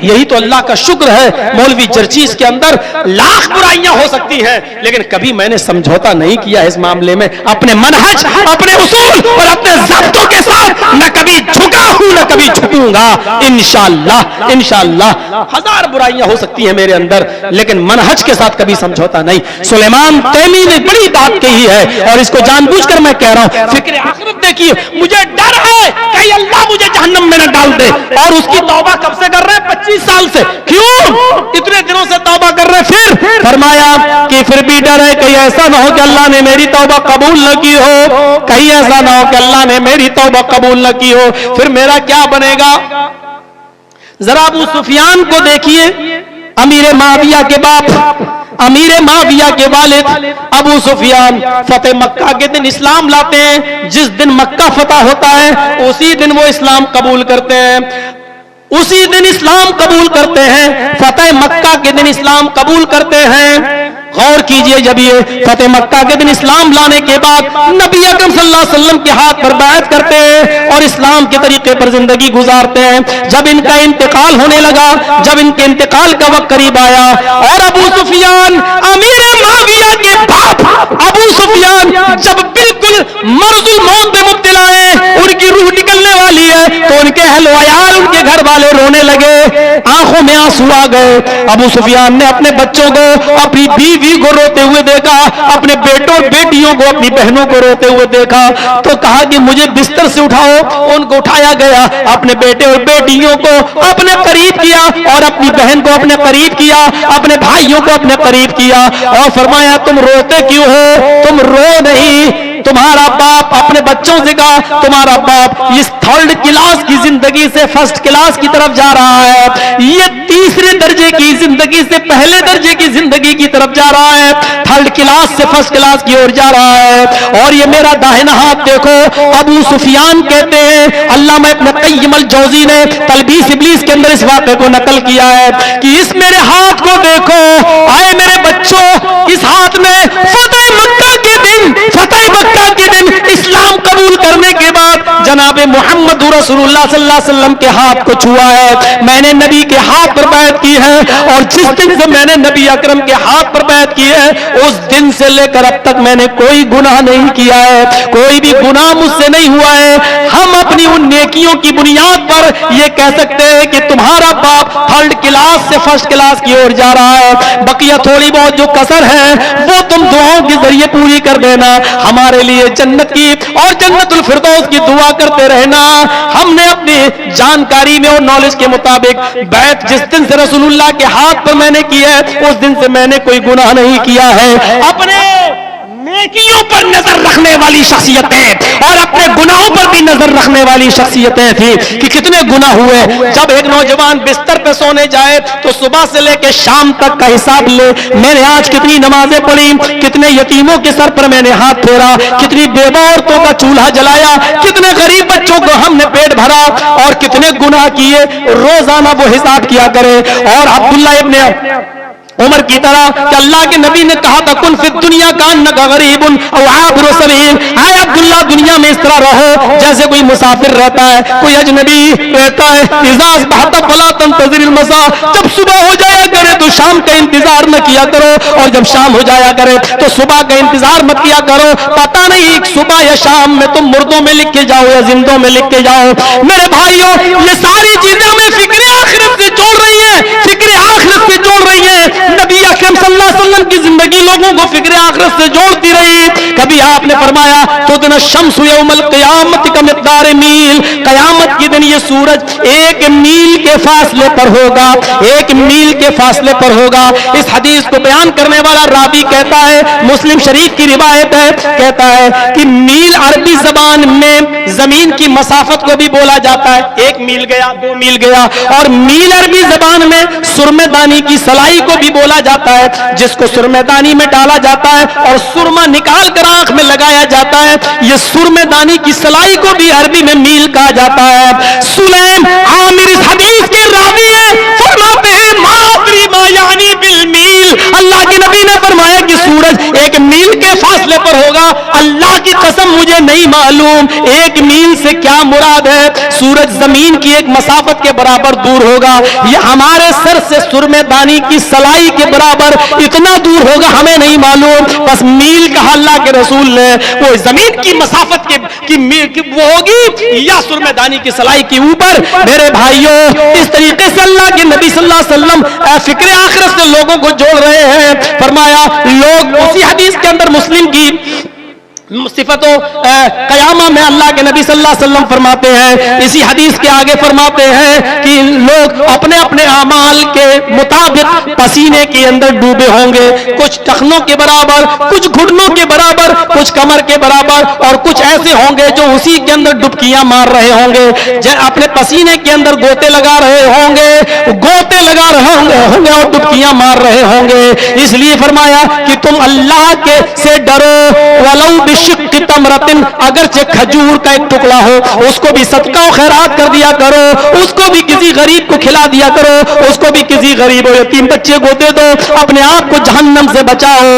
यही तो अल्लाह का शुक्र है। मौलवी जर्जीस के अंदर लाख बुराइयां हो सकती हैं, लेकिन कभी मैंने समझौता नहीं किया इस मामले में। अपने मनहज, अपने उसूल और अपने ज़ब्तों के साथ न कभी झुका हूं न कभी झुकूंगा। इंशाअल्लाह इंशाअल्लाह 1000 बुराइयां हो सकती हैं मेरे अंदर, लेकिन मनहज के साथ कभी समझौता नहीं। सुलेमान तैमी ने बड़ी बात कही है, और इसको जानबूझकर मैं कह रहा हूं। फिक्र आखिरत देखिए, मुझे डर है कहीं अल्लाह मुझे जहन्नम में न डाल दे। और उसकी तौबा कब से कर रहे हैं? 25 साल से। क्यों इतने दिनों से तौबा कर रहे हैं? फिर फरमाया कि फिर भी डर है कहीं ऐसा ना हो कि अल्लाह ने मेरी तौबा कबूल न की हो, कहीं ऐसा ना हो कि अल्लाह ने मेरी तौबा कबूल न की हो, फिर मेरा क्या बनेगा? जरा अबू सुफियान को देखिए, अमीर माविया के बाप, अमीर माविया के वालिद अबू सुफियान फतेह मक्का के दिन इस्लाम लाते हैं। जिस दिन मक्का फतह होता है उसी दिन वो इस्लाम कबूल करते हैं, उसी दिन इस्लाम कबूल करते हैं। फतेह मक्का के दिन इस्लाम कबूल करते हैं। गौर कीजिए, जब ये फतेह मक्का के दिन इस्लाम लाने के बाद नबी अकरम सल्लल्लाहु अलैहि वसल्लम के हाथ पर बैत करते हैं और इस्लाम के तरीके पर जिंदगी गुजारते हैं। जब इनका इंतकाल होने लगा, जब इनके इंतकाल का वक्त करीब आया, और अबू सुफियान अमीर माविया के बाप अबू सुफियान जब बिल्कुल मर्जुल मौत में मुब्तला है, उनकी रूह निकलने वाली है, तो उनके अहल व अयाल, उनके घर वाले रोने लगे, आंखों आंखों में आंसू आ गए। अबू सुफियान ने अपने बच्चों को, अपनी बीवी को रोते हुए देखा, अपने बेटों बेटियों को, अपनी बहनों को रोते हुए देखा, तो कहा कि मुझे बिस्तर से उठाओ। उनको उठाया गया, अपने बेटे और बेटियों को अपने करीब किया और अपनी बहन को अपने करीब किया, अपने भाइयों को अपने करीब किया और फरमाया तुम रोते क्यों हो? तुम रो नहीं, तुम्हारा बाप अपने बच्चों से कहा तुम्हारा बाप इस थर्ड क्लास की जिंदगी से फर्स्ट क्लास की तरफ जा रहा है, ये तीसरे दर्जे की जिंदगी से पहले दर्जे की जिंदगी की तरफ जा रहा है, थर्ड क्लास से फर्स्ट क्लास की ओर जा रहा है। और ये मेरा दाहिना हाथ देखो। अबू सुफियान कहते हैं, अल्लामा इब्न क़य्यिम अल-जौज़ी ने तलबीस इब्लीस के अंदर इस वाक़े को नकल किया है कि इस मेरे हाथ को देखो, आए मेरे बच्चों, इस हाथ में फतेह मक्का के दिन, फतेह मक्का के दिन इस्लाम कबूल करने के बाद जनाबे मोहम्मद रसूलुल्लाह सल्लल्लाहु अलैहि वसल्लम के हाथ को छुआ है। मैंने नबी के हाथ पर बैत की है और जिस दिन से मैंने नबी अकरम के हाथ पर बैत की है उस दिन से लेकर अब तक मैंने कोई गुनाह नहीं किया है, कोई भी गुनाह मुझसे नहीं हुआ है। हम अपनी उन नेकियों की बुनियाद पर यह कह सकते हैं कि तुम्हारा बाप थर्ड क्लास से फर्स्ट क्लास की ओर जा रहा है, बकिया थोड़ी बहुत जो कसर है वो तुम दुआओं के जरिए पूरी कर देना, हमारे लिए जन्नत की और जन्नतुल फिरदौस की दुआ करते रहना। हमने अपनी जानकारी में और नॉलेज के मुताबिक बैत जिस दिन से रसूलुल्लाह के हाथ पर मैंने की है उस दिन से मैंने कोई गुनाह नहीं किया है। अपने नेकियों पर नजर रखने वाली शख्सियतें और अपने गुनाहों पर भी नजर रखने वाली शख्सियतें थी कि कितने गुनाह हुए। जब एक नौजवान बिस्तर पे सोने जाए तो सुबह से लेकर शाम तक का हिसाब ले, मैंने आज कितनी नमाजें पढ़ी, कितने यतीमों के सर पर मैंने हाथ फेरा, कितनी बेवा औरतों का चूल्हा जलाया, कितने गरीब बच्चों को हमने पेट भरा और कितने गुनाह किए, रोजाना वो हिसाब किया करे। और अब्दुल्ला इब्न उमर की तरह कि अल्लाह के नबी ने कहा था कुन फिद दुनिया कान्नका गरीबुन औ आबिरु सबील, आए अब्दुल्ला दुनिया में इस तरह रहो जैसे कोई मुसाफिर रहता है, कोई अजनबी रहता है। इज़ा बहता फला तंतज़िरिल मसा, जब सुबह हो जाया करे तो शाम का इंतजार न किया करो और जब शाम हो जाया करे तो सुबह का इंतजार मत किया करो। पता नहीं सुबह या शाम में तुम मुर्दों में लिख के जाओ या जिंदों में लिख के जाओ। मेरे भाइयों, ये सारी चीजें हमें फिक्र आखिरत से जोड़ रही है, फिक्र आखिरत से जोड़ रही है। नबी अकरम सल्लल्लाहु अलैहि वसल्लम की जिंदगी लोगों को फिक्र आखिरत से जोड़ती रही। कभी आपने फरमाया तो दिन शम्स यौमल क़यामत का मिक़दार मील, कयामत के दिन ये सूरज 1 मील के फासले पर होगा, 1 मील के फासले पर होगा। इस हदीस को बयान करने वाला रावी कहता है, मुस्लिम शरीफ की रिवायत है, कहता है कि मील अरबी जबान में जमीन की मसाफत को भी बोला जाता है, 1 मील गया, 2 मील गया। और मील अरबी जबान में सुरमेदानी की सलाई को भी बोला जाता है, जिसको सुरमेदानी में डाला जाता है और सुरमा निकाल कर आंख में लगाया जाता है। यह सुरमेदानी की सलाई को भी अरबी में मील कहा जाता है। सुलैम आमिर इस हदीस के रावी है, फरमाते हैं मादरी मा यानी बिल मील, अल्लाह के नबी ने फरमाया कि सूरज 1 मील के फासले पर होगा। अल्लाह की कसम मुझे नहीं मालूम 1 मील से क्या मुराद है। सूरज जमीन की एक मसाफत के बराबर दूर होगा, यह हमारे सर से सुरमेदानी की सलाई के बराबर इतना दूर होगा, हमें नहीं मालूम। बस मील कहा अल्लाह के रसूल ने, वो जमीन की मसाफत की मील की वो होगी या सुरमेदानी की सलाई के ऊपर। मेरे भाइयों, इस तरीके से अल्लाह के नबी सल्लल्लाहु अलैहि वसल्लम फिक्र आखिरत से लोगों को जोड़ रहे हैं। फरमाया लोग उसी हदीस के अंदर मुस्लिम की सिफतो कयामा में अल्लाह के नबी सल्लल्लाहु अलैहि वसल्लम फरमाते हैं, इसी हदीस के आगे फरमाते हैं कि लोग अपने अपने अमाल के मुताबिक पसीने के अंदर डूबे होंगे, कुछ टखनों के बराबर, कुछ घुटनों के बराबर, कुछ कमर के बराबर, और कुछ ऐसे होंगे जो उसी के अंदर डुबकियां मार रहे होंगे, अपने पसीने के अंदर गोते लगा रहे होंगे, गोते लगा रहे होंगे और डुबकियां मार रहे होंगे। इसलिए फरमाया कि तुम अल्लाह के से डरो, वलौ तमरतिन, अगरचे खजूर का एक टुकड़ा हो उसको भी सदका और खैरात कर दिया करो, उसको भी किसी गरीब को खिला दिया करो, उसको भी किसी गरीब और यतीम बच्चे को दे दो। अपने आप को जहन्नम से बचाओ,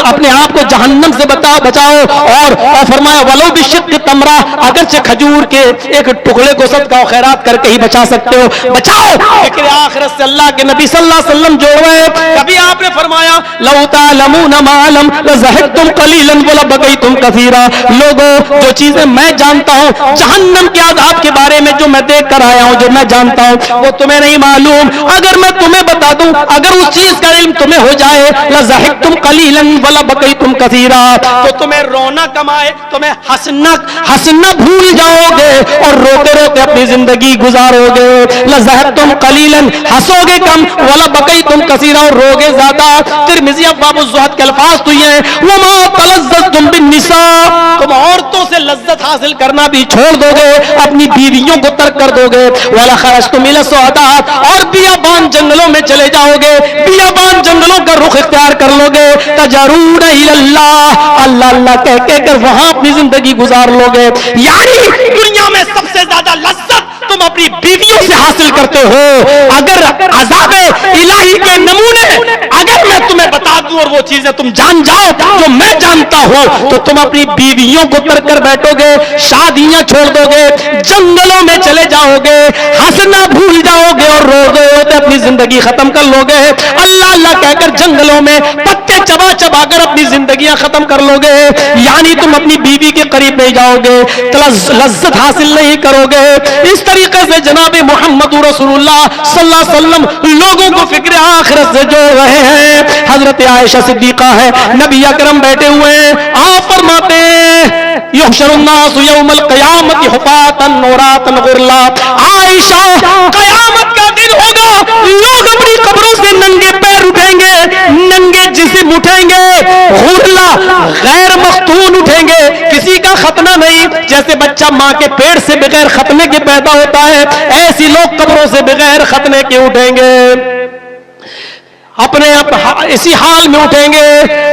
अपने आप को जहन्नम से बचाओ। और फरमाया वलो बिशिक्क तमरा, अगरचे खजूर के एक टुकड़े को सदका और खैरात करके ही बचा सकते हो, बचाओ। फिक्र आखिरत से अल्लाह के नबी सल्लल्लाहु अलैहि वसल्लम जोड़ रहे। कभी आपने फरमाया लौ तालमून मा अलम लज़हदतुम कलीलन वला बगैतुम कसीरा। लोगों, जो चीजें मैं जानता हूं जहन्नम के आज़ाब के बारे में, जो मैं देख कर आया हूं, जो मैं जानता हूं, वो तुम्हें नहीं मालूम। अगर मैं तुम्हें बता दूं, अगर उस चीज का इल्म तुम्हें हो जाए, लज़हिकतुम कलीलन वला बकैतुम कसीरा, तो तुम्हें रोना कमाए, तुम्हें हंसना भूल जाओगे और रोते रोते अपनी जिंदगी गुजारोगे। लज़हिकतुम कलीलन, हंसोगे कम, वला बकैतुम कसीरा, और रोगे ज्यादा। तिरमिज़ी अब्वाबुज़ ज़ुहद के अल्फाज तो ये हैं, वमा तलज़्ज़ज़्तुम बिन्निसा, तुम औरतों से लज्जत हासिल करना भी छोड़ दोगे, अपनी बीवियों को तर्क कर दोगे। वला खरजतुम इला सुअदात, और बियाबान जंगलों में चले जाओगे, बियाबान जंगलों का रुख इख्तियार कर लोगे। तजरून इलल्लाह, अल्लाह अल्लाह कह के कर वहां अपनी जिंदगी गुजार लोगे। यानी दुनिया में सबसे ज्यादा लज्जत तुम अपनी बीवियों से हासिल करते हो। अगर अज़ाबे इलाही के नमूने अगर मैं तुम्हें बता दूं और वो चीजें तुम जान जाओ जो मैं जानता हूं, तो तुम अपनी बीवियों को तर्क कर बैठोगे, शादियां छोड़ दोगे, जंगलों में चले जाओगे, हंसना भूल जाओगे और रोते रोते अपनी जिंदगी खत्म कर लोगे। अल्लाह अल्लाह कहकर जंगलों में पत्ते चबा चबा कर अपनी जिंदगियां खत्म कर लोगे। यानी तुम अपनी बीवी के करीब नहीं जाओगे, लज्जत हासिल नहीं करोगे। इस तरीके से जनाब मोहम्मद रसूलुल्लाह सल्लल्लाहु अलैहि वसल्लम लोगों को फिक्र आखिरत से जोड़ रहे हैं। हजरत आयशा सिद्दीका है, नबी अकरम बैठे हुए हैं, आप फरमाते हैं युहशरुन्नास यौमल क़यामति हुफ़ातन औरातन गुरला। आयशा, क़यामत का दिन होगा, लोग अपनी कब्रों से नंगे पैर उठेंगे, नंगे जिस्म उठेंगे, गुरला गैर मख्तून उठेंगे, किसी का खतना नहीं। जैसे बच्चा मां के पेट से बगैर खतने के पैदा होता है, ऐसी लोग कब्रों से बगैर खतने के उठेंगे, अपने इसी हाल में उठेंगे।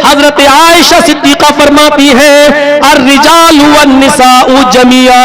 हजरत आयशा सिद्दीका फरमाती है, अर्रिजालु वन्निसाउ जमिया,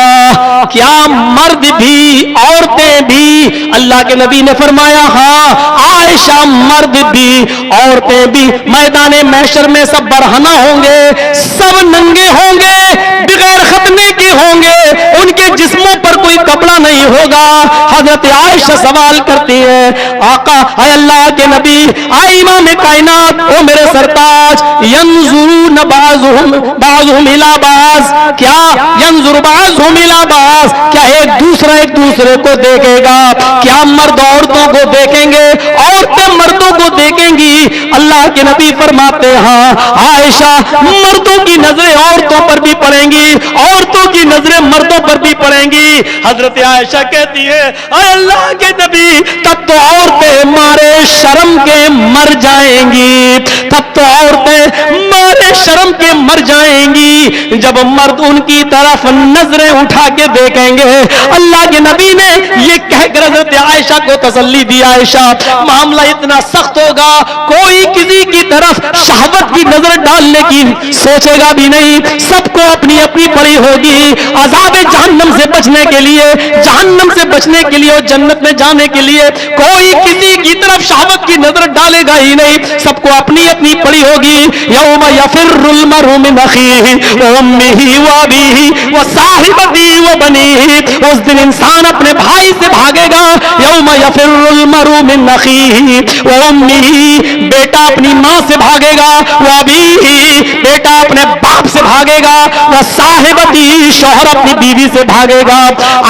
क्या मर्द भी औरतें भी? अल्लाह के नबी ने फरमाया हाँ आयशा, मर्द भी औरतें भी मैदान महशर में सब बरहना होंगे, सब नंगे होंगे, बगैर खतने के होंगे, उनके जिस्मों पर कोई कपड़ा नहीं होगा। हजरत आयशा सवाल करती है, आका अल्लाह के नबी, आए इमाम कायनात, ओ मेरे सरताज, यंजुरून बाज़ुहुम इला बाज़, क्या यंजुर बाज़ुहुम इला बाज़, क्या एक दूसरे को देखेगा? क्या मर्द औरतों को देखेंगे, औरतें मर्दों को देखेंगी? अल्लाह के नबी फरमाते हाँ आयशा, मर्दों की नजरें औरतों पर भी पड़ेंगी, औरतों की नजरें मर्दों पर भी पड़ेंगी। हजरत आयशा कहती है, अल्लाह के नबी, तब तो औरतें मारे शर्म के मर जाएंगी, तब तो औरतें मारे शर्म के मर जाएंगी जब मर्द उनकी तरफ नजरें उठा के देखेंगे। अल्लाह के नबी ने ये कहकर हजरत आयशा को तसल्ली दी, आयशा मामला इतना सख्त होगा, कोई किसी की तरफ शहवत की नजर डालने की सोचेगा भी नहीं, सबको अपनी अपनी पड़ी होगी। अज़ाबे जहन्नम से बचने के लिए, जहन्नम से बचने के लिए और जन्नत में जाने के लिए कोई किसी की तरफ शहवत की नजर डालेगा ही नहीं, सबको अपनी अपनी पड़ी होगी। यौम यफिर्रुल मरउ मिन अखीहि व उम्मिहि व अबीहि व साहिबतिहि व बनीहि, उस दिन इंसान अपने भाई से भागेगा। यौम यफिर्रुल मरउ मिन अखीहि व उम्मिहि, बेटा अपनी मां से भागेगा, व अबीहि, बेटा अपने बाप से भागेगा, व साहिबतिहि, शौहर अपनी बीवी से भागेगा।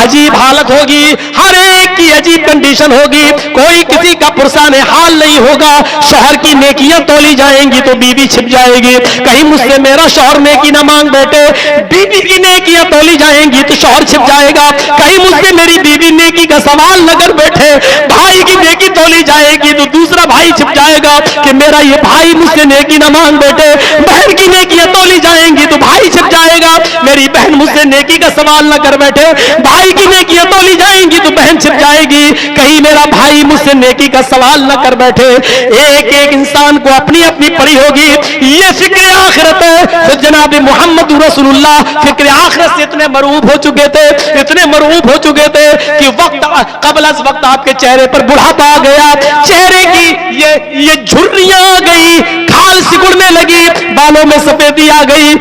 अजीब हालत होगी, हर एक की अजीब कंडीशन होगी, कोई किसी का पुरसाने हाल नहीं होगा। शौहर की नेकियां तोली जाएंगी तो बीवी छिप जाएगी, कहीं मुझसे मेरा शौहर नेकी ना मांग बैठे, बीवी की नेकियां तोली जाएंगी तो शौहर छिप जाएगा, कहीं मुझसे मेरी बीवी नेकी का सवाल न कर बैठे, भाई की नेकी तोली जाएगी तो दूसरा भाई छिप जाएगा कि मेरा ये भाई मुझसे नेकी ना मांग बैठे, बहन की नेकियां तोली जाएंगी तो भाई छिप जाएगा, मेरी बहन मुझसे नेकी का सवाल न कर बैठे, भाई की नेकियां तोली जाएंगी तो बहन छिप जाएगी, कहीं मेरा भाई मुझसे नेकी का सवाल न कर बैठे। एक एक इंसान को अपनी अपनी पड़ी होगी। ये फिक्र आखिरत है। तो जनाब मोहम्मद रसूलुल्लाह फिक्र आखिरत से इतने मरूब हो चुके थे, इतने मरूब हो चुके थे कि वक्त कबल अज वक्त आपके चेहरे पर बुढ़ापा आ गया, चेहरे की ये झुर्रियां आ गई, खाल सिकुड़ने लगी, बालों में सफेदी आ गई।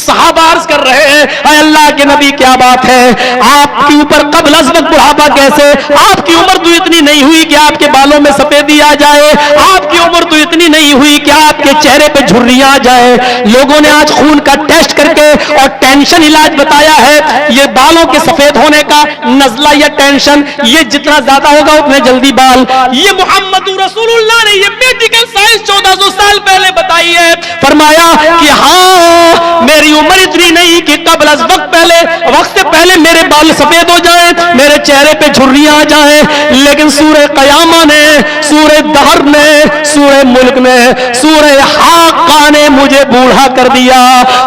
सहाबा अर्ज कर रहे हैं, अरे अल्लाह के नबी क्या बात है, आपके ऊपर कब लज़्वत बुढ़ापा कैसे, आपकी उम्र तो इतनी नहीं हुई कि आपके बालों में सफेदी आ जाए, आपकी उम्र तो इतनी नहीं हुई कि आपके चेहरे पे झुर्रियां आ जाए। लोगों ने आज खून का टेस्ट करके और टेंशन इलाज बताया है, ये बालों के सफेद होने का नजला या टेंशन, ये जितना ज्यादा होगा उतने जल्दी बाल। ये मोहम्मद रसूलुल्लाह ने ये मेडिकल साइंस 1400 साल पहले बताई है। फरमाया कि हाँ, मेरी उम्र इतनी नहीं कि कबल अज़ वक्त, पहले वक्त से पहले मेरे बाल सफेद हो जाएं, मेरे चेहरे पे झुर्रियां आ जाएं। लेकिन सूरह क़यामा ने, सूरह दहर ने, सूरह मुल्क ने, सूरह हाक़ा ने मुझे बूढ़ा कर दिया।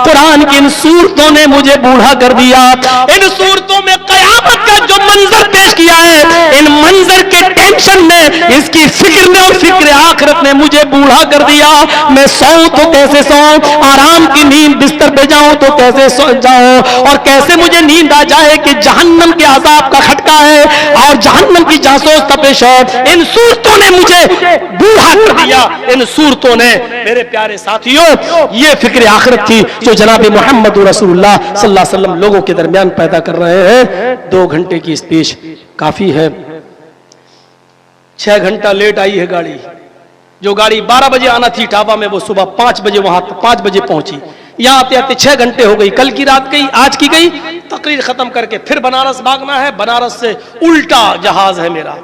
कुरान की इन सूरतों ने मुझे बूढ़ा कर दिया। इन सूरतों में क़यामत का जो मंजर पेश किया है, इन मंजर के टेंशन में, इसकी फिक्र में और फिक्र आखिरत ने मुझे बूढ़ा कर दिया। मैं सोऊं तो कैसे सोऊं, आराम की नींद बिस्तर पे जाऊं तो कैसे सो जाऊं, और कैसे मुझे नींद आ जाए कि जहन्नम के अजाब का खटका है और जहन्नम की जासूस तपिश है। इन सूरतों ने मुझे बूढ़ा कर दिया। इन सूरतों ने, मेरे प्यारे साथियों, ये फिक्र आखिरत थी जो जनाब मोहम्मद रसूलुल्लाह सल्लल्लाहु अलैहि वसल्लम लोगों के दरमियान पैदा कर रहे हैं। 2 घंटे की स्पीच काफी है। 6 घंटा लेट आई है गाड़ी। जो गाड़ी 12 बजे आना थी इटावा में, वो सुबह 5 बजे वहां 5 बजे पहुंची। यहाँ आते आते 6 घंटे हो गई। कल की रात गई, आज की गई। तकरीर खत्म करके फिर बनारस भागना है। बनारस से उल्टा जहाज है मेरा।